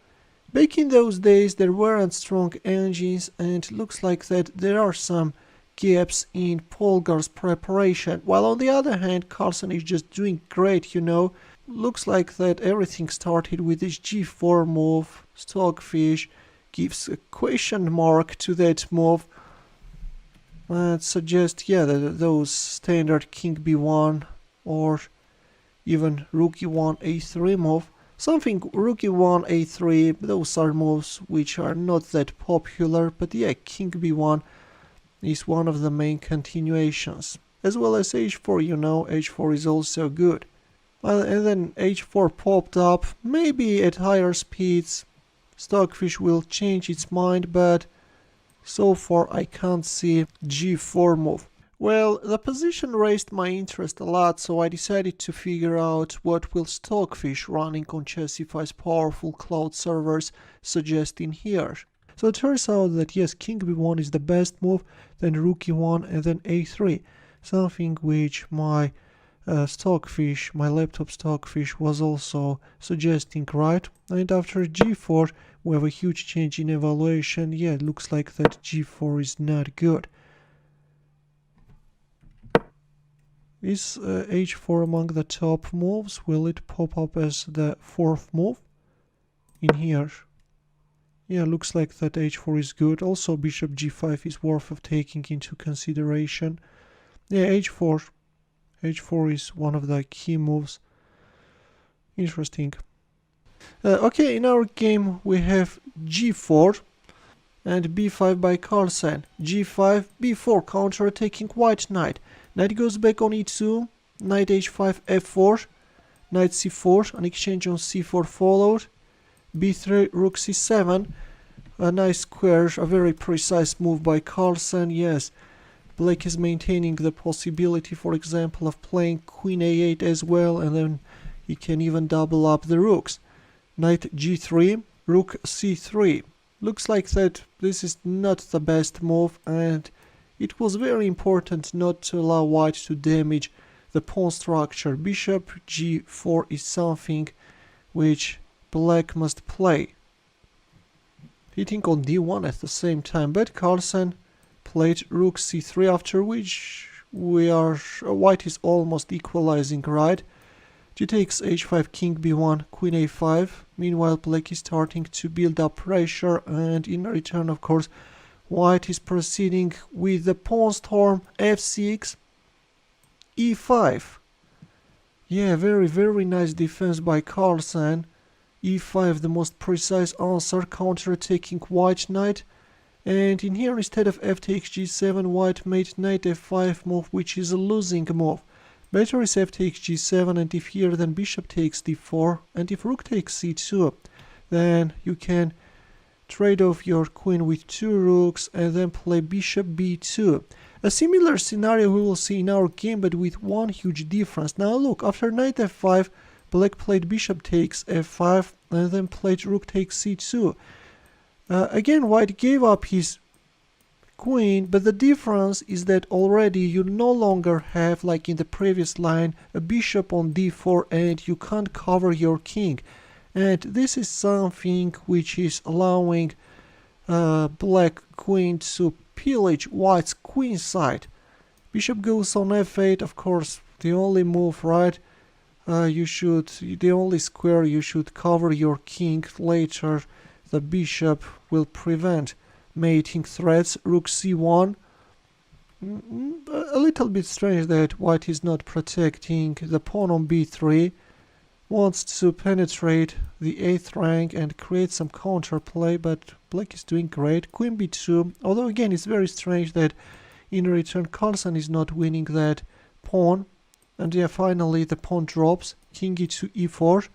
Back in those days there weren't strong engines, and it looks like that there are some gaps in Polgar's preparation, while on the other hand Carlsen is just doing great, you know. Looks like that everything started with this g4 move. Stockfish gives a question mark to that move. That suggests, yeah, that those standard king b1 or even rook e1 a3 move. Something rook e1 a3, those are moves which are not that popular, but yeah, king b1 is one of the main continuations. As well as h4, you know, h4 is also good. Well, and then h4 popped up, maybe at higher speeds Stockfish will change its mind, but so far I can't see g4 move. Well, the position raised my interest a lot, so I decided to figure out what will Stockfish running on Chessify's powerful cloud servers suggest in here. So it turns out that yes, king b1 is the best move, then rook e1 and then a3, something which my Stockfish, my laptop Stockfish was also suggesting, right? And after g4 we have a huge change in evaluation. Yeah, it looks like that g4 is not good. Is h4 among the top moves? Will it pop up as the fourth move in here? Yeah, looks like that h4 is good. Also bishop g5 is worth of taking into consideration. Yeah, h4 is one of the key moves. Interesting. Okay, in our game we have g4. And b5 by Carlsen. g5, b4, counter-attacking white knight. Knight goes back on e2, knight h5, f4, knight c4, an exchange on c4 followed, b3, rook c7, a nice square, a very precise move by Carlsen, yes. Black is maintaining the possibility, for example, of playing queen a8 as well, and then he can even double up the rooks. Knight g3, rook c3. Looks like that this is not the best move, and it was very important not to allow white to damage the pawn structure. Bishop g4 is something which black must play. Hitting on d1 at the same time, but Carlsen played rook c3, after which white is almost equalizing, right? G takes h5, king b1, queen a5. Meanwhile, black is starting to build up pressure, and in return, of course, white is proceeding with the pawn storm, f6, e5. Yeah, very nice defense by Carlsen. e5, the most precise answer, counter-attacking white knight. And in here, instead of f takes g7, white made knight f5 move, which is a losing move. Better is f takes g7, and if here, then bishop takes d4, and if rook takes c2, then you can trade off your queen with two rooks and then play bishop b2. A similar scenario we will see in our game, but with one huge difference. Now look, after knight f5, black played bishop takes f5 and then played rook takes c2. Again, white gave up his queen, but the difference is that already you no longer have, like in the previous line, a bishop on d4, and you can't cover your king. And this is something which is allowing black queen to pillage white's queen side. Bishop goes on f8, of course, the only move, right? The only square you should cover your king. Later the bishop will prevent mating threats. Rook c1. A little bit strange that white is not protecting the pawn on b3. Wants to penetrate the 8th rank and create some counterplay, but black is doing great. Queen b2, although again it's very strange that in return Carlsen is not winning that pawn. And yeah, finally the pawn drops. King e2, e4,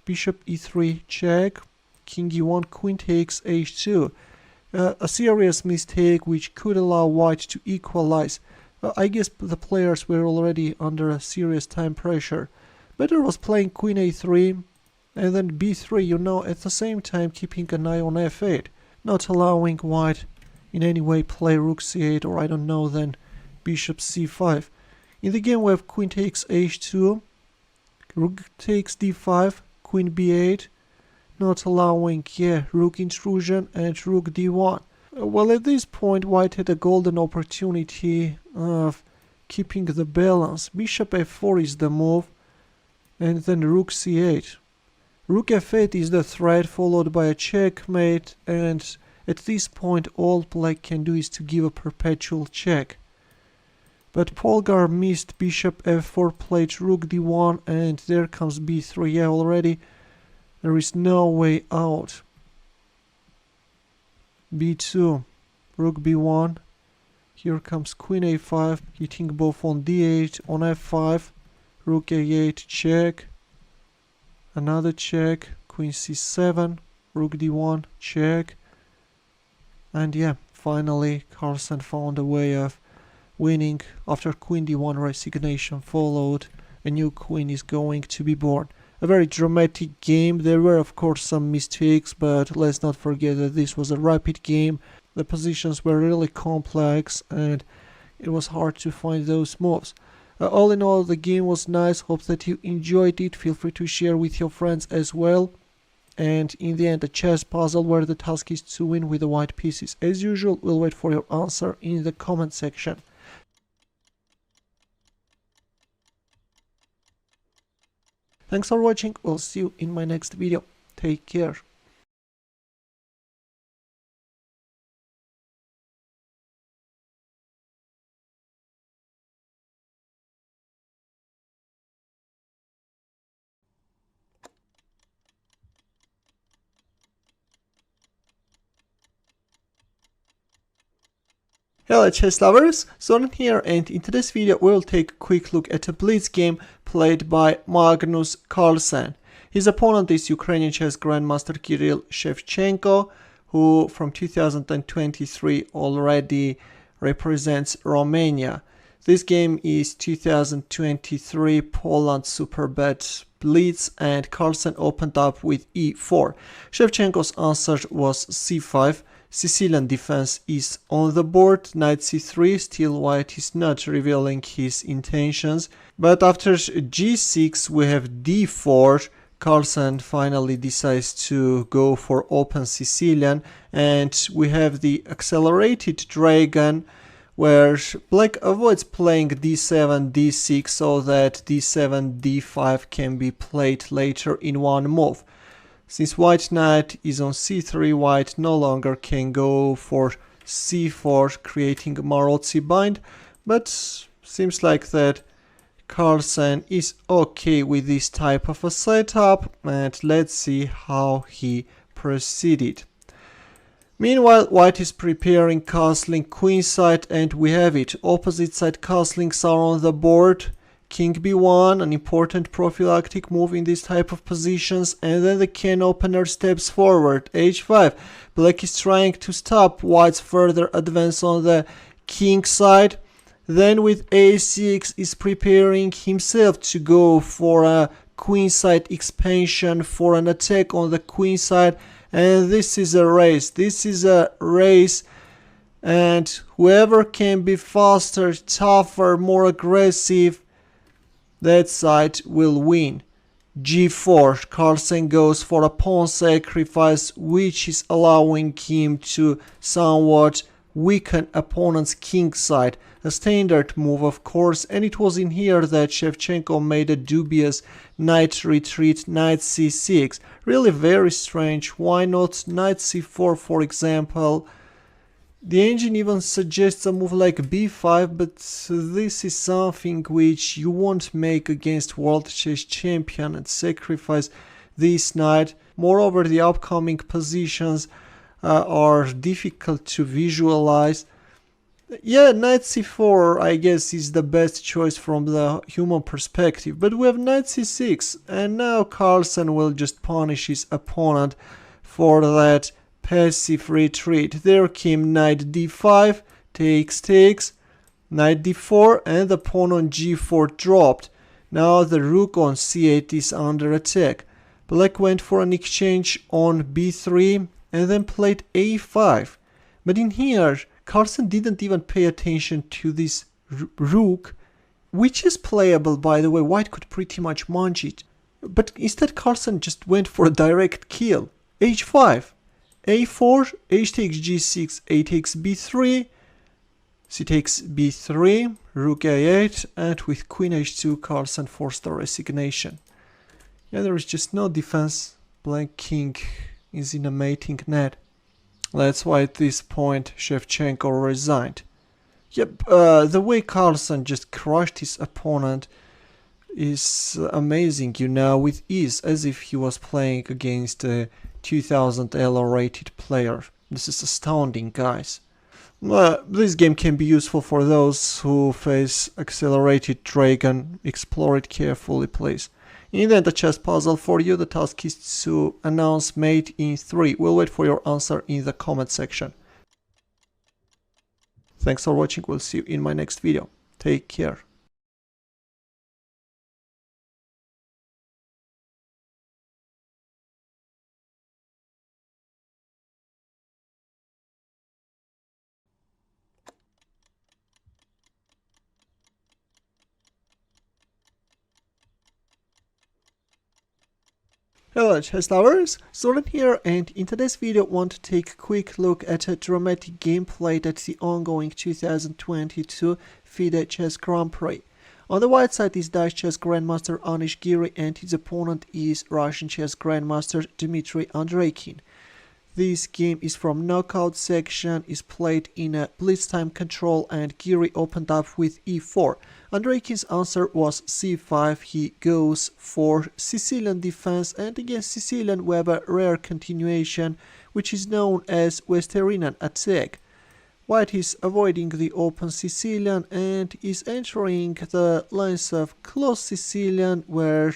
bishop e3 check, king e1, queen takes h2. A serious mistake which could allow white to equalize. I guess the players were already under a serious time pressure. Better was playing queen a3 and then b3, at the same time keeping an eye on f8, not allowing white in any way play rook c8 or I don't know, then bishop c5. In the game we have queen takes h2, rook takes d5, queen b8, not allowing, rook intrusion and rook d1. Well, at this point white had a golden opportunity of keeping the balance. Bishop f4 is the move, and then rook c8. Rook f8 is the threat, followed by a checkmate, and at this point all black can do is to give a perpetual check. But Polgar missed bishop f4, played rook d1, and there comes b3. Yeah, already there is no way out. b2, rook b1, here comes queen a5, hitting both on d8, on f5, rook a8, check, another check, queen c7, rook d1, check, and yeah, finally Carlsen found a way of winning. After queen d1 resignation followed, a new queen is going to be born. A very dramatic game. There were of course some mistakes, but let's not forget that this was a rapid game. The positions were really complex and it was hard to find those moves. All in all, the game was nice. Hope that you enjoyed it. Feel free to share with your friends as well. And in the end, a chess puzzle where the task is to win with the white pieces. As usual, we'll wait for your answer in the comment section. Thanks for watching. We'll see you in my next video. Take care. Hello chess lovers, Zoran here, and in today's video we'll take a quick look at a blitz game played by Magnus Carlsen. His opponent is Ukrainian chess grandmaster Kirill Shevchenko, who from 2023 already represents Romania. This game is 2023 Poland Superbet Blitz, and Carlsen opened up with e4. Shevchenko's answer was c5. Sicilian defense is on the board, knight c3, still white is not revealing his intentions. But after g6 we have d4, Carlsen finally decides to go for open Sicilian, and we have the accelerated dragon where black avoids playing d7, d6 so that d7, d5 can be played later in one move. Since white knight is on c3, white no longer can go for c4, creating a Maroczy bind, but seems like that Carlsen is okay with this type of a setup, and let's see how he proceeded. Meanwhile, white is preparing castling queenside, and we have it. Opposite side castlings are on the board. King b1, an important prophylactic move in this type of positions, and then the can opener steps forward, h5. Black is trying to stop white's further advance on the king side. Then with a6 is preparing himself to go for a queenside expansion, for an attack on the queen side, and this is a race. And whoever can be faster, tougher, more aggressive, that side will win. g4, Carlsen goes for a pawn sacrifice, which is allowing him to somewhat weaken opponent's king side. A standard move, of course, and it was in here that Shevchenko made a dubious knight retreat, knight c6. Really very strange. Why not knight c4, for example? The engine even suggests a move like b5, but this is something which you won't make against world chess champion and sacrifice this knight. Moreover, the upcoming positions are difficult to visualize. Yeah, knight c4 I guess is the best choice from the human perspective, but we have knight c6, and now Carlsen will just punish his opponent for that passive retreat. There came knight d5, takes, knight d4, and the pawn on g4 dropped. Now the rook on c8 is under attack. Black went for an exchange on b3 and then played a5. But in here, Carlsen didn't even pay attention to this rook, which is playable, by the way. White could pretty much munch it. But instead Carlsen just went for a direct kill. h5. a4, h takes g6, a takes b3, c takes b3, rook a8, and with queen h2 Carlsen forced a resignation. Yeah, there is just no defense. Black king is in a mating net. That's why at this point Shevchenko resigned. Yep, the way Carlsen just crushed his opponent is amazing, you know, with ease, as if he was playing against a 2000 Elo rated player. This is astounding, guys. This game can be useful for those who face accelerated dragon. Explore it carefully, please. In the end, a chess puzzle for you. The task is to announce mate in 3. We'll wait for your answer in the comment section. Thanks for watching. We'll see you in my next video. Take care. Hello chess lovers, Zoran here, and in today's video I want to take a quick look at a dramatic game played at the ongoing 2022 FIDE Chess Grand Prix. On the white side is Dutch chess grandmaster Anish Giri, and his opponent is Russian chess grandmaster Dmitry Andreikhin. This game is from knockout section, is played in a blitz time control, and Giri opened up with e4. Andreikhin's answer was c5, he goes for Sicilian defense, and against Sicilian we have a rare continuation which is known as Westerinan attack. White is avoiding the open Sicilian and is entering the lines of closed Sicilian where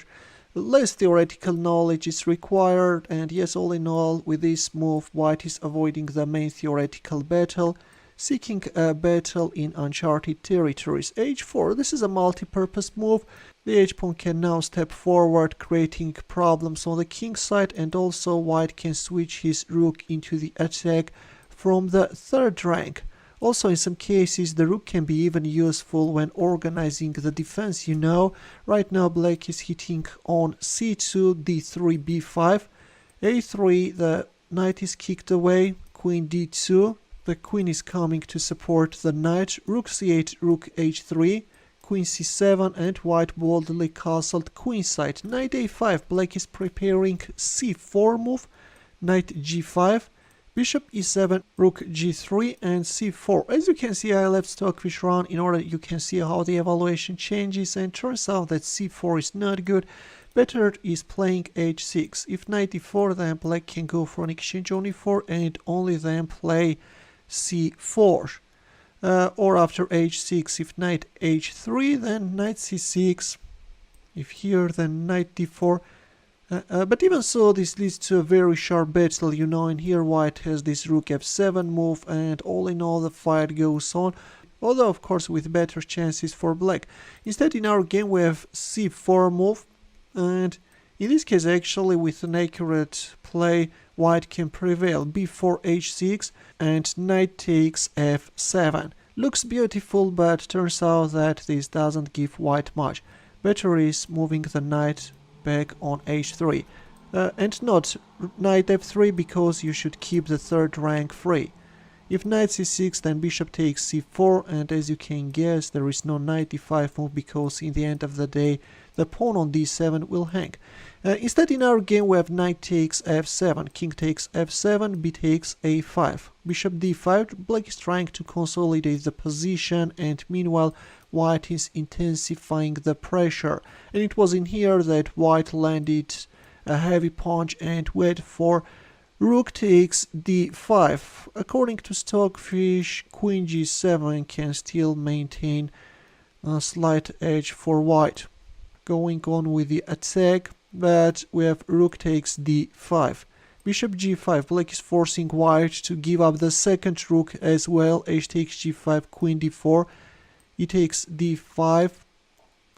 less theoretical knowledge is required, and yes, all in all, with this move, White is avoiding the main theoretical battle, seeking a battle in uncharted territories. H4, this is a multi-purpose move. The h-pawn can now step forward, creating problems on the king side, and also White can switch his rook into the attack from the third rank. Also, in some cases, the rook can be even useful when organizing the defense, you know. Right now, Black is hitting on c2, d3, b5, a3, the knight is kicked away, queen d2, the queen is coming to support the knight, rook c8, rook h3, queen c7, and White boldly castled queenside. Knight a5, Black is preparing c4 move, knight g5, bishop e7, rook g3, and c4. As you can see, I left Stockfish run in order you can see how the evaluation changes, and turns out that c4 is not good. Better is playing h6. If knight e4, then Black can go for an exchange on e4 and only then play c4. Or after h6, if knight h3, then knight c6. If here, then knight d4. But even so, this leads to a very sharp battle, you know, and here White has this rook f7 move, and all in all the fight goes on, although of course with better chances for Black. Instead, in our game we have c4 move, and in this case actually with an accurate play White can prevail. b4 h6 and knight takes f7. Looks beautiful, but turns out that this doesn't give White much. Better is moving the knight back on h3 and not knight f3, because you should keep the third rank free. If knight c6, then bishop takes c4, and as you can guess, there is no knight e5 move, because in the end of the day the pawn on d7 will hang. Instead, in our game we have knight takes f7, king takes f7, b takes a5, bishop d5. Black is trying to consolidate the position, and meanwhile White is intensifying the pressure, and it was in here that White landed a heavy punch and went for rook takes d5. According to Stockfish, queen g7 can still maintain a slight edge for White. Going on with the attack, but we have rook takes d5. Bishop g5, Black is forcing White to give up the second rook as well. H takes g5, queen d4. E takes d5,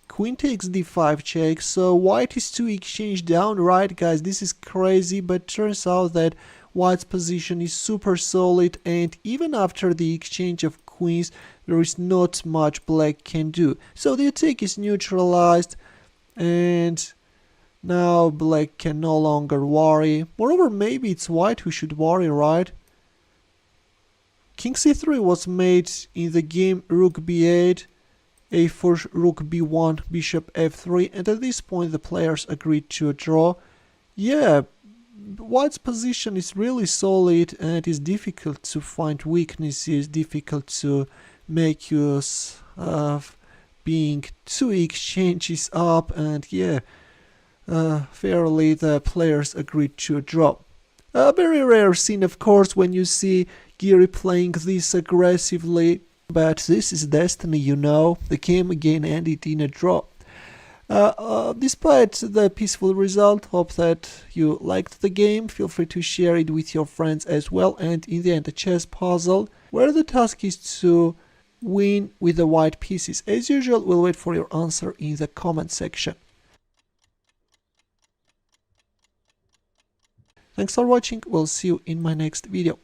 queen takes d5 check, so White is to exchange down. Right, guys, this is crazy, but turns out that White's position is super solid, and even after the exchange of queens there is not much Black can do. So the attack is neutralized, and now Black can no longer worry. Moreover, maybe it's White who should worry, right? King c3 was made in the game rook b8, a4, rook b1, bishop f3, and at this point the players agreed to a draw. Yeah, White's position is really solid, and it is difficult to find weaknesses, difficult to make use of being two exchanges up, and yeah, fairly the players agreed to a draw. A very rare scene, of course, when you see Geary playing this aggressively, but this is destiny, you know. The game again ended in a draw. Despite the peaceful result, hope that you liked the game. Feel free to share it with your friends as well. And in the end, a chess puzzle where the task is to win with the white pieces. As usual, we'll wait for your answer in the comment section. Thanks for watching. We'll see you in my next video.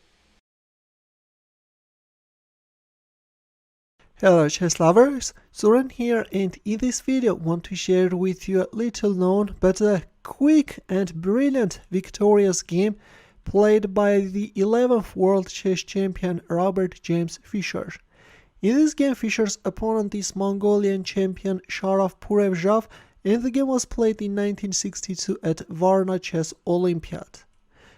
Hello chess lovers, Suren here, and in this video I want to share with you a little known but a quick and brilliant victorious game played by the 11th world chess champion Robert James Fischer. In this game, Fischer's opponent is Mongolian champion Sharaf Purevzhov, and the game was played in 1962 at Varna Chess Olympiad.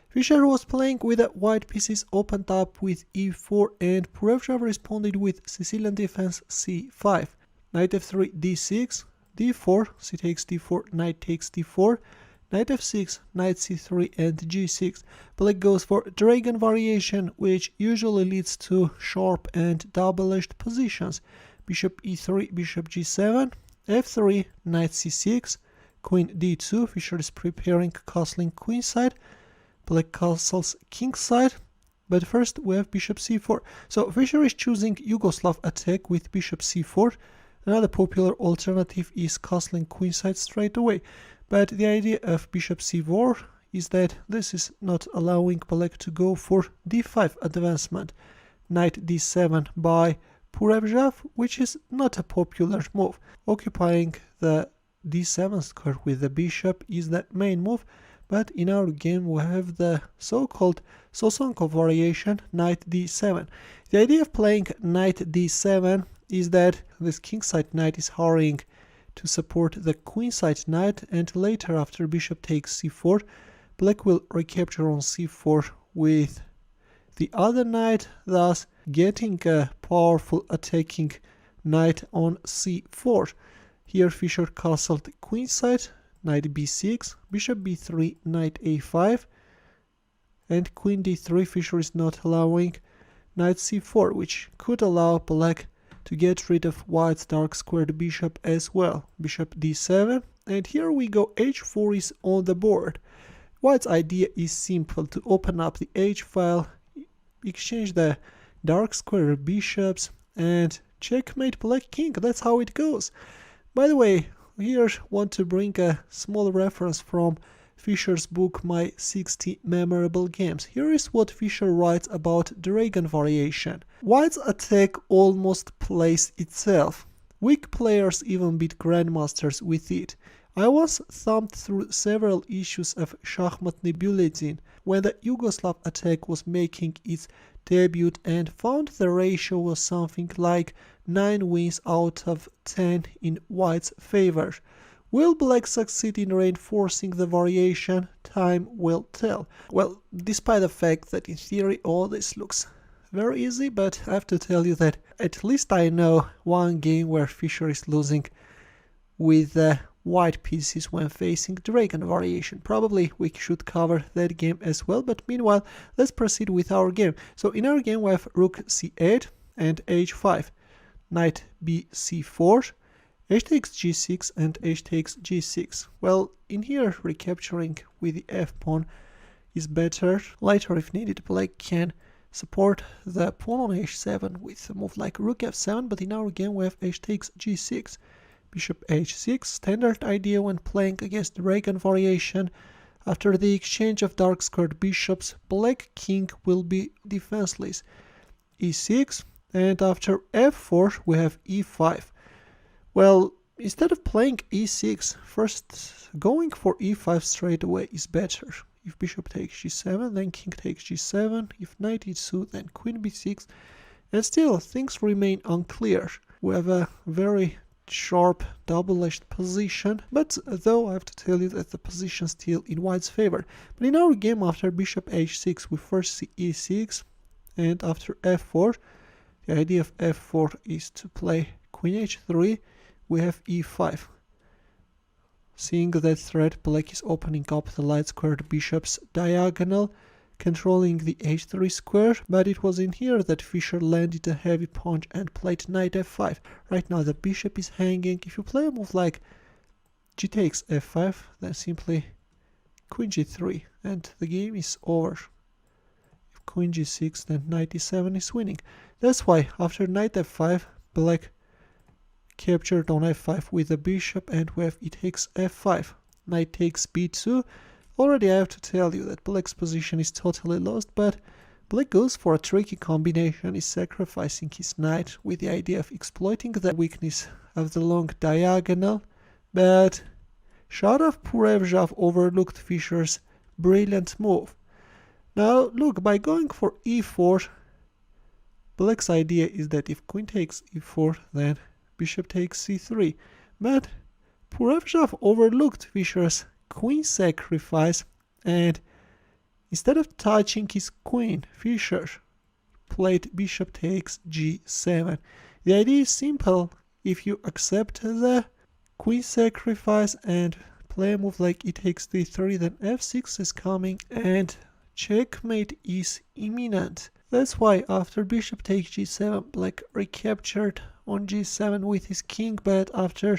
Fischer was playing with the white pieces opened up with e4, and Purevzhov responded with Sicilian defense c5, knight f3 d6, d4, c takes d4, knight takes d4, knight f6, knight c3 and g6. Black goes for dragon variation, which usually leads to sharp and double-edged positions. Bishop e3, bishop g7, f3, knight c6, queen d2. Fischer is preparing castling queenside. Black castles kingside. But first we have bishop c4. So Fischer is choosing Yugoslav attack with bishop c4. Another popular alternative is castling queenside straight away. But the idea of bishop c4 is that this is not allowing Black to go for d5 advancement. Knight d7 by Purevzhav, which is not a popular move. Occupying the d7 square with the bishop is the main move, but in our game we have the so-called Sosonko variation, knight d7. The idea of playing knight d7 is that this kingside knight is hurrying to support the queenside knight, and later after bishop takes c4, Black will recapture on c4 with the other knight, thus getting a powerful attacking knight on c4. Here Fischer castled queenside, knight b6, bishop b3, knight a5, and queen d3. Fischer is not allowing knight c4, which could allow Black to get rid of White's dark squared bishop as well. Bishop d7, and here we go, h4 is on the board. White's idea is simple: to open up the h file, exchange the dark square bishops, and checkmate Black king. That's how it goes. By the way, here want to bring a small reference from Fischer's book My 60 Memorable Games. Here is what Fischer writes about dragon variation. White's attack almost plays itself. Weak players even beat grandmasters with it. I once thumbed through several issues of Schachmatny Bulletin when the Yugoslav attack was making its debut and found the ratio was something like 9 wins out of 10 in White's favor. Will Black succeed in reinforcing the variation? Time will tell. Well, despite the fact that in theory all this looks very easy, but I have to tell you that at least I know one game where Fischer is losing with the white pieces when facing dragon variation. Probably we should cover that game as well, but meanwhile let's proceed with our game. So in our game we have rook c8 and h5, knight b c4, h takes g6 and h takes g6. Well, in here recapturing with the f-pawn is better. Later, if needed, Black can support the pawn on h7 with a move like rook f7, but in our game we have h takes g6, bishop h6. Standard idea when playing against dragon variation. After the exchange of dark squared bishops, Black king will be defenseless. e6, and after f4 we have e5. Well, instead of playing e6, first going for e5 straight away is better. If bishop takes g7, then king takes g7, if knight e2, then queen b6, and still things remain unclear. We have a very sharp double-edged position, but though I have to tell you that the position is still in White's favor. But in our game after bishop h6 we first see e6, and after f4, the idea of f4 is to play queen h3, we have e5. Seeing that threat, Black is opening up the light squared bishop's diagonal, controlling the h3 square, but it was in here that Fischer landed a heavy punch and played knight f5. Right now the bishop is hanging. If you play a move like g takes f5, then simply queen g3 and the game is over. If queen g6, then knight e7 is winning. That's why after knight f5, Black captured on f5 with the bishop, and we have e takes f5, knight takes b2. Already I have to tell you that Black's position is totally lost, but Black goes for a tricky combination, is sacrificing his knight with the idea of exploiting the weakness of the long diagonal, but Sharaf Purevzhav overlooked Fischer's brilliant move. Now look, by going for e4, Black's idea is that if queen takes e4, then bishop takes c3, but Purevzhav overlooked Fischer's queen sacrifice, and instead of touching his queen, Fischer played bishop takes g7. The idea is simple: if you accept the queen sacrifice and play a move like e takes d3, then f6 is coming and checkmate is imminent. That's why after bishop takes g7, black recaptured on g7 with his king, but after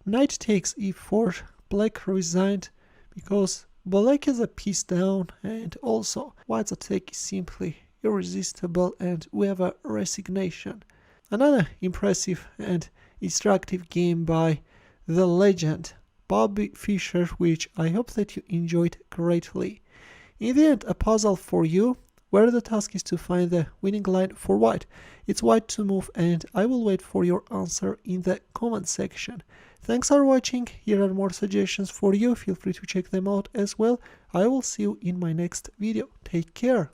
knight takes e4, black resigned because black has a piece down, and also white's attack is simply irresistible and we have a resignation. Another impressive and instructive game by the legend Bobby Fischer, which I hope that you enjoyed greatly. In the end, a puzzle for you, where the task is to find the winning line for white. It's white to move, and I will wait for your answer in the comment section. Thanks for watching. Here are more suggestions for you. Feel free to check them out as well. I will see you in my next video. Take care.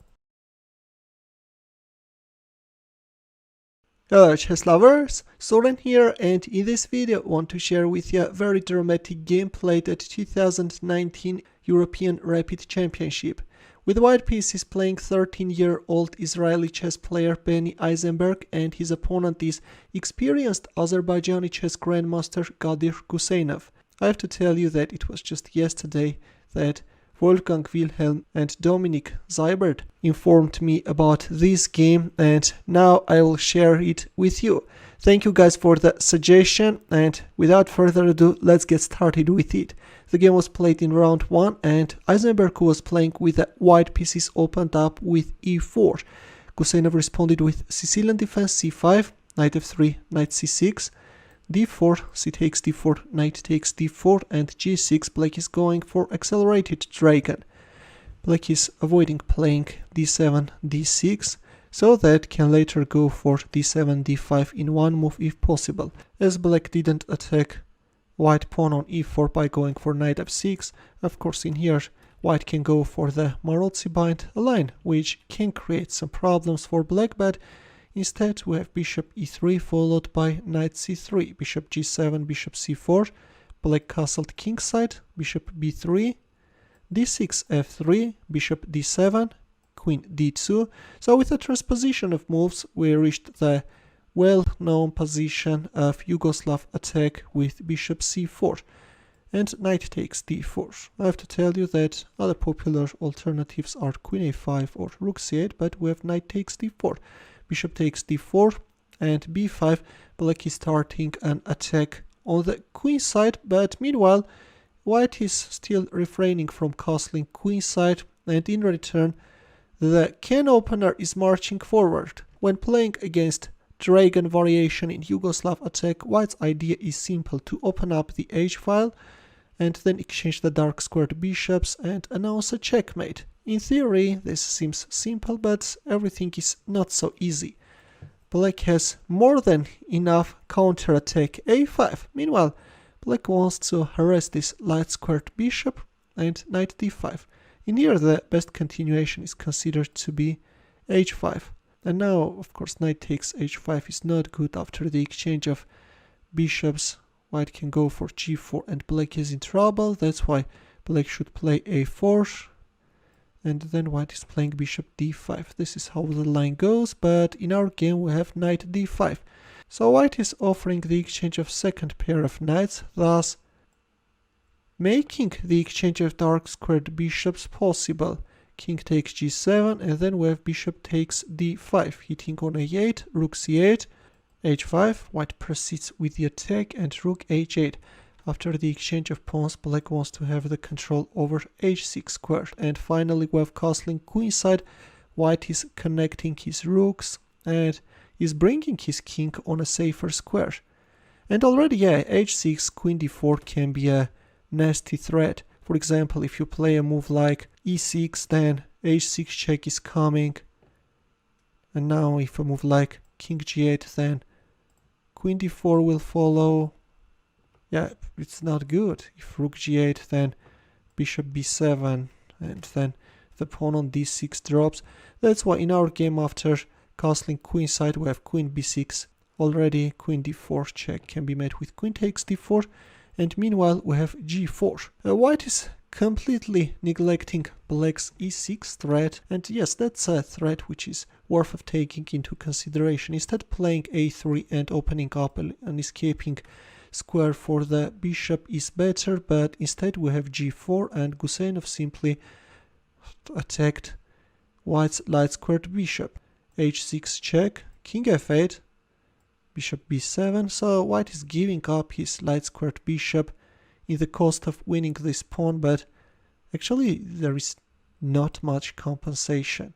Hello chess lovers, Soren here, and in this video I want to share with you a very dramatic gameplay at 2019 European Rapid Championship. With white pieces playing 13-year-old Israeli chess player Benny Eisenberg, and his opponent is experienced Azerbaijani chess grandmaster Gadir Guseynov. I have to tell you that it was just yesterday that Wolfgang Wilhelm and Dominik Seibert informed me about this game, and now I will share it with you. Thank you guys for the suggestion, and without further ado, let's get started with it. The game was played in round 1, and Eisenberg was playing with the white pieces opened up with e4. Guseynov responded with Sicilian defense c5, knight f3, knight c6, d4, c takes d4, knight takes d4, and g6. Black is going for accelerated dragon. Black is avoiding playing d7, d6, so that can later go for d7, d5 in one move if possible. As black didn't attack white pawn on e4 by going for knight f6, of course in here white can go for the Maroczy bind, a line which can create some problems for black, but instead we have bishop e3 followed by knight c3, bishop g7, bishop c4, black castled kingside, bishop b3, d6 f3, bishop d7, queen d2. So with a transposition of moves we reached the well-known position of Yugoslav attack with bishop c4 and knight takes d4. I have to tell you that other popular alternatives are queen a5 or rook c8, but we have knight takes d4. Bishop takes d4 and b5. Black is starting an attack on the queen side, but meanwhile white is still refraining from castling queen side, and in return the can opener is marching forward. When playing against dragon variation in Yugoslav attack, white's idea is simple: to open up the h file and then exchange the dark squared bishops and announce a checkmate. In theory, this seems simple, but everything is not so easy. Black has more than enough counterattack a5. Meanwhile, black wants to harass this light squared bishop and knight d5. In here, the best continuation is considered to be h5. And now, of course, knight takes h5 is not good. After the exchange of bishops, white can go for g4 and black is in trouble. That's why black should play a4. And then white is playing bishop d5. This is how the line goes, but in our game we have knight d5. So white is offering the exchange of second pair of knights, thus making the exchange of dark squared bishops possible. King takes g7, and then we have bishop takes d5, hitting on a8, rook c8, h5, white proceeds with the attack, and rook h8. After the exchange of pawns, black wants to have the control over h6 squared. And finally we have castling queenside. White is connecting his rooks and is bringing his king on a safer square. And already, yeah, h6, queen d4 can be a nasty threat. For example, if you play a move like e6, then h6 check is coming. And now if a move like king g8, then queen d4 will follow. Yeah, it's not good. If rook g8, then bishop b7, and then the pawn on d6 drops. That's why in our game, after castling queenside, we have queen b6. Already queen d4 check can be met with queen takes d4, and meanwhile we have g4. White is completely neglecting black's e6 threat, and yes, that's a threat which is worth of taking into consideration. Instead playing a3 and opening up and escaping square for the bishop is better, but instead we have g4 and Guseynov simply attacked white's light squared bishop. h6 check, king f8, bishop b7, so white is giving up his light squared bishop in the cost of winning this pawn, but actually there is not much compensation.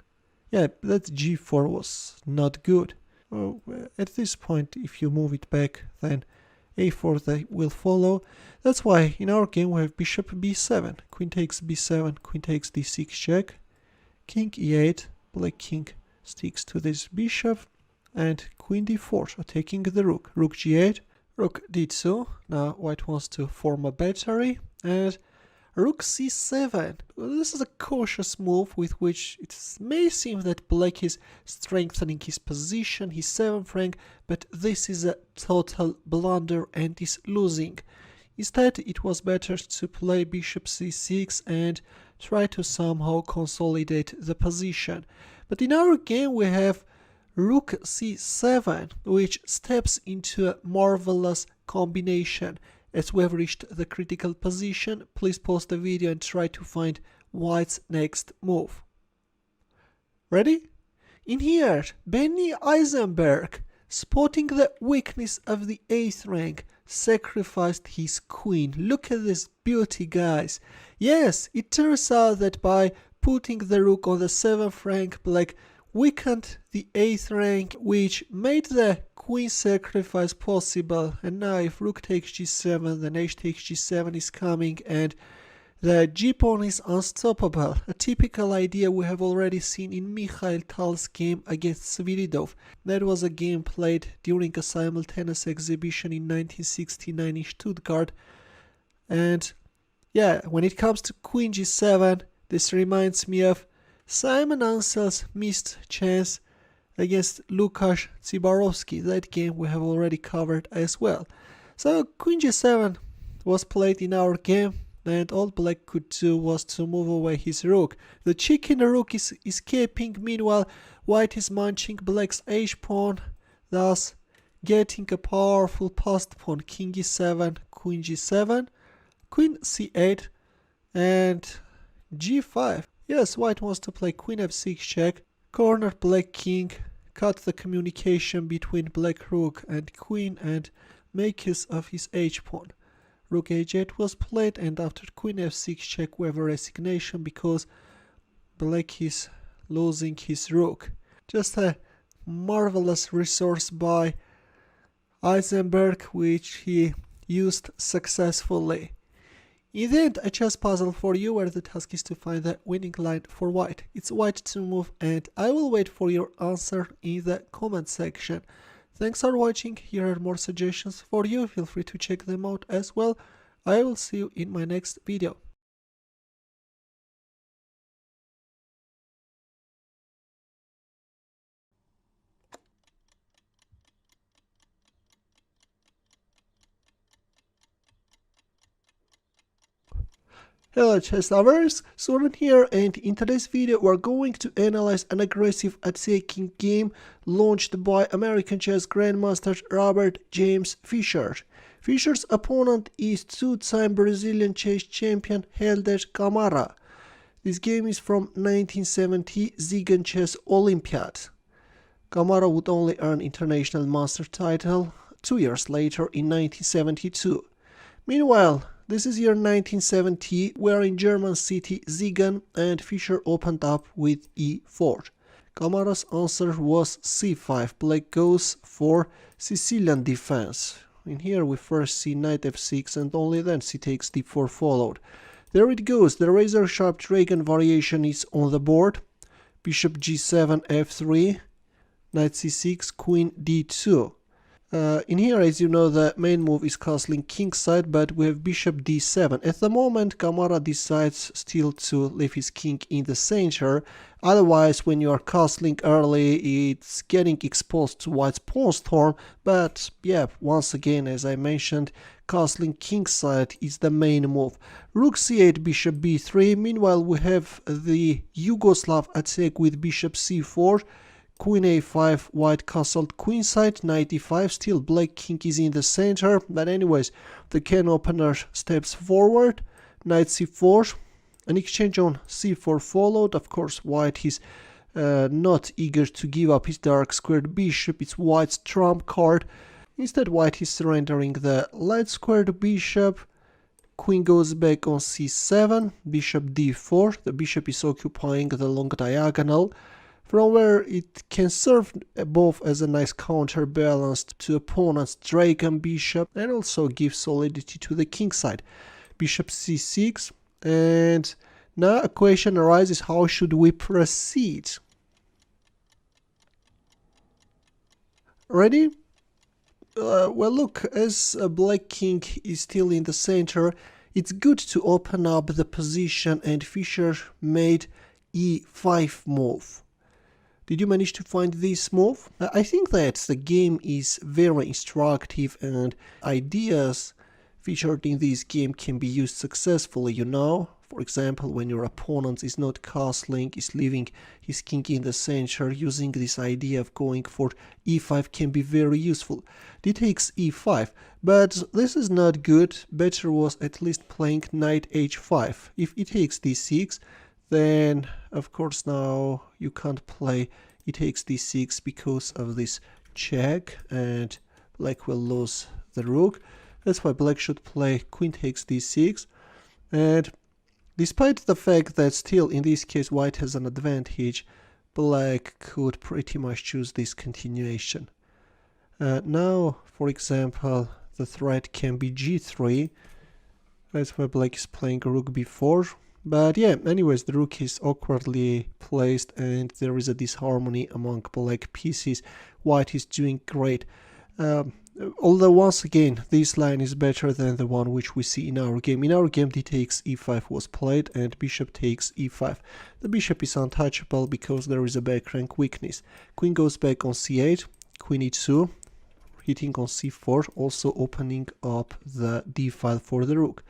Yeah, that g4 was not good. Well, at this point, if you move it back, then a4 will follow. That's why in our game we have bishop b7, queen takes b7, queen takes d6 check, king e8, black king sticks to this bishop, and queen d4 attacking the rook. Rook g8, rook d2. Now white wants to form a battery, and rook c7. This is a cautious move with which it may seem that black is strengthening his position, his 7th rank, but this is a total blunder and is losing. Instead, it was better to play bishop c6 and try to somehow consolidate the position. But in our game we have rook c7, which steps into a marvelous combination. As we have reached the critical position, please pause the video and try to find white's next move. Ready? In here, Benny Eisenberg, spotting the weakness of the 8th rank, sacrificed his queen. Look at this beauty, guys. Yes, it turns out that by putting the rook on the 7th rank, black weakened the 8th rank, which made the queen sacrifice possible. And now if rook takes g7, then h takes g7 is coming, and the g-pawn is unstoppable. A typical idea we have already seen in Mikhail Tal's game against Sviridov. That was a game played during a simultaneous exhibition in 1969 in Stuttgart. And yeah, when it comes to queen g7, this reminds me of Simon Ansel's missed chance against Lukasz Tsibarovsky. That game we have already covered as well. So queen g7 was played in our game, and all black could do was to move away his rook. The chicken rook is escaping, meanwhile white is munching black's h-pawn, thus getting a powerful passed pawn. King e7, queen g7, queen c8, and g5. Yes, white wants to play queen f6 check, corner black king, cut the communication between black rook and queen, and make use of his h-pawn. Rook h8 was played, and after queen f6 check we have a resignation because black is losing his rook. Just a marvelous resource by Eisenberg, which he used successfully. In the end, a chess puzzle for you where the task is to find the winning line for white. It's white to move, and I will wait for your answer in the comment section. Thanks for watching. Here are more suggestions for you. Feel free to check them out as well. I will see you in my next video. Hello chess lovers, Soren here, and in today's video we're going to analyze an aggressive attacking game launched by American chess grandmaster Robert James Fischer. Fischer's opponent is two-time Brazilian chess champion Helder Camara. This game is from 1970 Siegen Chess Olympiad. Camara would only earn international master title 2 years later in 1972. Meanwhile, this is year 1970, where in German city Siegen, and Fischer opened up with e4. Camara's answer was c5. Black goes for Sicilian defense. In here we first see knight f6 and only then c takes d4 followed. There it goes, the razor sharp dragon variation is on the board. Bishop g7 f3, knight c6, queen d2. In here, as you know, the main move is castling kingside, but we have bishop d7. At the moment, Camara decides still to leave his king in the center. Otherwise, when you are castling early, it's getting exposed to white's pawn storm. But yeah, once again, as I mentioned, castling kingside is the main move. Rook c8, bishop b3. Meanwhile, we have the Yugoslav attack with bishop c4. queen a5, white castled queenside, knight e5, still black king is in the center, but anyways, the can opener steps forward, knight c4, an exchange on c4 followed. Of course, white is not eager to give up his dark squared bishop, it's white's trump card. Instead, white is surrendering the light squared bishop. Queen goes back on c7, bishop d4, the bishop is occupying the long diagonal, from where it can serve both as a nice counterbalance to opponent's dragon bishop and also give solidity to the king side. Bishop c6, and now a question arises, how should we proceed? Ready? Well, look, as a black king is still in the center, it's good to open up the position, and Fischer made e5 move. Did you manage to find this move? I think that the game is very instructive and ideas featured in this game can be used successfully, you know? For example, when your opponent is not castling, is leaving his king in the center, using this idea of going for e5 can be very useful. D takes e5, but this is not good. Better was at least playing knight h5. If e takes d6, then of course now you can't play e takes d6 because of this check, and black will lose the rook. That's why black should play queen takes d6, and despite the fact that still in this case white has an advantage, black could pretty much choose this continuation. Now, for example, the threat can be g3. That's why black is playing rook b4. But yeah, anyways, the rook is awkwardly placed and there is a disharmony among black pieces. White is doing great. Although once again, this line is better than the one which we see in our game. In our game, d takes e5 was played and bishop takes e5. The bishop is untouchable because there is a back rank weakness. Queen goes back on c8, queen e2, hitting on c4, also opening up the d file for the rook.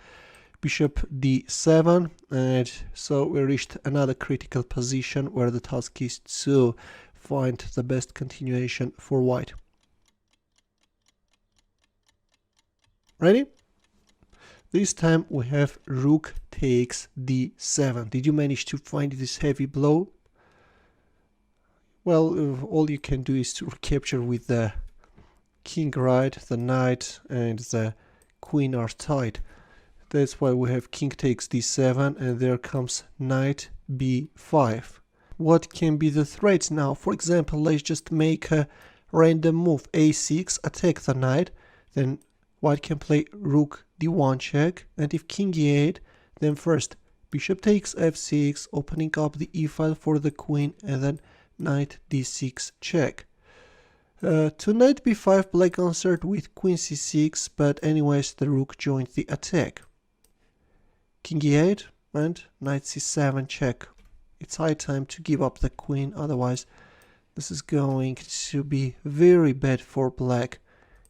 Bishop d7, and so we reached another critical position where the task is to find the best continuation for white. Ready? This time we have rook takes d7. Did you manage to find this heavy blow? Well, all you can do is to recapture with the king right, the knight and the queen are tied. That's why we have king takes d7 and there comes knight b5. What can be the threat now? For example, let's just make a random move, a6, attack the knight, then white can play rook d1 check, and if king e8, then first bishop takes f6, opening up the e file for the queen, and then knight d6 check. To knight b5, black answered with queen c6, but anyways the rook joined the attack. King e8 and knight c7 check. It's high time to give up the queen, otherwise this is going to be very bad for black.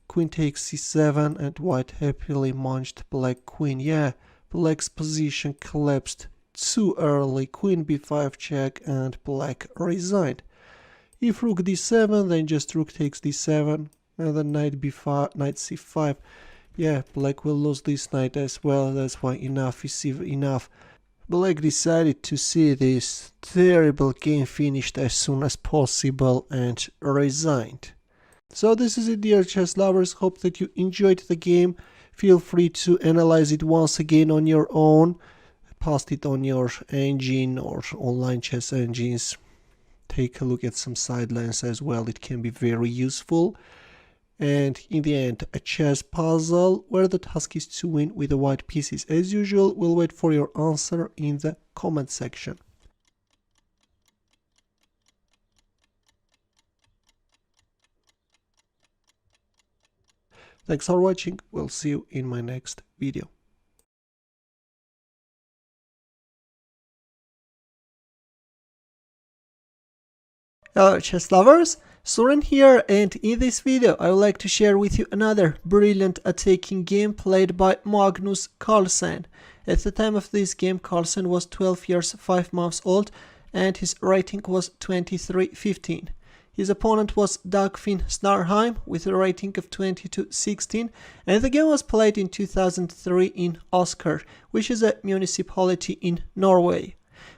Queen takes c7 and white happily munched black queen. Yeah, black's position collapsed too early. Queen b5 check and black resigned. If rook d7, then just rook takes d7 and then knight b5, knight c5. Yeah, black will lose this knight as well. That's why enough is enough. Black decided to see this terrible game finished as soon as possible and resigned. So this is it, dear chess lovers. Hope that you enjoyed the game. Feel free to analyze it once again on your own. Post it on your engine or online chess engines. Take a look at some sidelines as well. It can be very useful. And in the end, a chess puzzle where the task is to win with the white pieces. As usual, we'll wait for your answer in the comment section. Thanks for watching. We'll see you in my next video. Hello chess lovers, Soren here, and in this video I would like to share with you another brilliant attacking game played by Magnus Carlsen. At the time of this game, Carlsen was 12 years 5 months old and his rating was 2315. His opponent was Dagfinn Snarheim with a rating of 20-16, and the game was played in 2003 in Asker, which is a municipality in Norway.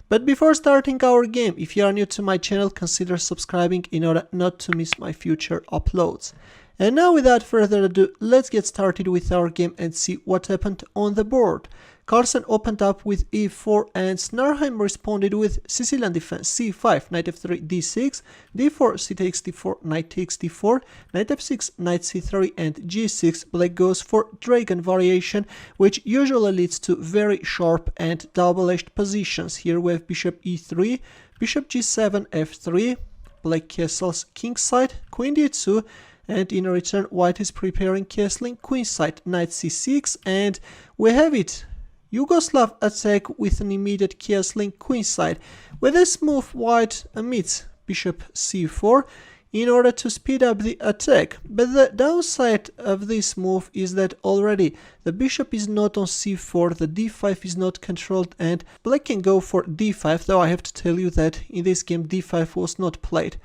But before starting our game, if you are new to my channel, consider subscribing in order not to miss my future uploads. And now without further ado, let's get started with our game and see what happened on the board. Carlsen opened up with e4 and Snarheim responded with Sicilian defense c5, knight f3, d6, d4, c takes d4, knight takes d4, knight f6, knight c3 and g6. Black goes for dragon variation, which usually leads to very sharp and double-edged positions. Here we have bishop e3, bishop g7, f3, black castles kingside, queen d2, and in return white is preparing castling queenside, knight c6, and we have it. Yugoslav attack with an immediate castling queenside. With this move, white omits bishop c4 in order to speed up the attack. But the downside of this move is that already the bishop is not on c4, the d5 is not controlled, and black can go for d5, though I have to tell you that in this game d5 was not played.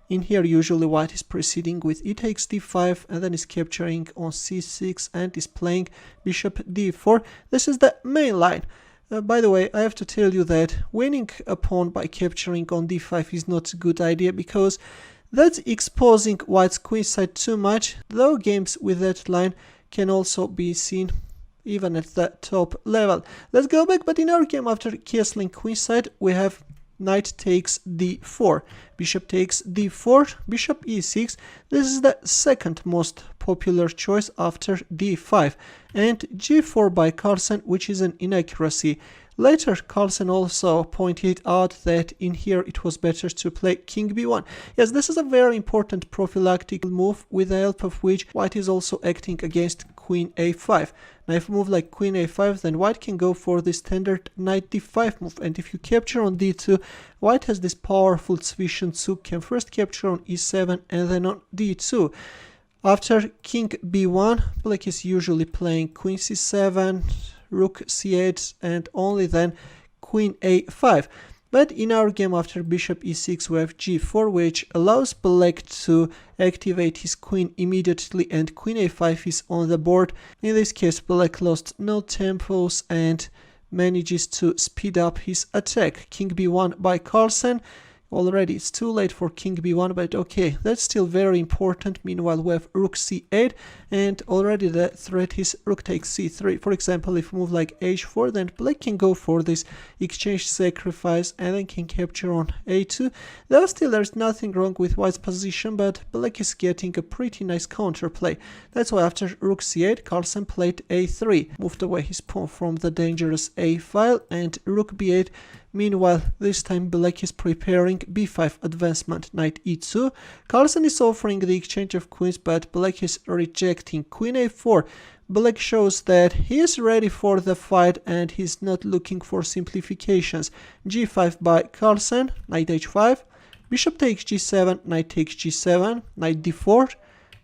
In here, usually white is proceeding with e takes d5 and then is capturing on c6 and is playing bishop d4. This is the main line. By the way, I have to tell you that winning a pawn by capturing on d5 is not a good idea because that's exposing white's queenside too much, though games with that line can also be seen even at the top level. Let's go back, but in our game after castling queenside, we have knight takes d4, bishop takes d4, bishop e6. This is the second most popular choice after d5, and g4 by Carlsen, which is an inaccuracy. Later, Carlsen also pointed out that in here it was better to play king b1. Yes, this is a very important prophylactic move with the help of which white is also acting against queen a5. Now if we move like queen a5, then white can go for the standard knight d5 move, and if you capture on d2, white has this powerful Zwischen Zug, can first capture on e7 and then on d2. After king b1, black is usually playing queen c7, rook c8 and only then queen a5. But in our game after bishop e6 we have g4, which allows black to activate his queen immediately, and queen a5 is on the board. In this case black lost no tempos and manages to speed up his attack. King b1 by Carlsen. Already it's too late for king b1, but okay, that's still very important. Meanwhile we have rook c8, and already the threat is rook takes c3. For example, if we move like h4, then black can go for this exchange sacrifice and then can capture on a2. Though still there's nothing wrong with white's position, but black is getting a pretty nice counterplay. That's why after rook c8, Carlsen played a3, moved away his pawn from the dangerous a file, and rook b8. Meanwhile, this time black is preparing b5 advancement, knight e2. Carlsen is offering the exchange of queens, but black is rejecting. Queen a4. Black shows that he is ready for the fight and he's not looking for simplifications. g5 by Carlsen, knight h5. Bishop takes g7, knight takes g7, knight d4,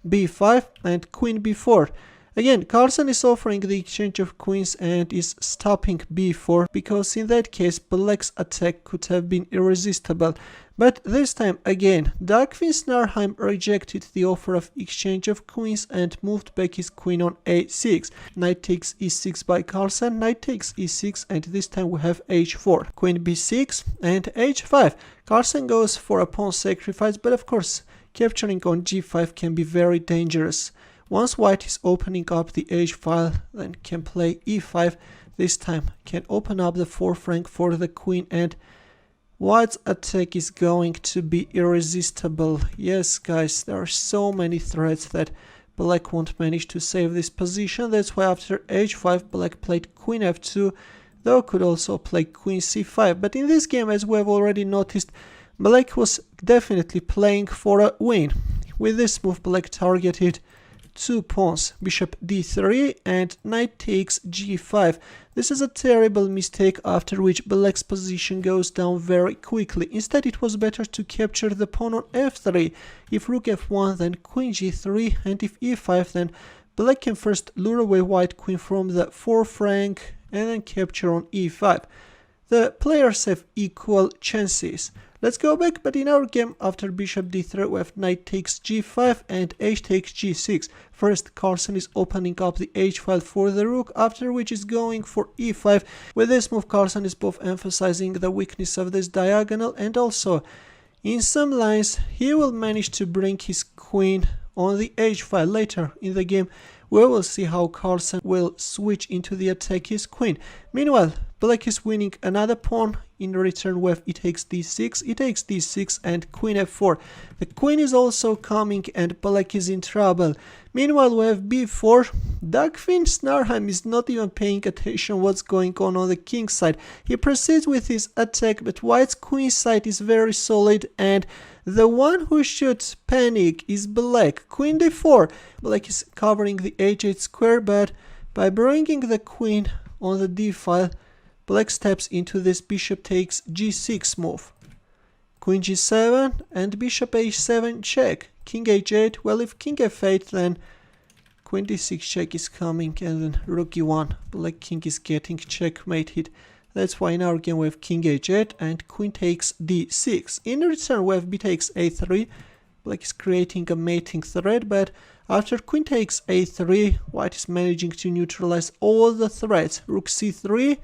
b5 and queen b4. Again, Carlsen is offering the exchange of queens and is stopping b4 because in that case black's attack could have been irresistible. But this time again, Dagfinn Snarheim rejected the offer of exchange of queens and moved back his queen on a6. Knight takes e6 by Carlsen, knight takes e6, and this time we have h4. Queen b6 and h5. Carlsen goes for a pawn sacrifice, but of course capturing on g5 can be very dangerous. Once white is opening up the h file, then can play e5. This time can open up the fourth rank for the queen, and white's attack is going to be irresistible. Yes guys, there are so many threats that black won't manage to save this position. That's why after h5 black played queen f2, though could also play queen c5. But in this game, as we have already noticed, black was definitely playing for a win. With this move black targeted two pawns, bishop d3 and knight takes g5. This is a terrible mistake, after which black's position goes down very quickly. Instead, it was better to capture the pawn on f3. If rook f1, then queen g3, and if e5, then black can first lure away white queen from the fourth rank and then capture on e5. The players have equal chances. Let's go back, but in our game, after bishop d3, we have knight takes g5 and h takes g6. First, Carlsen is opening up the h file for the rook, after which is going for e5. With this move, Carlsen is both emphasizing the weakness of this diagonal, and also, in some lines, he will manage to bring his queen on the h file. Later in the game, we will see how Carlsen will switch into the attack his queen. Meanwhile, Black is winning another pawn. In return, we have e takes d6, e takes d6, and queen f4. The queen is also coming, and Black is in trouble. Meanwhile, we have b4. Dagfinn Snarheim is not even paying attention what's going on the king's side. He proceeds with his attack, but White's queen side is very solid, and the one who should panic is Black. Queen d4. Black is covering the h8 square, but by bringing the queen on the d file, Black steps into this bishop takes g6 move. Queen g7 and bishop h7 check. King h8. Well, if king f8, then queen d6 check is coming, and then rook e1. Black king is getting checkmated. That's why in our game we have king h8 and queen takes d6. In return, we have b takes a3. Black is creating a mating threat, but after queen takes a3, White is managing to neutralize all the threats. Rook c3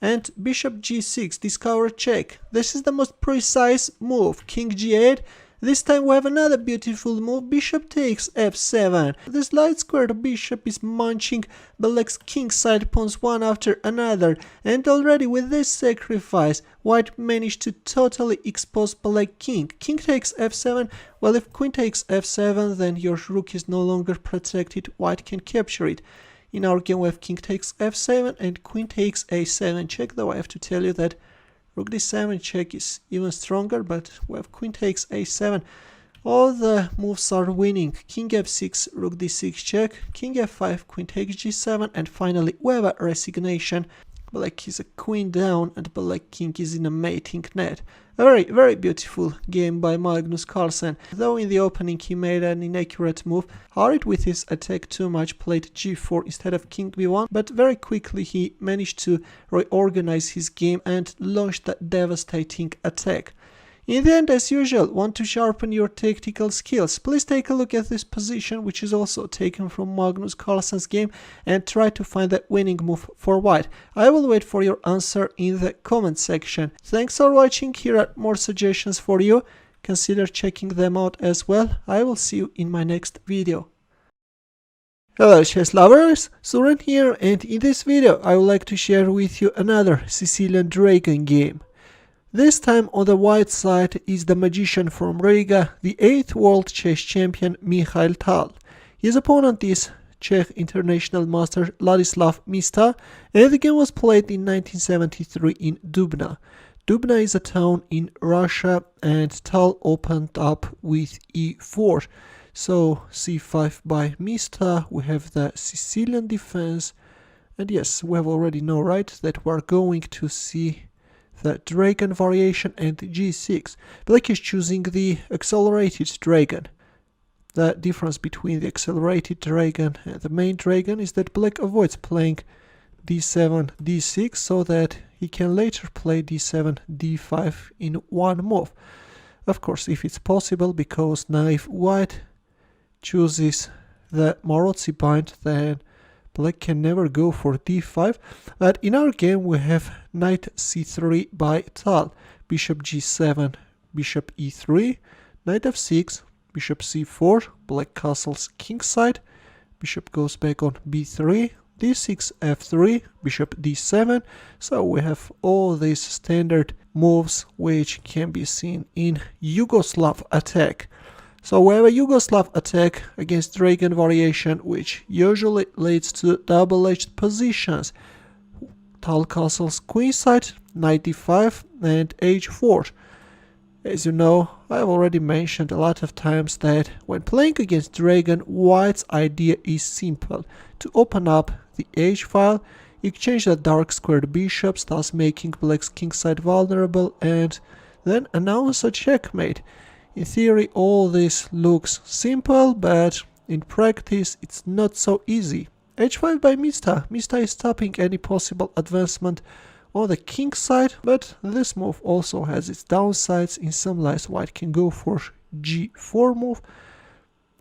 and bishop g6, discover check. This is the most precise move. King g8. This time we have another beautiful move. Bishop takes f7. This light squared bishop is munching Black's king side pawns one after another, and already with this sacrifice, White managed to totally expose Black king. King takes f7. Well, if queen takes f7, then your rook is no longer protected. White can capture it. In our game, we have king takes f7 and queen takes a7 check, though I have to tell you that rook d7 check is even stronger, but we have queen takes a7. All the moves are winning. King f6, rook d6 check, king f5, queen takes g7, and finally we have a resignation. Black is a queen down and Black king is in a mating net. A very beautiful game by Magnus Carlsen. Though in the opening he made an inaccurate move, hurried with his attack too much, played g4 instead of king b1, but very quickly he managed to reorganize his game and launched a devastating attack. In the end, as usual, want to sharpen your tactical skills? Please take a look at this position, which is also taken from Magnus Carlsen's game, and try to find the winning move for White. I will wait for your answer in the comment section. Thanks for watching. Here are more suggestions for you. Consider checking them out as well. I will see you in my next video. Hello chess lovers, Suren here, and in this video I would like to share with you another Sicilian Dragon game. This time on the white side is the magician from Riga, the 8th world chess champion Mikhail Tal. His opponent is Czech international master Ladislav Mista, and the game was played in 1973 in Dubna. Dubna is a town in Russia, and Tal opened up with e4. So c5 by Mista, we have the Sicilian defense, and yes, we have already know, right, that we're going to see the dragon variation and g6. Black is choosing the accelerated dragon. The difference between the accelerated dragon and the main dragon is that Black avoids playing d7, d6, so that he can later play d7, d5 in one move. Of course, if it's possible, because now if White chooses the Morozzi bind, then Black can never go for d5, but in our game we have knight c3 by Tal, bishop g7, bishop e3, knight f6, bishop c4, Black castles kingside, bishop goes back on b3, d6, f3, bishop d7, so we have all these standard moves which can be seen in Yugoslav attack. So we have a Yugoslav attack against dragon variation, which usually leads to double-edged positions. Tal castles queenside, knight d5 and h4. As you know, I've already mentioned a lot of times that when playing against dragon, White's idea is simple: to open up the h-file, exchange the dark squared bishops, thus making Black's kingside vulnerable, and then announce a checkmate. In theory, all this looks simple, but in practice it's not so easy. h5 by Mista. Mista is stopping any possible advancement on the king side, but this move also has its downsides. In some lies, white can go for g4 move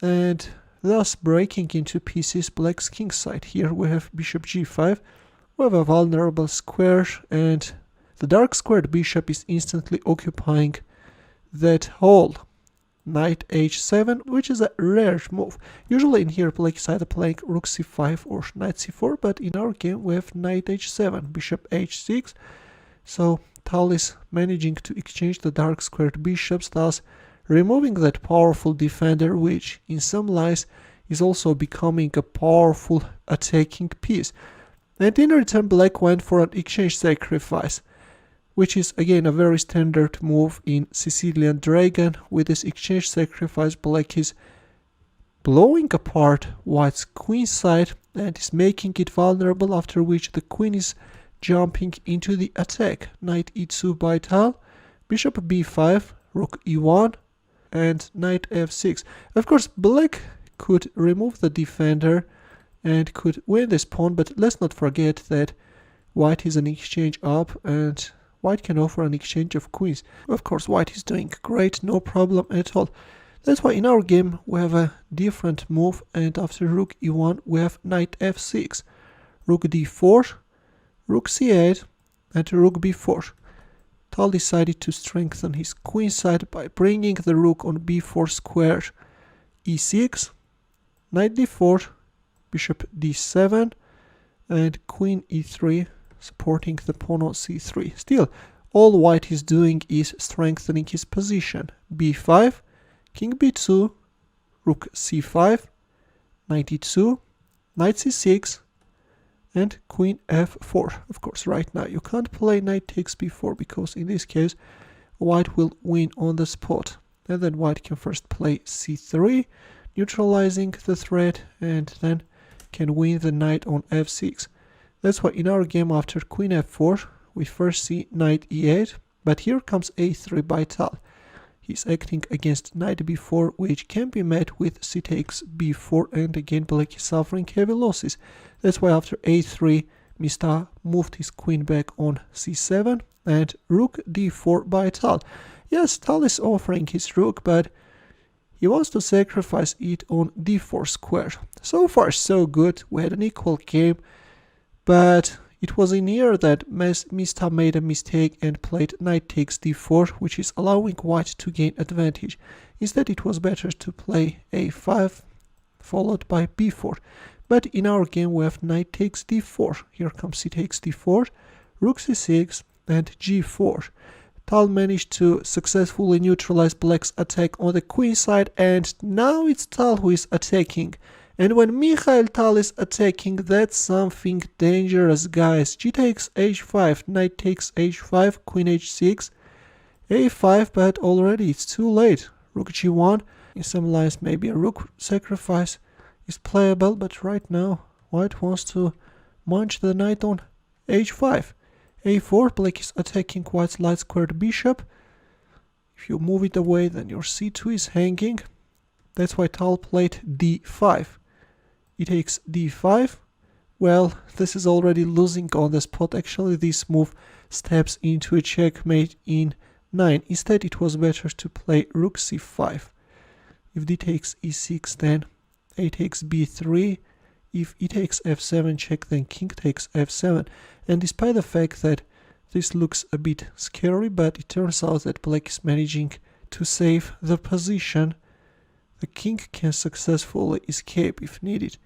and thus breaking into pieces black's king side. Here we have bishop g5, we have a vulnerable square, and the dark squared bishop is instantly occupying that hole. Knight h7, which is a rare move. Usually in here black is either playing rook c5 or knight c4, but in our game we have knight h7, bishop h6, so Tal is managing to exchange the dark squared bishops, thus removing that powerful defender, which in some lies is also becoming a powerful attacking piece. And in return black went for an exchange sacrifice, which is again a very standard move in Sicilian Dragon. With this exchange sacrifice, black is blowing apart white's queen side and is making it vulnerable, after which the queen is jumping into the attack. Knight e2 by Tal, bishop b5, rook e1, and knight f6. Of course, black could remove the defender and could win this pawn, but let's not forget that white is an exchange up and white can offer an exchange of queens. Of course, white is doing great, no problem at all. That's why in our game we have a different move, and after rook e1 we have knight f6, rook d4, rook c8, and rook b4. Tal decided to strengthen his queen side by bringing the rook on b4 square, e6, knight d4, bishop d7, and queen e3, supporting the pawn on c3. Still, all white is doing is strengthening his position. b5, king b2, rook c5, knight e2, knight c6, and queen f4. Of course, right now you can't play knight takes b4 because in this case white will win on the spot. And then white can first play c3, neutralizing the threat, and then can win the knight on f6. That's why in our game after queen f4 we first see knight e8, but here comes a3 by Tal. He's acting against knight b4, which can be met with c takes b4, and again black is suffering heavy losses. That's why after a3 Mr. moved his queen back on c7 and rook d4 by Tal. Yes, Tal is offering his rook, but he wants to sacrifice it on d4 square. So far so good, we had an equal game, but it was in here that Mr. made a mistake and played knight takes d4, which is allowing white to gain advantage. Instead it was better to play a5 followed by b4. But in our game we have knight takes d4. Here comes c takes d4, rook c6, and g4. Tal managed to successfully neutralize black's attack on the queen side, and now it's Tal who is attacking. And when Mikhail Tal is attacking, that's something dangerous, guys. G takes h5, knight takes h5, queen h6, a5, but already it's too late. Rook g1, in some lines maybe a rook sacrifice is playable, but right now white wants to munch the knight on h5. a4, black is attacking white's light squared bishop. If you move it away, then your c2 is hanging. That's why Tal played d5. He takes d5. Well, this is already losing on the spot. Actually, this move steps into a checkmate in 9. Instead, it was better to play rook c5. If d takes e6, then a takes b3. If e takes f7 check, then king takes f7. And despite the fact that this looks a bit scary, but it turns out that black is managing to save the position, the king can successfully escape if needed.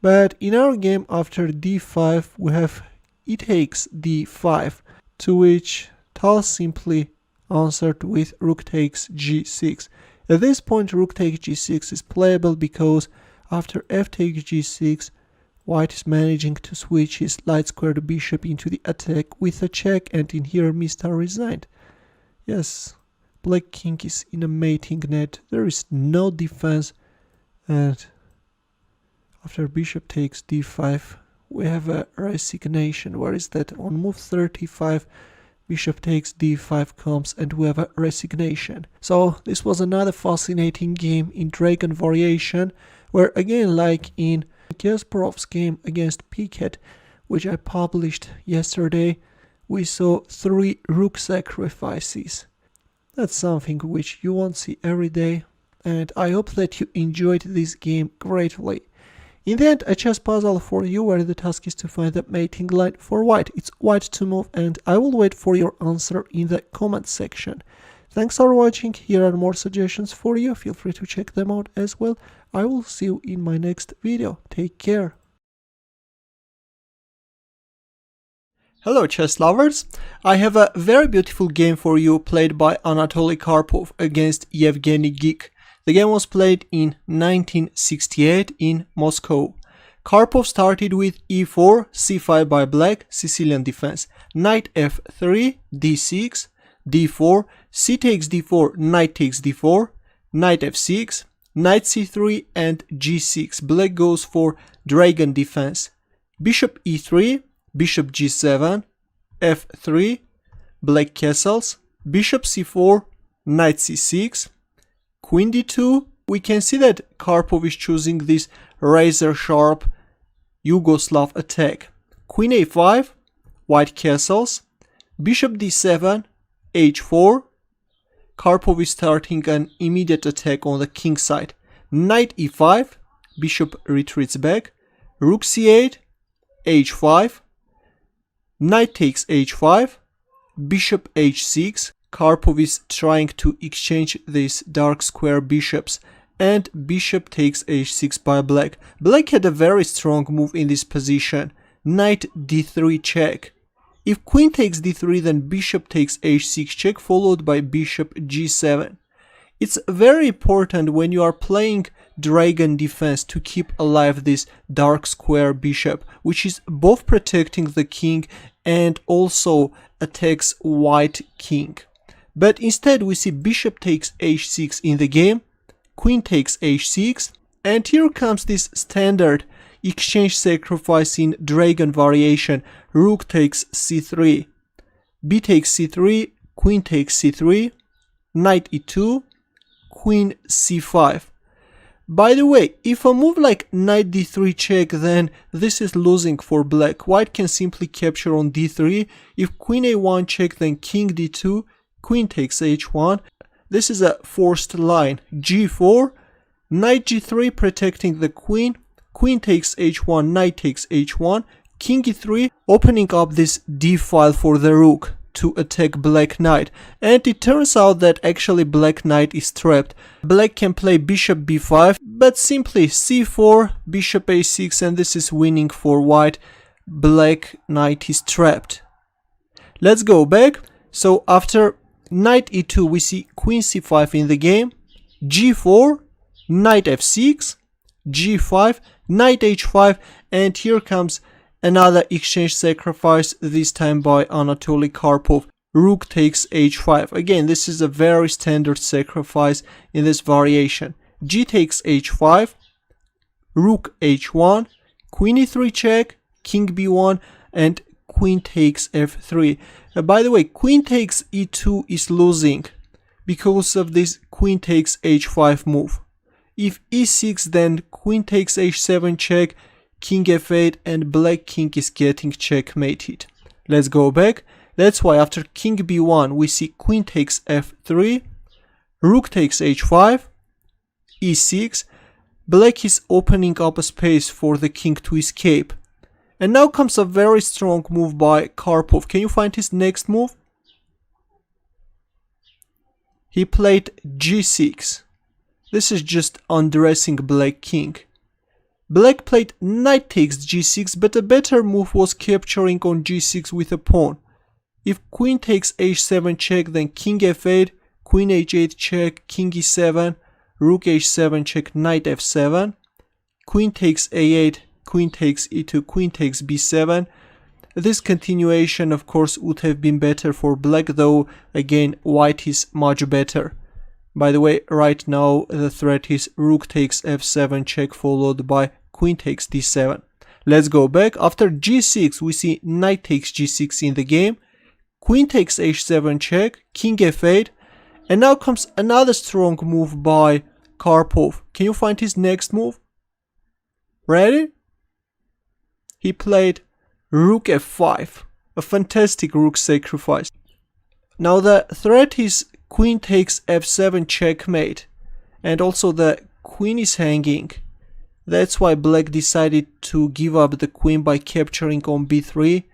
But in our game after d5 we have e takes d5, to which Tal simply answered with rook takes g6. At this point rook takes g6 is playable because after f takes g6 white is managing to switch his light squared bishop into the attack with a check, and in here Mr. resigned. Yes, black king is in a mating net, there is no defense, and after bishop takes d5 we have a resignation. Where is that? On move 35 bishop takes d5 comes and we have a resignation. So this was another fascinating game in Dragon Variation, where again, like in Kasparov's game against Piquet, which I published yesterday, we saw 3 rook sacrifices. That's something which you won't see every day, and I hope that you enjoyed this game greatly. In the end, a chess puzzle for you where the task is to find the mating line for white. It's white to move, and I will wait for your answer in the comment section. Thanks for watching. Here are more suggestions for you. Feel free to check them out as well. I will see you in my next video. Take care. Hello chess lovers, I have a very beautiful game for you played by Anatoly Karpov against Yevgeny Gik. The game was played in 1968 in Moscow. Karpov started with e4, c5 by black, Sicilian defense, knight f3, d6, d4, c takes d4, knight takes d4, knight f6, knight c3 and g6. Black goes for dragon defense, bishop e3, bishop g7, f3, black castles, bishop c4, knight c6, queen d2. We can see that Karpov is choosing this razor-sharp Yugoslav attack. Queen a5, white castles, bishop d7, h4. Karpov is starting an immediate attack on the king side. Knight e5, bishop retreats back, rook c8, h5, knight takes h5, bishop h6. Karpov is trying to exchange these dark square bishops, and bishop takes h6 by black. Black had a very strong move in this position. Knight d3 check. If queen takes d3, then bishop takes h6 check, followed by bishop g7. It's very important when you are playing dragon defense to keep alive this dark square bishop, which is both protecting the king and also attacks white king. But instead we see bishop takes h6 in the game, queen takes h6, and here comes this standard exchange sacrifice in dragon variation. Rook takes c3, b takes c3, queen takes c3, knight e2, queen c5. By the way, if a move like knight d3 check, then this is losing for black. White can simply capture on d3. If queen a1 check, then king d2, queen takes h1. This is a forced line. g4, knight g3 protecting the queen, queen takes h1, knight takes h1, king e3 opening up this d file for the rook to attack black knight, and it turns out that actually black knight is trapped. Black can play bishop b5, but simply c4, bishop a6, and this is winning for white. Black knight is trapped. Let's go back. So after knight e2 we see queen c5 in the game, g4, knight f6, g5, knight h5, and here comes another exchange sacrifice, this time by Anatoly Karpov. Rook takes h5. Again, this is a very standard sacrifice in this variation. G takes h5, rook h1, queen e3 check, king b1, and queen takes f3. By the way, queen takes e2 is losing because of this queen takes h5 move. If e6, then queen takes h7 check, king f8, and black king is getting checkmated. Let's go back. That's why after king b1 we see queen takes f3, rook takes h5, e6. Black is opening up a space for the king to escape. And now comes a very strong move by Karpov. Can you find his next move? He played g6. This is just undressing black king. Black played knight takes g6, but a better move was capturing on g6 with a pawn. If queen takes h7 check, then king f8, queen h8 check, king e7, rook h7 check, knight f7, queen takes a8, queen takes e2, queen takes b7. This continuation of course would have been better for black, though again white is much better. By the way, right now the threat is rook takes f7 check, followed by queen takes d7. Let's go back. After g6 we see knight takes g6 in the game, queen takes h7 check, king f8, and now comes another strong move by Karpov. Can you find his next move? Ready? He played rook f5. A fantastic rook sacrifice. Now the threat is queen takes f7 checkmate, and also the queen is hanging. That's why black decided to give up the queen by capturing on b3.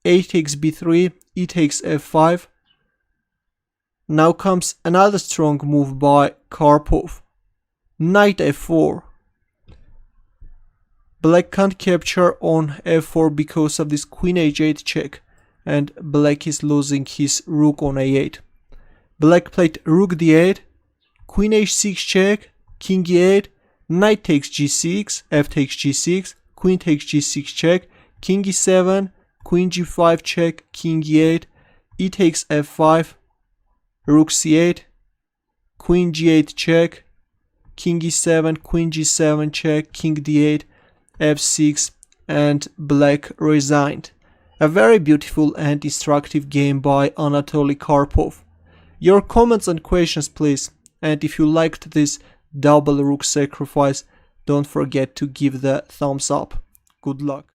A takes b3, e takes f5. Now comes another strong move by Karpov. Knight f4. Black can't capture on f4 because of this queen h8 check, and black is losing his rook on a8. Black played rook d8, queen h6 check, king e8, knight takes g6, f takes g6, queen takes g6 check, king e7, queen g5 check, king e8, e takes f5, rook c8, queen g8 check, king e7, queen g7 check, king d8, f6, and black resigned. A very beautiful and destructive game by Anatoly Karpov. Your comments and questions please, and if you liked this double rook sacrifice, don't forget to give the thumbs up. Good luck.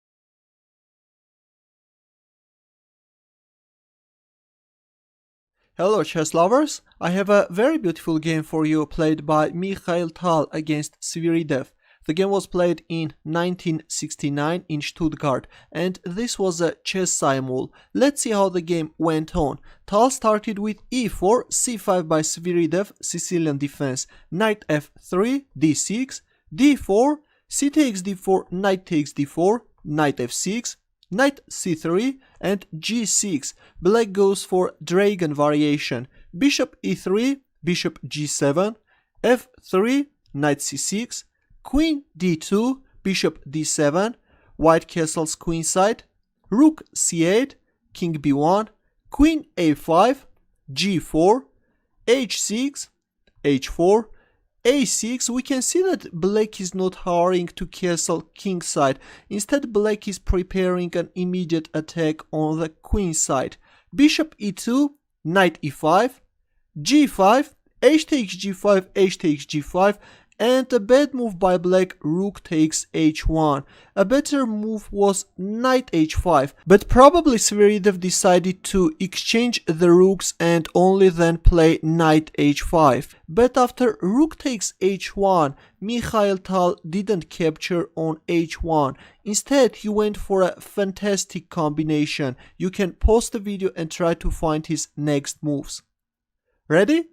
Hello chess lovers, I have a very beautiful game for you played by Mikhail Tal against Sviridov. The game was played in 1969 in Stuttgart, and this was a chess simul. Let's see how the game went on. Tal started with e4, c5 by Sviridov, Sicilian defense, knight f3, d6, d4, c takes d4, knight takes d4, knight f6, knight c3, and g6. Black goes for dragon variation, bishop e3, bishop g7, f3, knight c6, queen d2, bishop d7, white castles queenside, rook c8, king b1, queen a5, g4, h6, h4, a6. We can see that black is not hurrying to castle kingside. Instead, black is preparing an immediate attack on the queen side. Bishop e2, knight e5, g5, h takes g5, h takes g5, and a bad move by black, rook takes h1. A better move was knight h5, but probably Sviridov decided to exchange the rooks and only then play knight h5. But after rook takes h1, Mikhail Tal didn't capture on h1. Instead, he went for a fantastic combination. You can pause the video and try to find his next moves. Ready?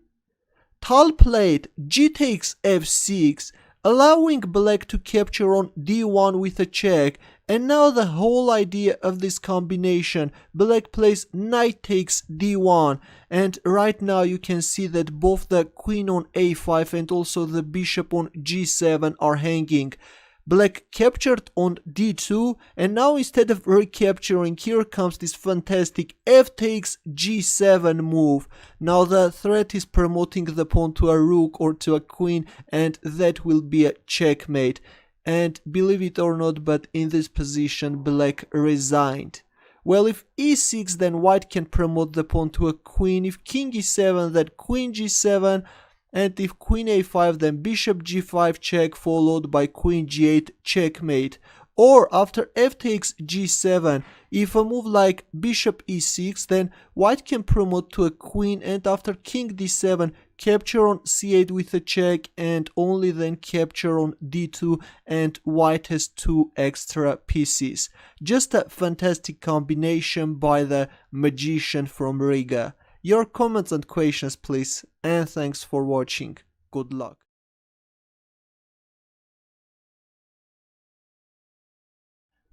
Tal played g takes f6, allowing black to capture on d1 with a check, and now the whole idea of this combination, black plays knight takes d1, and right now you can see that both the queen on a5 and also the bishop on g7 are hanging. Black captured on d2, and now instead of recapturing, here comes this fantastic f takes g7 move. Now the threat is promoting the pawn to a rook or to a queen, and that will be a checkmate. And believe it or not, but in this position black resigned. Well, if e6, then white can promote the pawn to a queen. If king e7, then queen g7. And if queen a5, then bishop g5 check followed by queen g8 checkmate. Or after f takes g7, if a move like bishop e6, then white can promote to a queen, and after king d7, capture on c8 with a check, and only then capture on d2, and white has 2 extra pieces. Just a fantastic combination by the magician from Riga. Your comments and questions please, and thanks for watching. Good luck.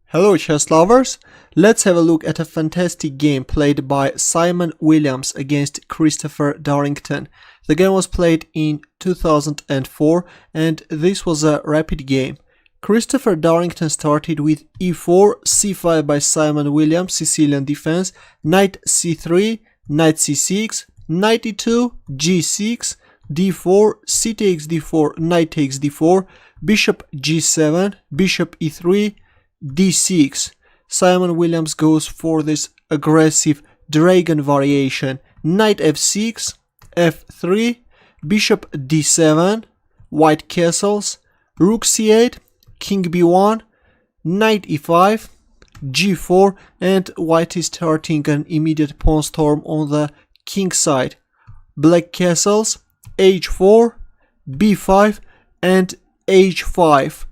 Hello chess lovers, let's have a look at a fantastic game played by Simon Williams against Christopher Darrington. The game was played in 2004 and this was a rapid game. Christopher Darrington started with e4, c5 by Simon Williams, Sicilian defense, knight c3, knight c6, knight e2, g6, d4, c takes d4, knight takes d4, bishop g7, bishop e3, d6. Simon Williams goes for this aggressive dragon variation, knight f6, f3, bishop d7, white castles, rook c8, king b1, knight e5, g4, and white is starting an immediate pawn storm on the king side. Black castles h4, b5, and h5.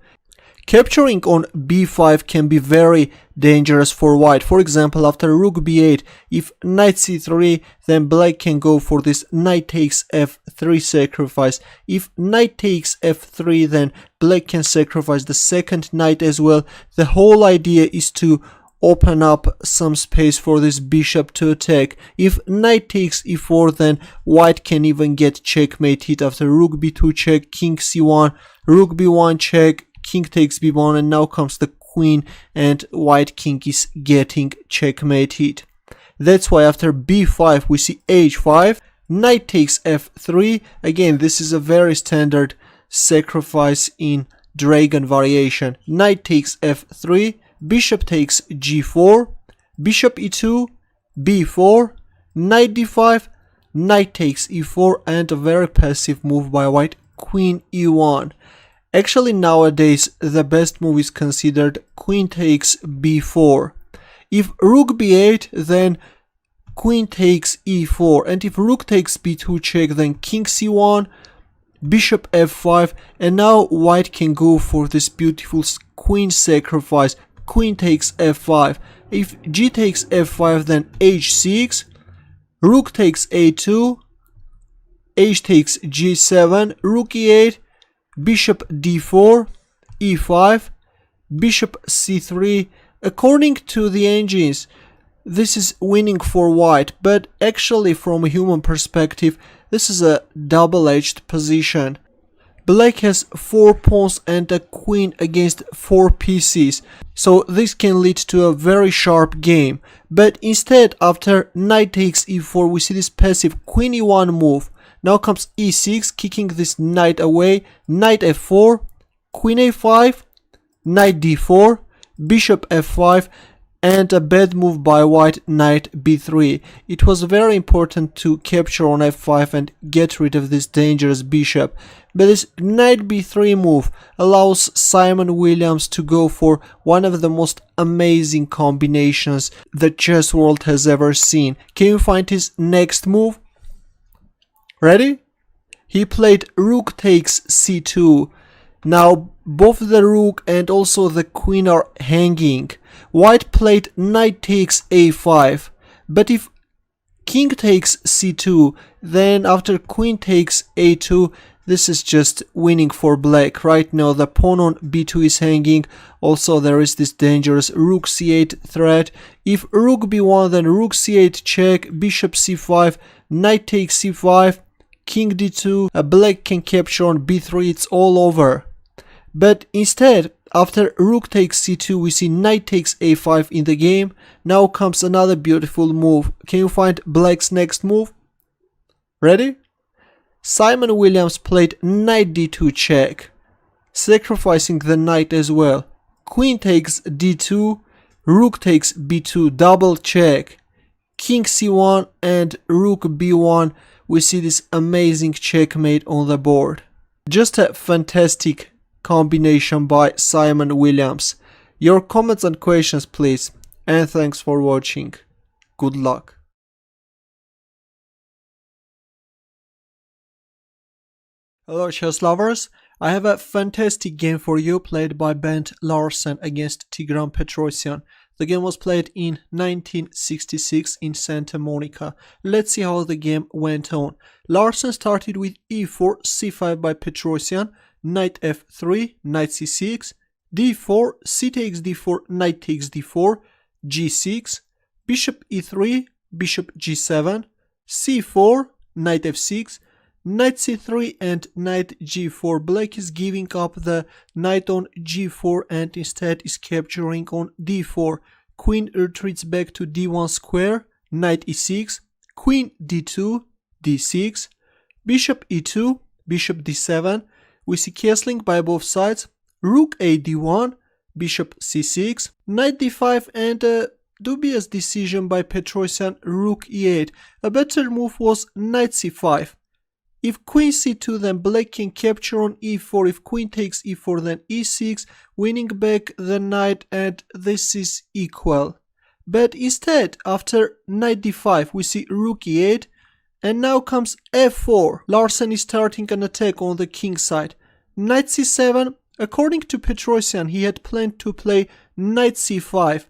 Capturing on b5 can be very dangerous for white. For example, after rook b8, if knight c3, then black can go for this knight takes f3 sacrifice. If knight takes f3, then black can sacrifice the second knight as well. The whole idea is to open up some space for this bishop to attack. If knight takes e4, then white can even get checkmate hit after rook b2 check, king c1, rook b1 check, king takes b1, and now comes the queen, and white king is getting checkmate hit. That's why after b5 we see h5, knight takes f3. Again, this is a very standard sacrifice in dragon variation. Knight takes f3, bishop takes g4, bishop e2, b4, knight d5, knight takes e4, and a very passive move by white, queen e1. Actually, nowadays the best move is considered queen takes b4. If rook b8, then queen takes e4, and if rook takes b2 check, then king c1, bishop f5, and now white can go for this beautiful queen sacrifice. Queen takes f5. If g takes f5, then h6, rook takes a2, h takes g7, rook e8, bishop d4, e5, bishop c3. According to the engines, this is winning for white, but actually from a human perspective, this is a double-edged position. Black has 4 pawns and a queen against 4 pieces, so this can lead to a very sharp game. But instead, after knight takes e4, we see this passive queen e1 move. Now comes e6, kicking this knight away, knight f4, queen a5, knight d4, bishop f5, and a bad move by white, knight b3. It was very important to capture on f5 and get rid of this dangerous bishop. But this knight b3 move allows Simon Williams to go for one of the most amazing combinations the chess world has ever seen. Can you find his next move? Ready? He played rook takes c2. Now both the rook and also the queen are hanging. White played knight takes a5. But if king takes c2, then after queen takes a2, this is just winning for black. Right now the pawn on b2 is hanging. Also there is this dangerous rook c8 threat. If rook b1, then rook c8 check, bishop c5, knight takes c5, king d2, a black can capture on b3, it's all over. But instead, after rook takes c2, we see knight takes a5 in the game. Now comes another beautiful move. Can you find black's next move? Ready? Simon Williams played knight d2 check, sacrificing the knight as well. Queen takes d2, rook takes b2, double check, king c1, and rook b1. We see this amazing checkmate on the board. Just a fantastic combination by Simon Williams. Your comments and questions please, and thanks for watching. Good luck. Hello chess lovers, I have a fantastic game for you played by Bent Larsen against Tigran Petrosyan. The game was played in 1966 in Santa Monica. Let's see how the game went on. Larsen started with e4, c5 by Petrosyan, knight f3, knight c6, d4, c takes d4, knight takes d4, g6, bishop e3, bishop g7, c4, knight f6, knight c3 and knight g4. Black is giving up the knight on g4 and instead is capturing on d4. Queen retreats back to d1 square, knight e6, queen d2, d6, bishop e2, bishop d7. We see castling by both sides, rook a d1, bishop c6, knight d5, and a dubious decision by Petrosyan, rook e8. A better move was knight c5. If queen c2, then black can capture on e4. If queen takes e4, then e6, winning back the knight, and this is equal. But instead, after knight d5, we see rook e8, and now comes f4. Larsen is starting an attack on the king side. Knight c7, according to Petrosian, he had planned to play knight c5,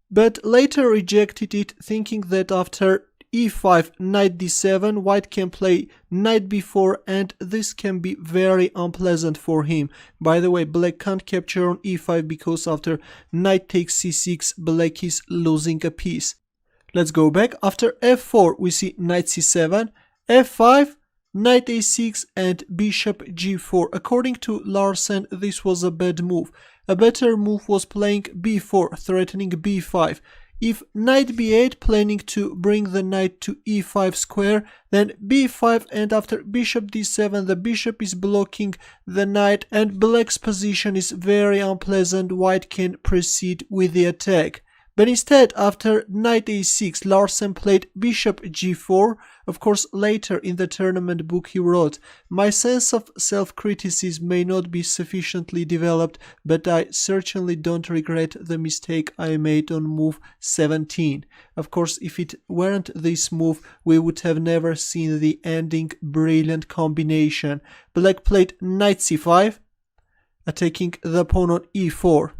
but later rejected it, thinking that after e5, knight d7, white can play knight b4, and this can be very unpleasant for him. By the way, black can't capture on e5 because after knight takes c6, black is losing a piece. Let's go back. After f4, we see knight c7, f5, knight a6, and bishop g4. According to Larsen, this was a bad move. A better move was playing b4, threatening b5. If knight b8, planning to bring the knight to e5 square, then b5, and after bishop d7, the bishop is blocking the knight, and black's position is very unpleasant. White can proceed with the attack. But instead, after knight a6, Larsen played bishop g4. Of course, later in the tournament book he wrote, "My sense of self-criticism may not be sufficiently developed, but I certainly don't regret the mistake I made on move 17. Of course, if it weren't this move, we would have never seen the ending brilliant combination. Black played knight c5, attacking the pawn on e4.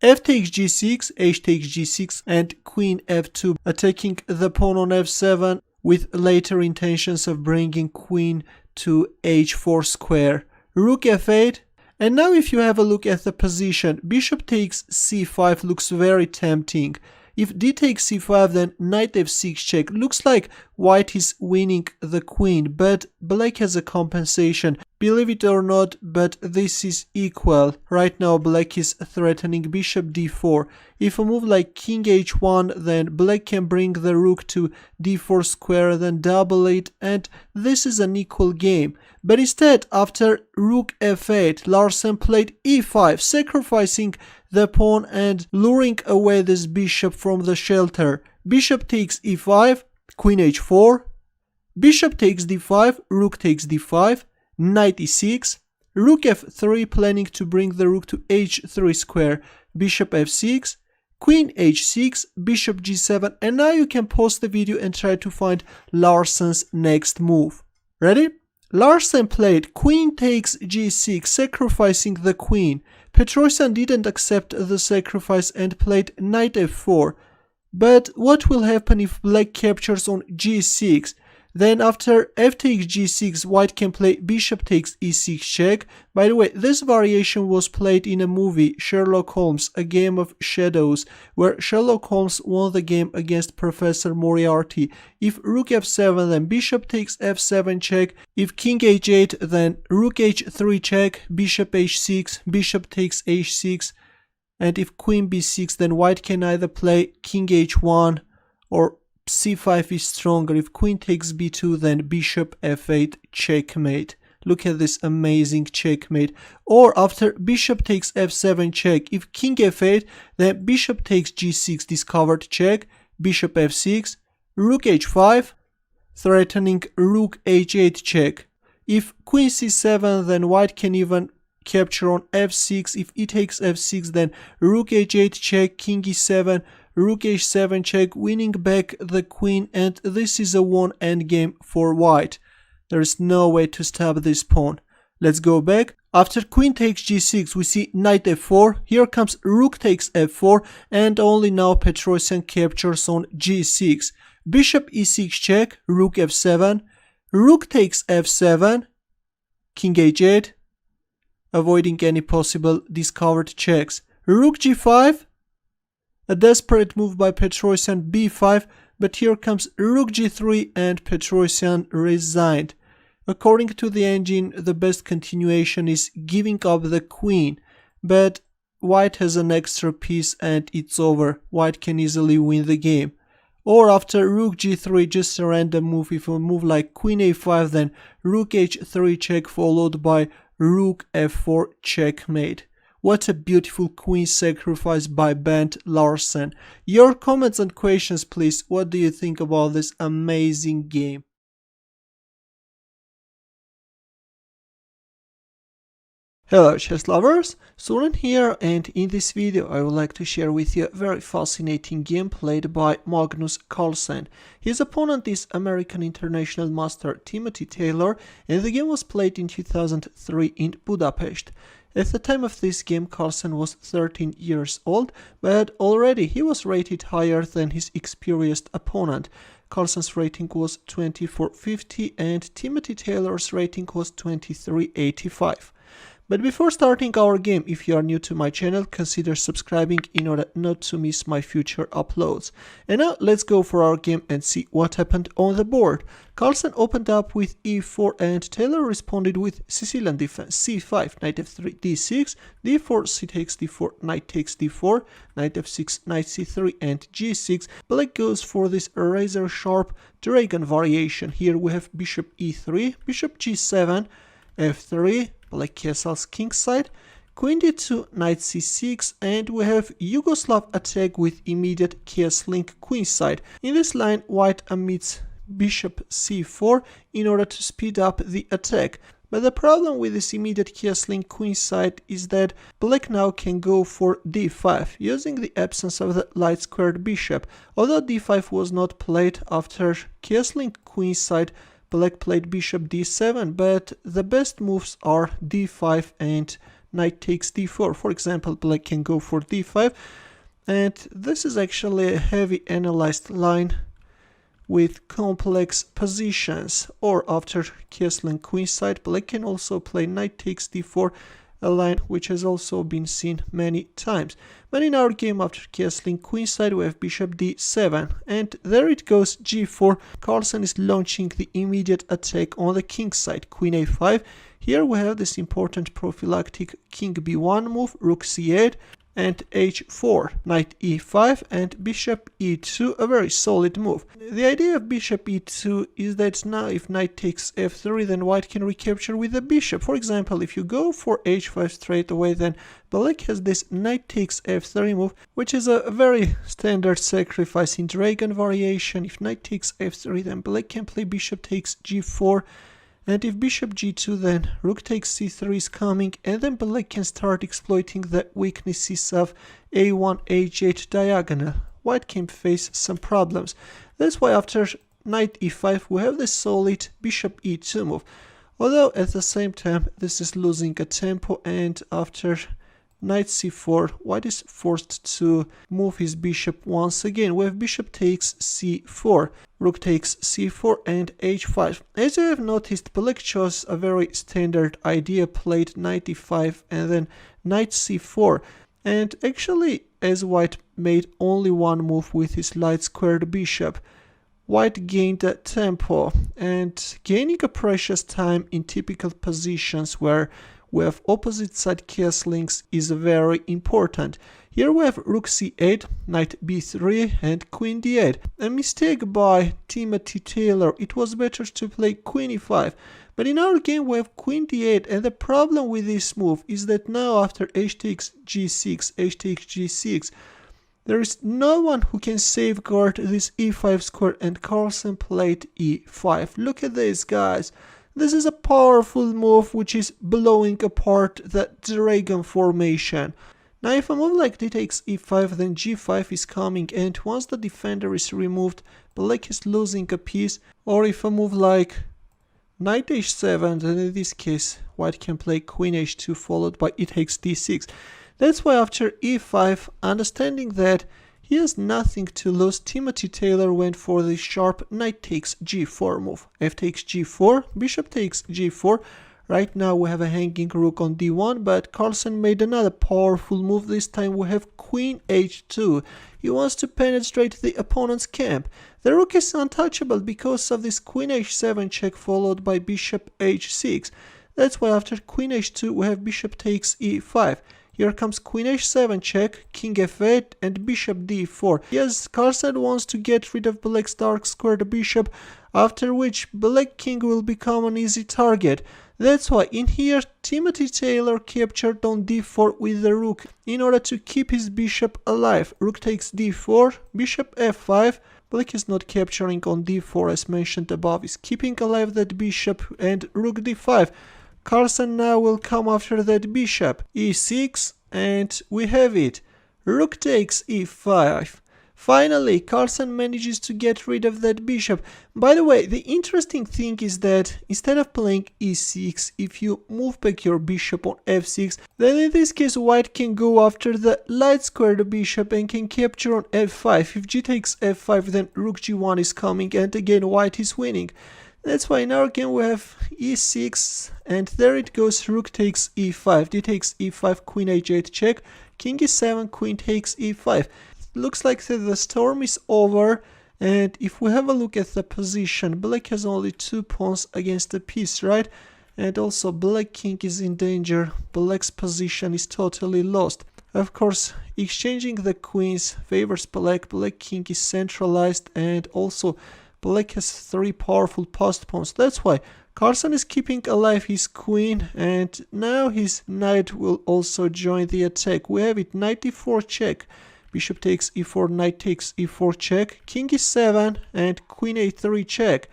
F takes g6, h takes g6, and queen f2, attacking the pawn on f7 with later intentions of bringing queen to h4 square. Rook f8, and now if you have a look at the position, bishop takes c5 looks very tempting. If d takes c5, then knight f6 check. Looks like white is winning the queen, but black has a compensation. Believe it or not, but this is equal. Right now black is threatening bishop d4. If a move like king h1, then black can bring the rook to d4 square, then double it, and this is an equal game. But instead, after rook f8, Larsen played e5, sacrificing the pawn and luring away this bishop from the shelter. Bishop takes e5, queen h4, bishop takes d5, rook takes d5, knight e6, rook f3, planning to bring the rook to h3 square, bishop f6, queen h6, bishop g7, and now you can pause the video and try to find Larsen's next move. Ready? Larsen played queen takes g6, sacrificing the queen. Petrosian didn't accept the sacrifice and played knight f4. But what will happen if black captures on g6? Then after f takes g6, white can play bishop takes e6 check. By the way, this variation was played in a movie, Sherlock Holmes, A Game of Shadows, where Sherlock Holmes won the game against Professor Moriarty. If rook f7, then bishop takes f7 check. If king h8, then rook h3 check, bishop h6, bishop takes h6. And if queen b6, then white can either play king h1 or c5 is stronger. If queen takes b2, then bishop f8 checkmate. Look at this amazing checkmate. Or after bishop takes f7 check, if king f8, then bishop takes g6 discovered check, bishop f6, rook h5, threatening rook h8 check. If queen c7, then white can even capture on f6. If e takes f6, then rook h8 check, king e7, rook h7 check, winning back the queen, and this is a one endgame for white. There is no way to stop this pawn. Let's go back. After queen takes g6, we see knight f4. Here comes rook takes f4, and only now Petrosian captures on g6. Bishop e6 check, rook f7, rook takes f7, king h8, avoiding any possible discovered checks. Rook g5, a desperate move by Petrosian, b5, but here comes rook g3 and Petrosian resigned. According to the engine, the best continuation is giving up the queen, but white has an extra piece and it's over. White can easily win the game. Or after rook g3, just a random move. If a move like queen a5, then rook h3 check followed by rook f4 checkmate. What a beautiful queen sacrifice by Bernd Larsen. Your comments and questions please. What do you think about this amazing game? Hello chess lovers, Suran here, and in this video I would like to share with you a very fascinating game played by Magnus Carlsen. His opponent is American international master Timothy Taylor, and the game was played in 2003 in Budapest. At the time of this game, Carlsen was 13 years old, but already he was rated higher than his experienced opponent. Carlsen's rating was 2450 and Timothy Taylor's rating was 2385. But before starting our game, if you are new to my channel, consider subscribing in order not to miss my future uploads. And now let's go for our game and see what happened on the board. Carlsen opened up with e4 and Taylor responded with Sicilian defense c5, knight f3, d6, d4, c takes d4, knight takes d4, knight f6, knight c3 and g6. Black goes for this razor sharp dragon variation. Here we have bishop e3, bishop g7, f3, black castles kingside, queen d2, knight c6, and we have Yugoslav attack with immediate castling queenside. In this line, white omits bishop c4 in order to speed up the attack. But the problem with this immediate castling queenside is that black now can go for d5, using the absence of the light squared bishop. Although d5 was not played after castling queenside, black played bishop d7, but the best moves are d5 and knight takes d4. For example, black can go for d5, and this is actually a heavy analyzed line with complex positions. Or after castling queenside, black can also play knight takes d4, a line which has also been seen many times. But in our game, after castling queenside, we have bishop d7, and there it goes, g4. Carlsen is launching the immediate attack on the king side, queen a5. Here we have this important prophylactic king b1 move, rook c8, and h4, knight e5, and bishop e2, a very solid move. The idea of bishop e2 is that now if knight takes f3, then white can recapture with the bishop. For example, if you go for h5 straight away, then black has this knight takes f3 move, which is a very standard sacrifice in dragon variation. If knight takes f3, then black can play bishop takes g4, and if bishop g2, then rook takes c3 is coming, and then black can start exploiting the weaknesses of a1, h8 diagonal. White can face some problems. That's why after knight e5 we have the solid bishop e2 move. Although at the same time this is losing a tempo, and after knight c4, white is forced to move his bishop once again. We have bishop takes c4, rook takes c4 and h5. As you have noticed, black chose a very standard idea, played knight e5 and then knight c4. And actually, as white made only one move with his light squared bishop, white gained a tempo, and gaining a precious time in typical positions where we have opposite side castlings is very important. Here we have rook c8, knight b3 and queen d8. A mistake by Timothy Taylor. It was better to play queen e5. But in our game we have queen d8, and the problem with this move is that now after h takes g6, h takes g6, there is no one who can safeguard this e5 square, and Carlsen played e5. Look at this, guys. This is a powerful move which is blowing apart the dragon formation. Now if a move like d takes e5, then g5 is coming, and once the defender is removed, black is losing a piece. Or if a move like knight h7, then in this case white can play queen h2 followed by e takes d6. That's why after e5, understanding that he has nothing to lose, Timothy Taylor went for the sharp knight takes g4 move. F takes g4, bishop takes g4. Right now we have a hanging rook on d1, but Carlsen made another powerful move. This time we have queen h2. He wants to penetrate the opponent's camp. The rook is untouchable because of this queen h7 check followed by bishop h6. That's why after queen h2 we have bishop takes e5. Here comes queen h7 check, king f8 and bishop d4. Yes, Carlsen wants to get rid of black's dark squared bishop, after which black king will become an easy target. That's why in here Timothy Taylor captured on d4 with the rook in order to keep his bishop alive. Rook takes d4, bishop f5. Black is not capturing on d4 as mentioned above, is keeping alive that bishop, and rook d5. Carlsen now will come after that bishop. e6, and we have it. Rook takes e5. Finally, Carlsen manages to get rid of that bishop. By the way, the interesting thing is that instead of playing e6, if you move back your bishop on f6, then in this case white can go after the light squared bishop and can capture on f5. If g takes f5, then rook g1 is coming, and again white is winning. That's why in our game we have e6, and there it goes, rook takes e5, d takes e5, queen h8 check, king e7, queen takes e5. Looks like the storm is over, and if we have a look at the position, black has only 2 pawns against a piece, right? And also black king is in danger, black's position is totally lost. Of course, exchanging the queens favors black, black king is centralized, and also black has 3 powerful passed pawns. That's why Carlsen is keeping alive his queen, and now his knight will also join the attack. We have it, knight e4 check. Bishop takes e4, knight takes e4 check, king e7, and queen a3 check.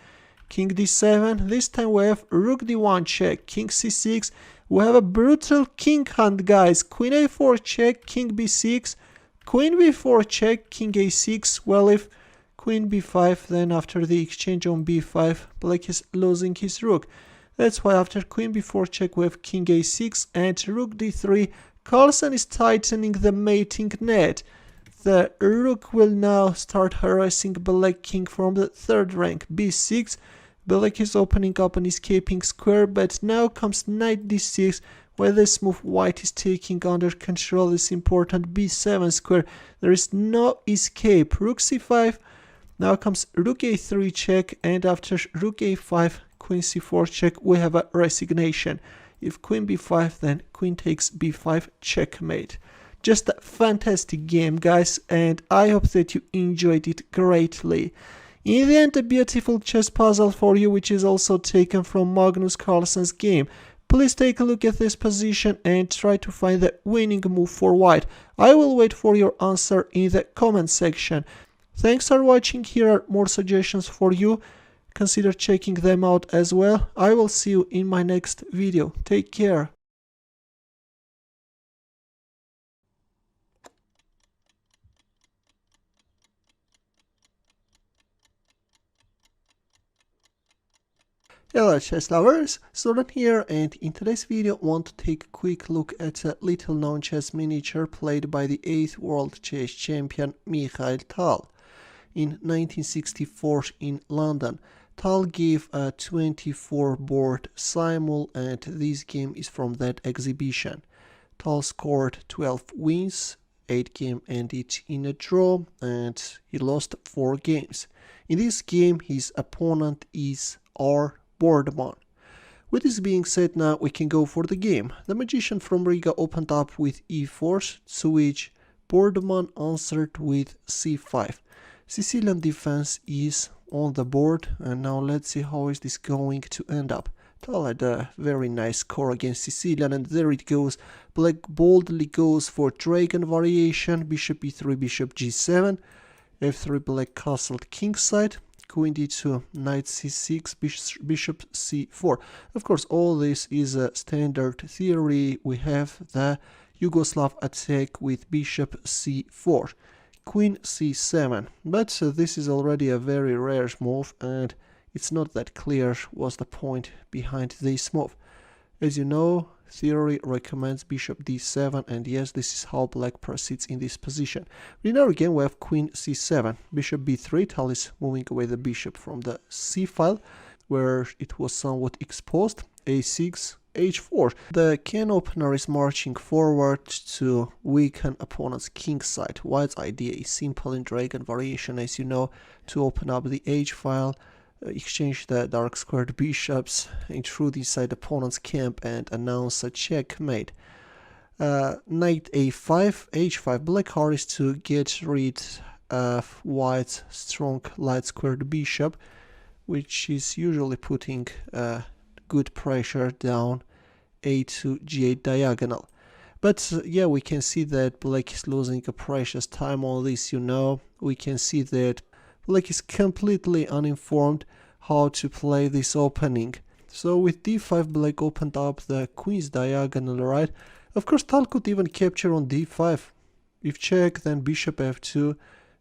King d7, this time we have rook d1 check, king c6. We have a brutal king hunt, guys. Queen a4 check, king b6, queen b4 check, king a6. Well, if queen b5, then after the exchange on b5, black is losing his rook. That's why after queen b4 check we have king a6 and rook d3. Carlsen is tightening the mating net. The rook will now start harassing black king from the 3rd rank, b6. Black is opening up an escaping square, but now comes knight d6. Where this move white is taking under control is important, b7 square. There is no escape. Rook c5. Now comes rook a3 check, and after rook a5, queen c4 check, we have a resignation. If queen b5, then queen takes b5, checkmate. Just a fantastic game, guys, and I hope that you enjoyed it greatly. In the end, a beautiful chess puzzle for you, which is also taken from Magnus Carlsen's game. Please take a look at this position and try to find the winning move for white. I will wait for your answer in the comment section. Thanks for watching. Here are more suggestions for you. Consider checking them out as well. I will see you in my next video. Take care. Hello chess lovers, Soren here, and in today's video I want to take a quick look at a little known chess miniature played by the 8th world chess champion Mikhail Tal in 1964 in London. Tal gave a 24 board simul, and this game is from that exhibition. Tal scored 12 wins, 8 games ended in a draw, and he lost 4 games. In this game his opponent is R. Boardman. With this being said, now we can go for the game. The magician from Riga opened up with e4, to which Boardman answered with c5. Sicilian defense is on the board, and now let's see how is this going to end up. Tal had a very nice score against Sicilian, and there it goes. Black boldly goes for dragon variation, bishop e3, bishop g7, f3, black castled kingside, queen d2, knight c6, bishop c4. Of course, all this is a standard theory. We have the Yugoslav attack with bishop c4, queen c7. But this is already a very rare move, and it's not that clear what's the point behind this move. As you know, theory recommends bishop d7, and yes, this is how black proceeds in this position. In our game we have queen c7, bishop b3. Tal is moving away the bishop from the c file where it was somewhat exposed, a6, h4. The can opener is marching forward to weaken opponent's king side. White's idea is simple in dragon variation, as you know, to open up the h file, exchange the dark squared bishops, intrude inside opponent's camp, and announce a checkmate. Knight a5, h5. Black hurries to get rid of white's strong light squared bishop, which is usually putting good pressure down a2, g8 diagonal. But yeah, we can see that black is losing a precious time on this, you know. We can see that black is completely uninformed how to play this opening. So with d5, black opened up the queen's diagonal, right? Of course, Tal could even capture on d5. If check, then bishop f2,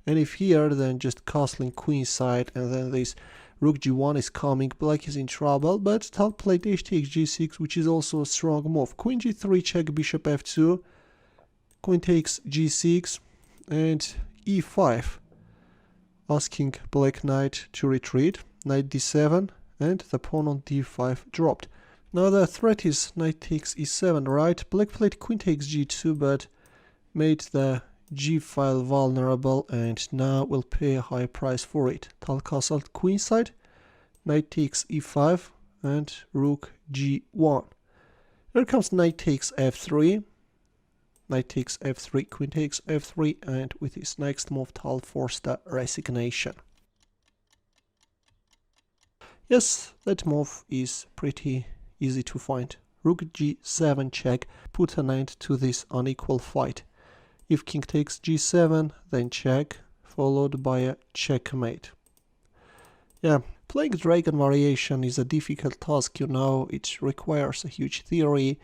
and if here, then just castling queen side, and then this rook g1 is coming. Black is in trouble, but Tal played h takes g6, which is also a strong move. Queen g3, check bishop f2, queen takes g6, and e5, asking black knight to retreat. Knight d7, and the pawn on d5 dropped. Now the threat is knight takes e7, right? Black played queen takes g2, but made the g file vulnerable, and now will pay a high price for it. Tal castled queenside, knight takes e5, and rook g1. Here comes knight takes f3, knight takes f3, queen takes f3, and with his next move Tal forced a resignation. Yes, that move is pretty easy to find. Rook g7 check, put an end to this unequal fight. If king takes g7, then check, followed by a checkmate. Yeah, playing dragon variation is a difficult task, you know, it requires a huge theory.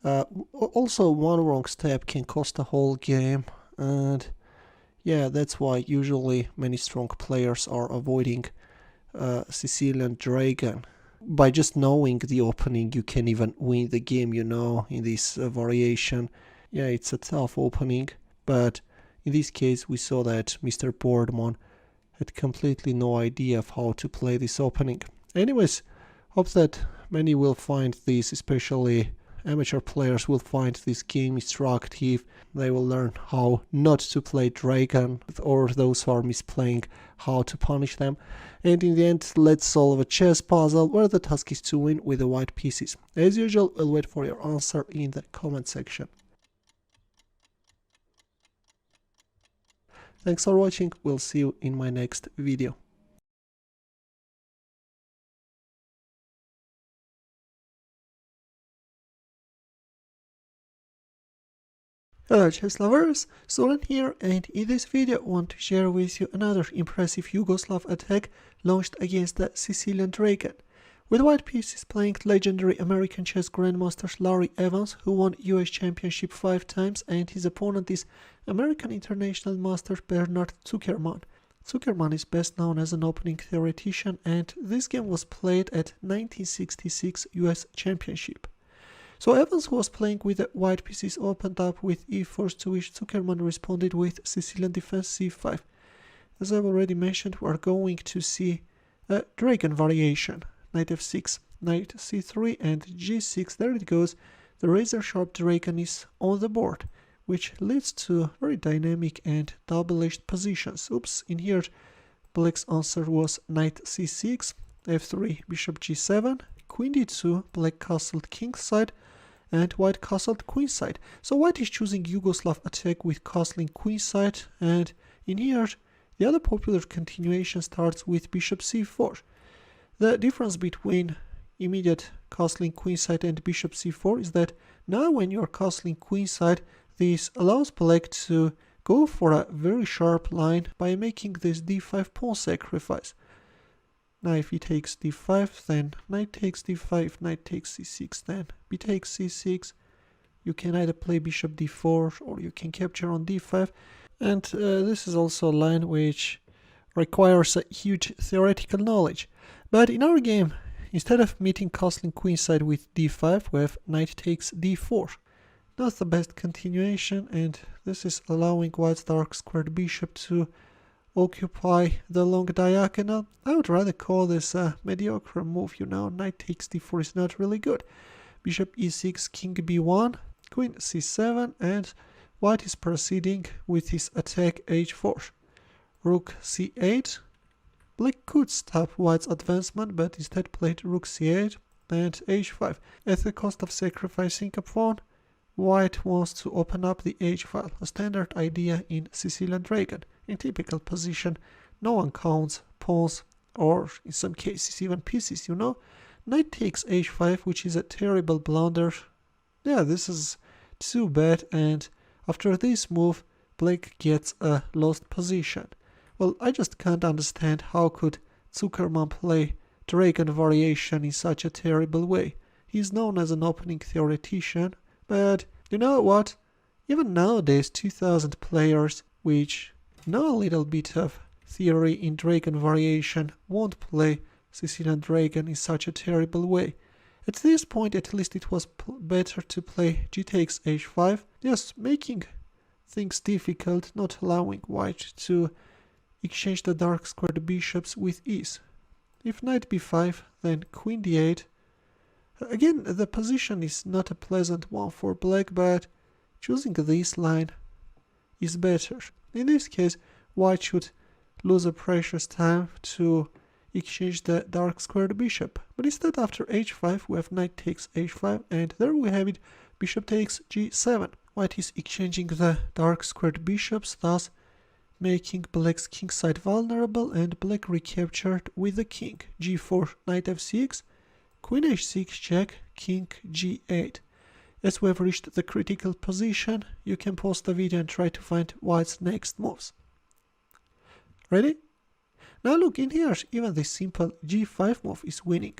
Also, one wrong step can cost a whole game, and yeah, that's why usually many strong players are avoiding Sicilian dragon. By just knowing the opening, you can even win the game, you know, in this variation. Yeah, it's a tough opening, but in this case we saw that Mr. Boardman had completely no idea of how to play this opening. Anyways, hope that many will find this, especially amateur players will find this game instructive. They will learn how not to play dragon, or those who are misplaying, how to punish them. And in the end, let's solve a chess puzzle where the task is to win with the white pieces. As usual, I'll wait for your answer in the comment section. Thanks for watching, we'll see you in my next video. Hello chess lovers, Soren here, and in this video I want to share with you another impressive Yugoslav attack launched against the Sicilian dragon. With white pieces playing legendary American chess grandmaster Larry Evans, who won US championship 5 times, and his opponent is American international master Bernard Zuckerman. Zuckerman is best known as an opening theoretician, and this game was played at 1966 US championship. So Evans, who was playing with the white pieces, opened up with e4, to which Zuckerman responded with Sicilian defense c5. As I've already mentioned, we are going to see a dragon variation. Knight f6, knight c3, and g6. There it goes. The razor-sharp dragon is on the board, which leads to very dynamic and double-edged positions. Oops, in here black's answer was knight c6, f3, bishop g7, queen d2, black castled kingside, and white castled queenside. So white is choosing Yugoslav attack with castling queenside, and in here the other popular continuation starts with bishop c4. The difference between immediate castling queenside and bishop c4 is that now when you are castling queenside, this allows black to go for a very sharp line by making this d5 pawn sacrifice. Now if he takes d5, then knight takes d5, knight takes c6, then b takes c6. You can either play bishop d4 or you can capture on d5. And this is also a line which requires a huge theoretical knowledge. But in our game, instead of meeting castling queenside with d5, we have knight takes d4. Not the best continuation, and this is allowing white's dark squared bishop to occupy the long diagonal. I would rather call this a mediocre move, you know. Knight takes d4 is not really good. Bishop e6, king b1, queen c7, and white is proceeding with his attack h4. Rook c8. Black could stop white's advancement, but instead played rook c8 and h5. At the cost of sacrificing a pawn, white wants to open up the h-file, a standard idea in Sicilian dragon. In typical position, no one counts pawns, or in some cases even pieces, you know. Knight takes h5, which is a terrible blunder. Yeah, this is too bad, and after this move, black gets a lost position. Well, I just can't understand how could Zuckerman play dragon variation in such a terrible way. He is known as an opening theoretician, but you know what? Even nowadays 2000 players which know a little bit of theory in dragon variation won't play Sicilian dragon in such a terrible way. At this point at least it was better to play g takes h5, just making things difficult, not allowing white to exchange the dark squared bishops with ease. If knight b5, then queen d8. Again, the position is not a pleasant one for black, but choosing this line is better. In this case, white should lose a precious time to exchange the dark squared bishop. But instead, after h5, we have knight takes h5, and there we have it, bishop takes g7. White is exchanging the dark squared bishops, thus making black's kingside vulnerable, and black recaptured with the king. g4, knight f6, queen h6 check, king g8. As we have reached the critical position, you can pause the video and try to find white's next moves. Ready? Now look, in here, even the simple g5 move is winning.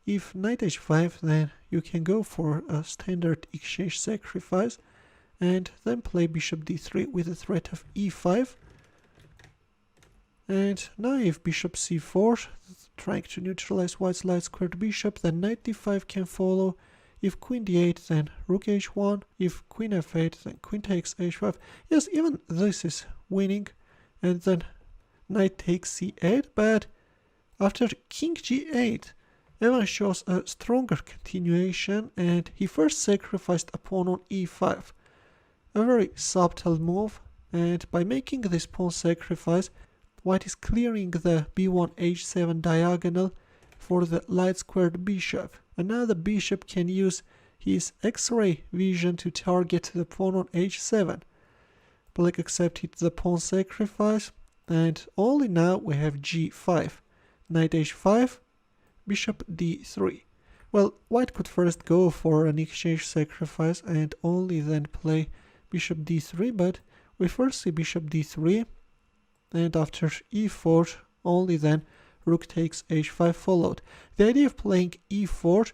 If knight h5, then you can go for a standard exchange sacrifice, and then play bishop d3 with the threat of e5. And now if bishop c4, trying to neutralize white's light squared bishop, then knight d5 can follow. If queen d8, then rook h1. If queen f8, then queen takes h5. Yes, even this is winning. And then knight takes c8, but after king g8, Evan shows a stronger continuation, and he first sacrificed a pawn on e5. A very subtle move, and by making this pawn sacrifice, white is clearing the b1 h7 diagonal for the light squared bishop. And now the bishop can use his X-ray vision to target the pawn on h7. Black accepted the pawn sacrifice, and only now we have g5, knight h5, bishop d3. Well, white could first go for an exchange sacrifice and only then play bishop d3, but we first see bishop d3, and after e4, only then rook takes h5 followed. The idea of playing e4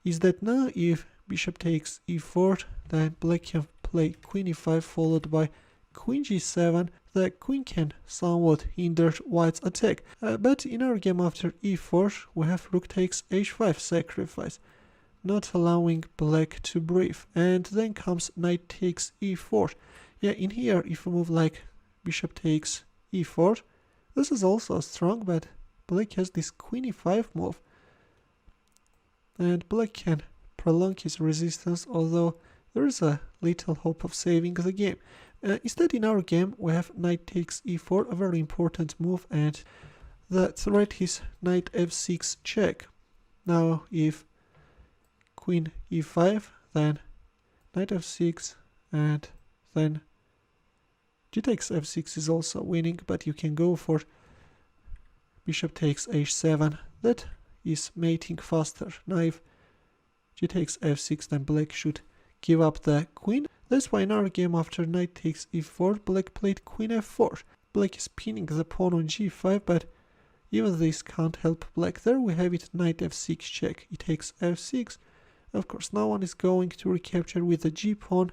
is that now if bishop takes e4, then black can play queen e5 followed by queen g7. The queen can somewhat hinder white's attack, but in our game after e4 we have rook takes h5 sacrifice, not allowing black to breathe, and then comes knight takes e4. Yeah, in here if we move like bishop takes e4, this is also strong, but black has this queen e5 move, and black can prolong his resistance, although there is a little hope of saving the game. Instead, in our game, we have knight takes e4, a very important move, and the threat is knight f6 check. Now, if queen e5, then knight f6, and then g takes f6 is also winning, but you can go for bishop takes h7. That is mating faster. Now, if g takes f6, then black should give up the queen. That's why in our game after knight takes e4, black played queen f4. Black is pinning the pawn on g5, but even this can't help black. There we have it, knight f6 check. It takes f6. Of course, no one is going to recapture with the g pawn.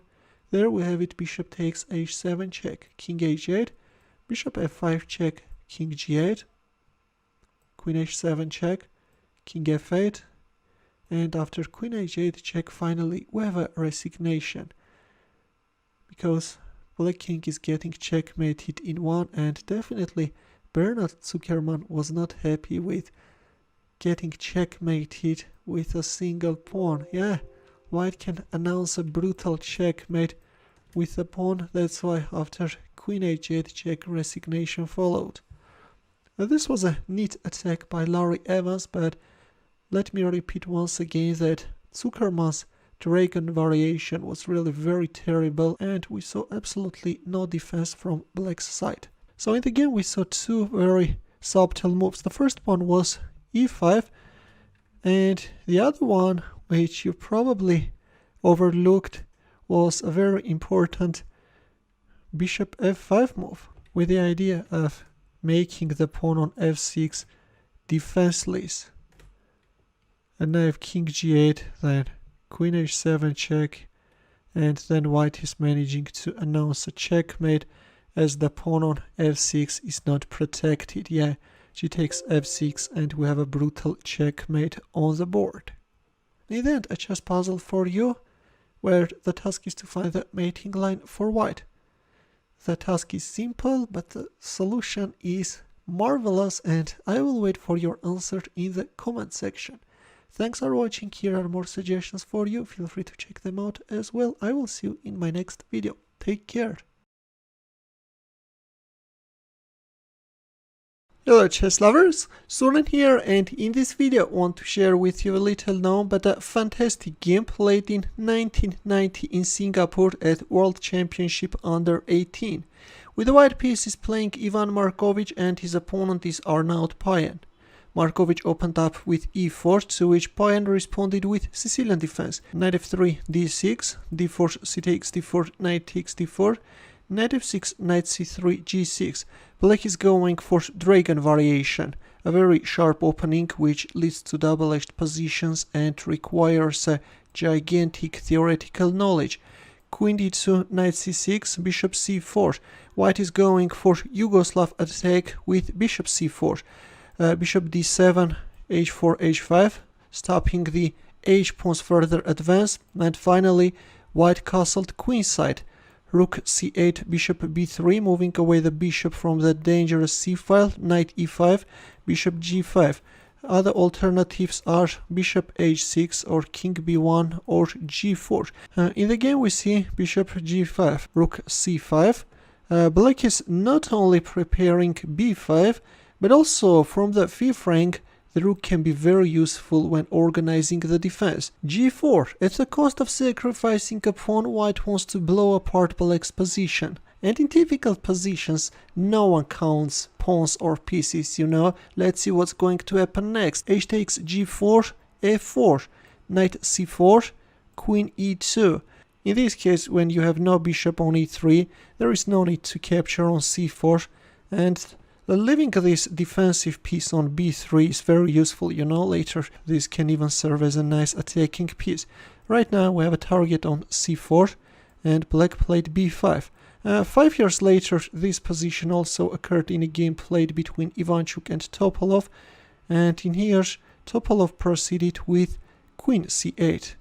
There we have it, bishop takes h7 check, king h8, bishop f5 check, king g8, queen h7 check, king f8, and after queen h8 check, finally we have a resignation, because black king is getting checkmated in one, and definitely Bernard Zuckerman was not happy with getting checkmated with a single pawn. Yeah, white can announce a brutal checkmate with a pawn. That's why after queen h8 check, resignation followed. This was a neat attack by Larry Evans, but let me repeat once again that Zuckerman's dragon variation was really very terrible, and we saw absolutely no defense from black's side. So in the game we saw two very subtle moves. The first one was e5, and the other one, which you probably overlooked, was a very important bishop f5 move, with the idea of making the pawn on f6 defenseless. And now I have king g8, then queen h7 check, and then white is managing to announce a checkmate as the pawn on f6 is not protected. Yeah, g takes f6 and we have a brutal checkmate on the board. In the end, a chess puzzle for you, where the task is to find the mating line for white. The task is simple, but the solution is marvelous, and I will wait for your answer in the comment section. Thanks for watching. Here are more suggestions for you. Feel free to check them out as well. I will see you in my next video. Take care. Hello chess lovers, Soren here, and in this video I want to share with you a little known but a fantastic game played in 1990 in Singapore at World Championship Under 18. With the white piece is playing Ivan Markovic and his opponent is Arnaud Payen. Markovic opened up with e4, to which Payen responded with Sicilian defense. Knight f3, d6, d4, c takes d4, knight takes d4, knight f6, knight c3, g6. Black is going for dragon variation, a very sharp opening which leads to double-edged positions and requires a gigantic theoretical knowledge. Queen d2, knight c6, bishop c4. White is going for Yugoslav attack with bishop c4. Bishop d7, h4, h5, stopping the h-pawn's further advance, and finally white castled queenside. Rook c8, bishop b3, moving away the bishop from the dangerous c-file, knight e5, bishop g5. Other alternatives are bishop h6 or king b1 or g4. In the game we see bishop g5, rook c5. Black is not only preparing b5, but also from the fifth rank the rook can be very useful when organizing the defense. g4. At the cost of sacrificing a pawn, white wants to blow apart black's position. And in typical positions, no one counts pawns or pieces, you know. Let's see what's going to happen next. H takes g4, f4, knight c4, queen e2. In this case, when you have no bishop on e3, there is no need to capture on c4, and leaving this defensive piece on b3 is very useful, you know. Later this can even serve as a nice attacking piece. Right now we have a target on c4 and black played b5. 5 years later this position also occurred in a game played between Ivanchuk and Topalov, and in here Topalov proceeded with queen c8.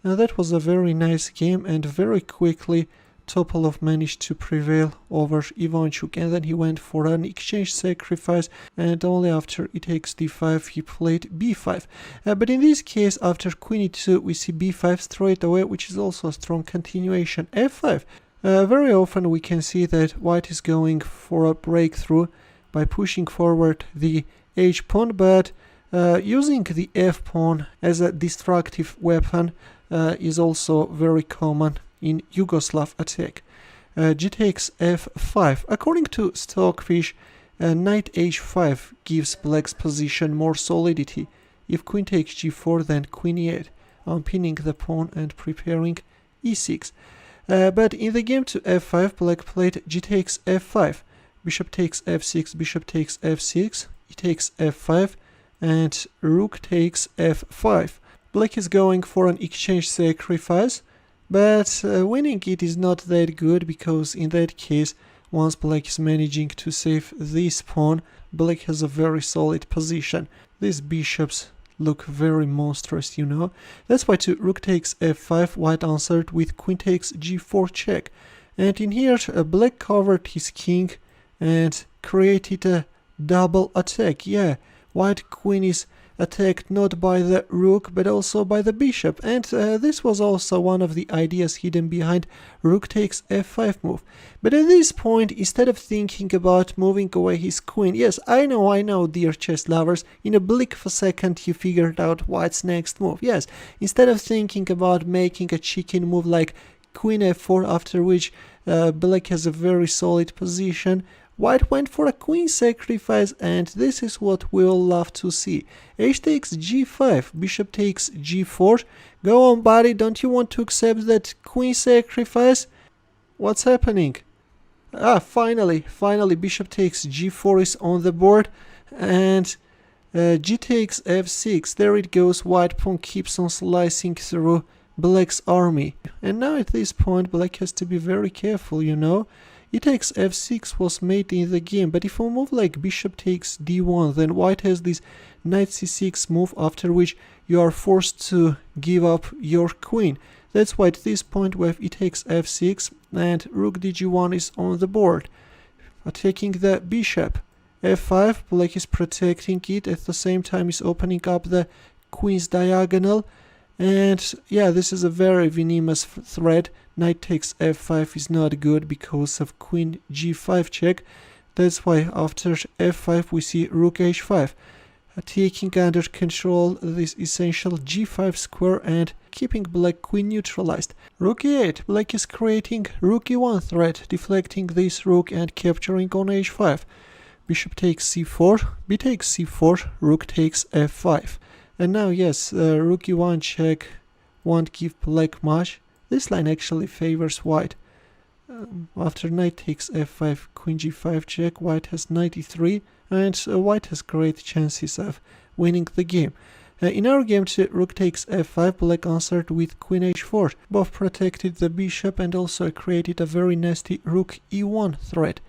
That was a very nice game, and very quickly Topalov managed to prevail over Ivanchuk, and then he went for an exchange sacrifice, and only after e takes d5 he played b5. But in this case, after queen e2 we see b5 straight away, which is also a strong continuation. f5. Very often we can see that white is going for a breakthrough by pushing forward the h-pawn, but using the f-pawn as a destructive weapon is also very common in Yugoslav attack. G takes f5. According to Stockfish, knight h5 gives black's position more solidity. If queen takes g4, then queen e8, unpinning the pawn and preparing e6. But in the game to f5, black played g takes f5, bishop takes f6, bishop takes f6, e takes f5, and rook takes f5. Black is going for an exchange sacrifice, but winning it is not that good, because in that case, once black is managing to save this pawn, black has a very solid position. These bishops look very monstrous, you know. That's why to rook takes f5, white answered with queen takes g4 check. And in here, black covered his king and created a double attack. Yeah, white queen is attacked not by the rook but also by the bishop, and this was also one of the ideas hidden behind rook takes f5 move. But at this point, instead of thinking about moving away his queen, yes, I know, dear chess lovers, in a blink of a second you figured out white's next move. Yes, instead of thinking about making a chicken move like queen f4, after which black has a very solid position, white went for a queen sacrifice, and this is what we all love to see. H takes g5, bishop takes g4. Go on, buddy, don't you want to accept that queen sacrifice? What's happening? Finally, bishop takes g4 is on the board, and G takes f6. There it goes. White pawn keeps on slicing through black's army. And now at this point, black has to be very careful, you know. E takes f6 was made in the game, but if we move like bishop takes d1, then white has this knight c6 move, after which you are forced to give up your queen. That's why at this point we have e takes f6 and rook dg1 is on the board, attacking the bishop. f5, black is protecting it, at the same time is opening up the queen's diagonal. And yeah, this is a very venomous threat. Knight takes f5 is not good because of queen g5 check. That's why after f5 we see rook h5, taking under control this essential g5 square and keeping black queen neutralized. Rook e8, black is creating rook e1 threat, deflecting this rook and capturing on h5. Bishop takes c4, b takes c4, rook takes f5. And now, yes, rook e1 check won't give black much. This line actually favors white. After knight takes f5, queen g5 check, white has knight e3, and white has great chances of winning the game. In our game, rook takes f5, black answered with queen h4. Both protected the bishop and also created a very nasty rook e1 threat.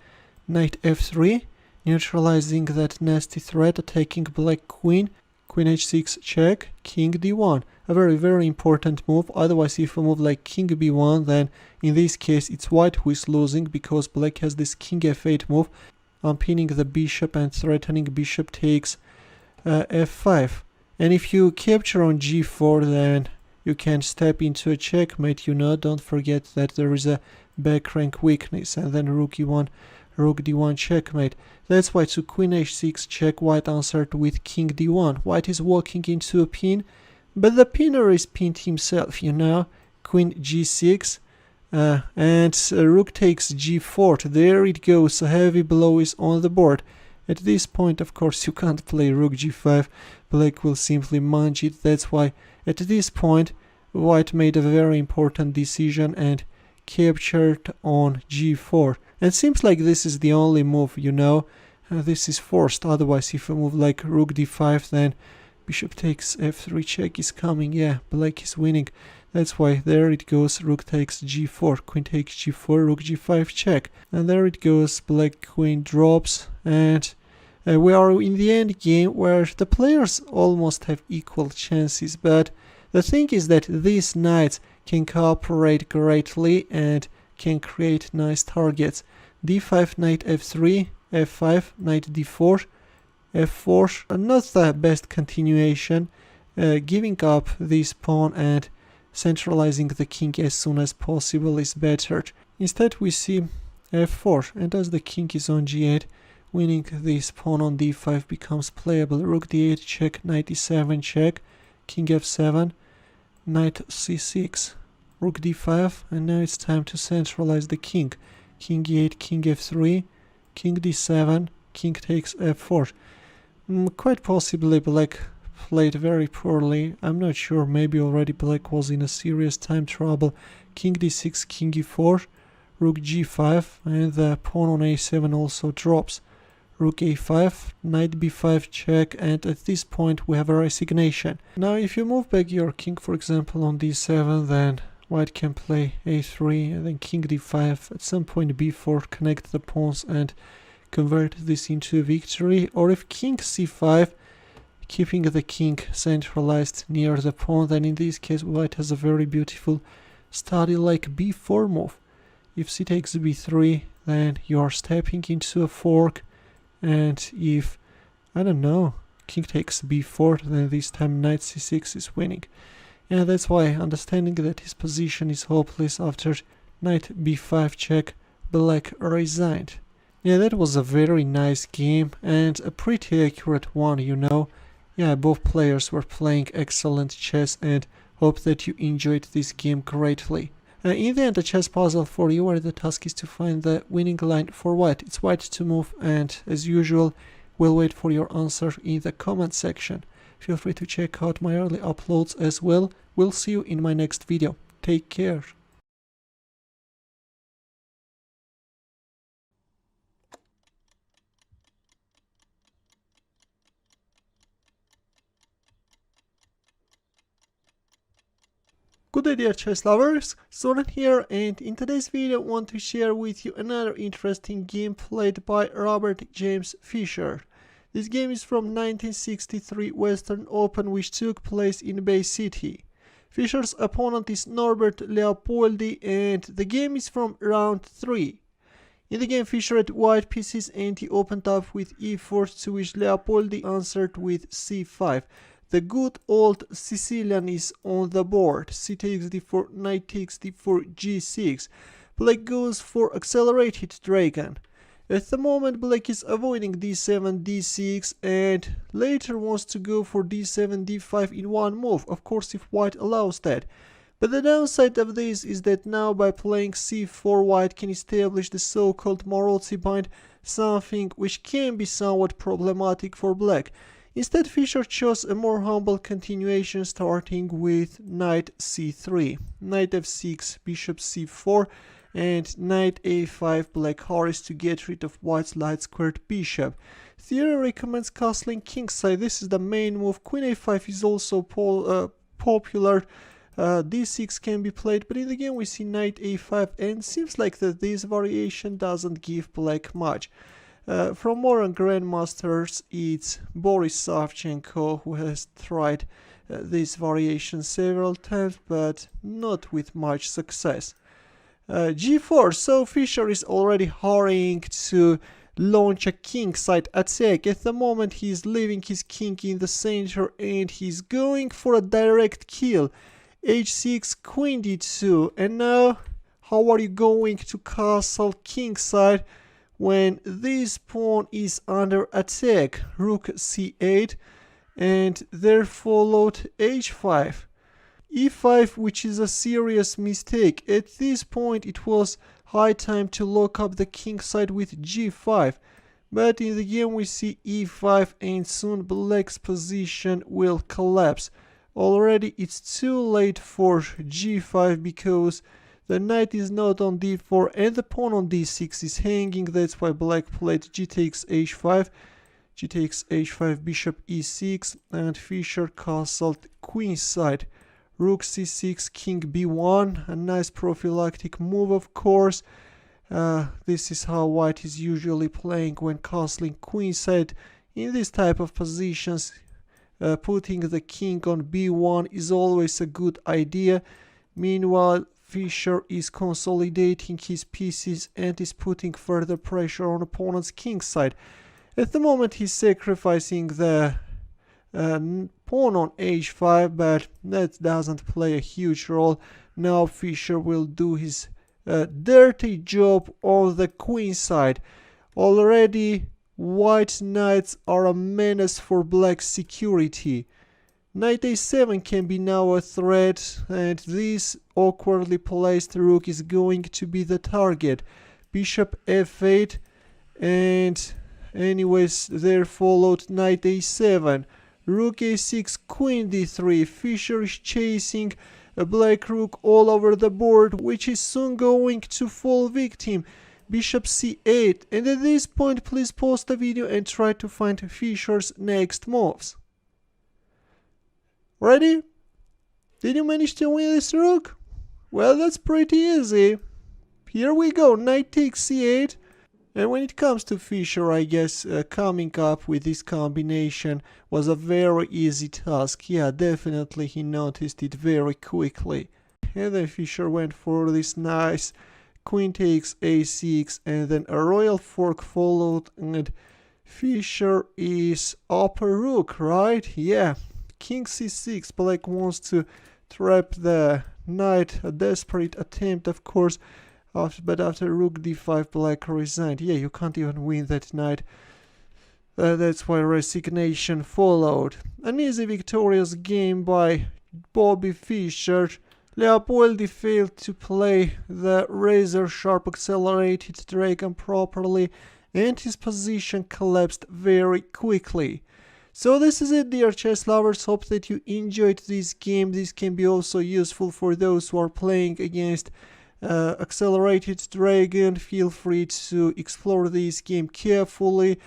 Knight f3, neutralizing that nasty threat, attacking black queen. Queen h6 check, king d1. A very important move. Otherwise, if we move like king b1, then in this case it's white who is losing, because black has this king f8 move, pinning the bishop and threatening bishop takes f5. And if you capture on g4, then you can step into a checkmate, you know. Don't forget that there is a back rank weakness, and then rook e1, rook d1 checkmate. That's why to queen h6 check, white answered with king d1. White is walking into a pin, but the pinner is pinned himself, you know. Queen g6 and rook takes g4. There it goes, a heavy blow is on the board. At this point, of course, you can't play rook g5, black will simply munch it. That's why at this point white made a very important decision and captured on g4. And seems like this is the only move, you know. This is forced, otherwise if we move like rook d5, then bishop takes f3 check is coming. Yeah, black is winning. That's why there it goes, rook takes g4, queen takes g4, rook g5 check. And there it goes, black queen drops, and we are in the end game where the players almost have equal chances. But the thing is that these knights can cooperate greatly and can create nice targets. d5, knight f3, f5, knight d4, f4. Not the best continuation. Giving up this pawn and centralizing the king as soon as possible is better. Instead we see f4, and as the king is on g8, winning this pawn on d5 becomes playable. Rook d8 check, knight e7 check, king f7, knight c6, rook d5, and now it's time to centralize the king. King e8, king f3, king d7, king takes f4. Quite possibly black played very poorly. I'm not sure, maybe already black was in a serious time trouble. King d6, king e4, rook g5, and the pawn on a7 also drops. Rook a5, knight b5 check, and at this point we have a resignation. Now if you move back your king, for example, on d7, then white can play a3 and then king d5, at some point b4, connect the pawns and convert this into a victory. Or if king c5, keeping the king centralized near the pawn, then in this case white has a very beautiful study like b4 move. If c takes b3, then you are stepping into a fork, and if, I don't know, king takes b4, then this time knight c6 is winning. And that's why, understanding that his position is hopeless after knight b5 check, black resigned. Yeah, that was a very nice game and a pretty accurate one, you know. Yeah, both players were playing excellent chess, and hope that you enjoyed this game greatly. In the end, the chess puzzle for you, where the task is to find the winning line for white. It's white to move, and as usual, we'll wait for your answer in the comment section. Feel free to check out my early uploads as well. We'll see you in my next video. Take care. Good day dear chess lovers, Soren here, and in today's video I want to share with you another interesting game played by Robert James Fischer. This game is from 1963 Western Open, which took place in Bay City. Fischer's opponent is Norbert Leopoldi, and the game is from round 3. In the game, Fischer had white pieces and he opened up with e4, to which Leopoldi answered with c5. The good old Sicilian is on the board. C takes d4, knight takes d4, g6. Black goes for accelerated dragon. At the moment, Black is avoiding d7, d6, and later wants to go for d7, d5 in one move, of course if White allows that. But the downside of this is that now by playing c4, White can establish the so-called Maroczy bind, something which can be somewhat problematic for Black. Instead, Fischer chose a more humble continuation, starting with knight c3, knight f6, bishop c4, and knight a5, Black hurries to get rid of White's light-squared bishop. Theory recommends castling kingside. This is the main move. Queen a5 is also popular. d6 can be played, but in the game we see knight a5, and seems like that this variation doesn't give Black much. From modern grandmasters, it's Boris Savchenko who has tried this variation several times, but not with much success. g4, so Fischer is already hurrying to launch a kingside attack. At the moment he is leaving his king in the center and he's going for a direct kill. h6, queen d2, and now how are you going to castle kingside when this pawn is under attack? Rook c8, and there followed h5, e5, which is a serious mistake. At this point it was high time to lock up the kingside with g5, but in the game we see e5, and soon Black's position will collapse. Already it's too late for g5 because the knight is not on d4 and the pawn on d6 is hanging. That's why Black played g takes h5, g takes h5, bishop e6, and Fischer castled queenside. Rook c6, king b1, a nice prophylactic move of course. This is how White is usually playing when castling queenside. In this type of positions, putting the king on b1 is always a good idea. Meanwhile, Fischer is consolidating his pieces and is putting further pressure on opponent's kingside. At the moment he's sacrificing the pawn on h5, but that doesn't play a huge role. Now Fischer will do his dirty job on the queen side. Already White knights are a menace for Black's security. Knight a7 can be now a threat, and this awkwardly placed rook is going to be the target. Bishop f8, and anyways there followed knight a7, rook a6, queen d3. Fischer is chasing a Black rook all over the board, which is soon going to fall victim. Bishop c8, and at this point please pause the video and try to find Fischer's next moves. Ready? Did you manage to win this rook? Well, that's pretty easy. Here we go, knight takes c8. And when it comes to Fischer, I guess coming up with this combination was a very easy task. Yeah, definitely he noticed it very quickly. And then Fischer went for this nice queen takes a6, and then a royal fork followed, and Fischer is upper rook, right? Yeah, king c6. Black wants to trap the knight, a desperate attempt of course, but after rook d5 Black resigned. Yeah, you can't even win that knight. That's why resignation followed. An easy victorious game by Bobby Fischer. Leopoldi failed to play the razor-sharp accelerated dragon properly, and his position collapsed very quickly. So this is it, dear chess lovers. Hope that you enjoyed this game. This can be also useful for those who are playing against accelerated dragon. Feel free to explore this game carefully,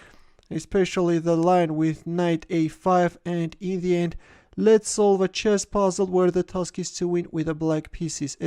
especially the line with knight a5, and in the end Let's solve a chess puzzle where the task is to win with the black pieces.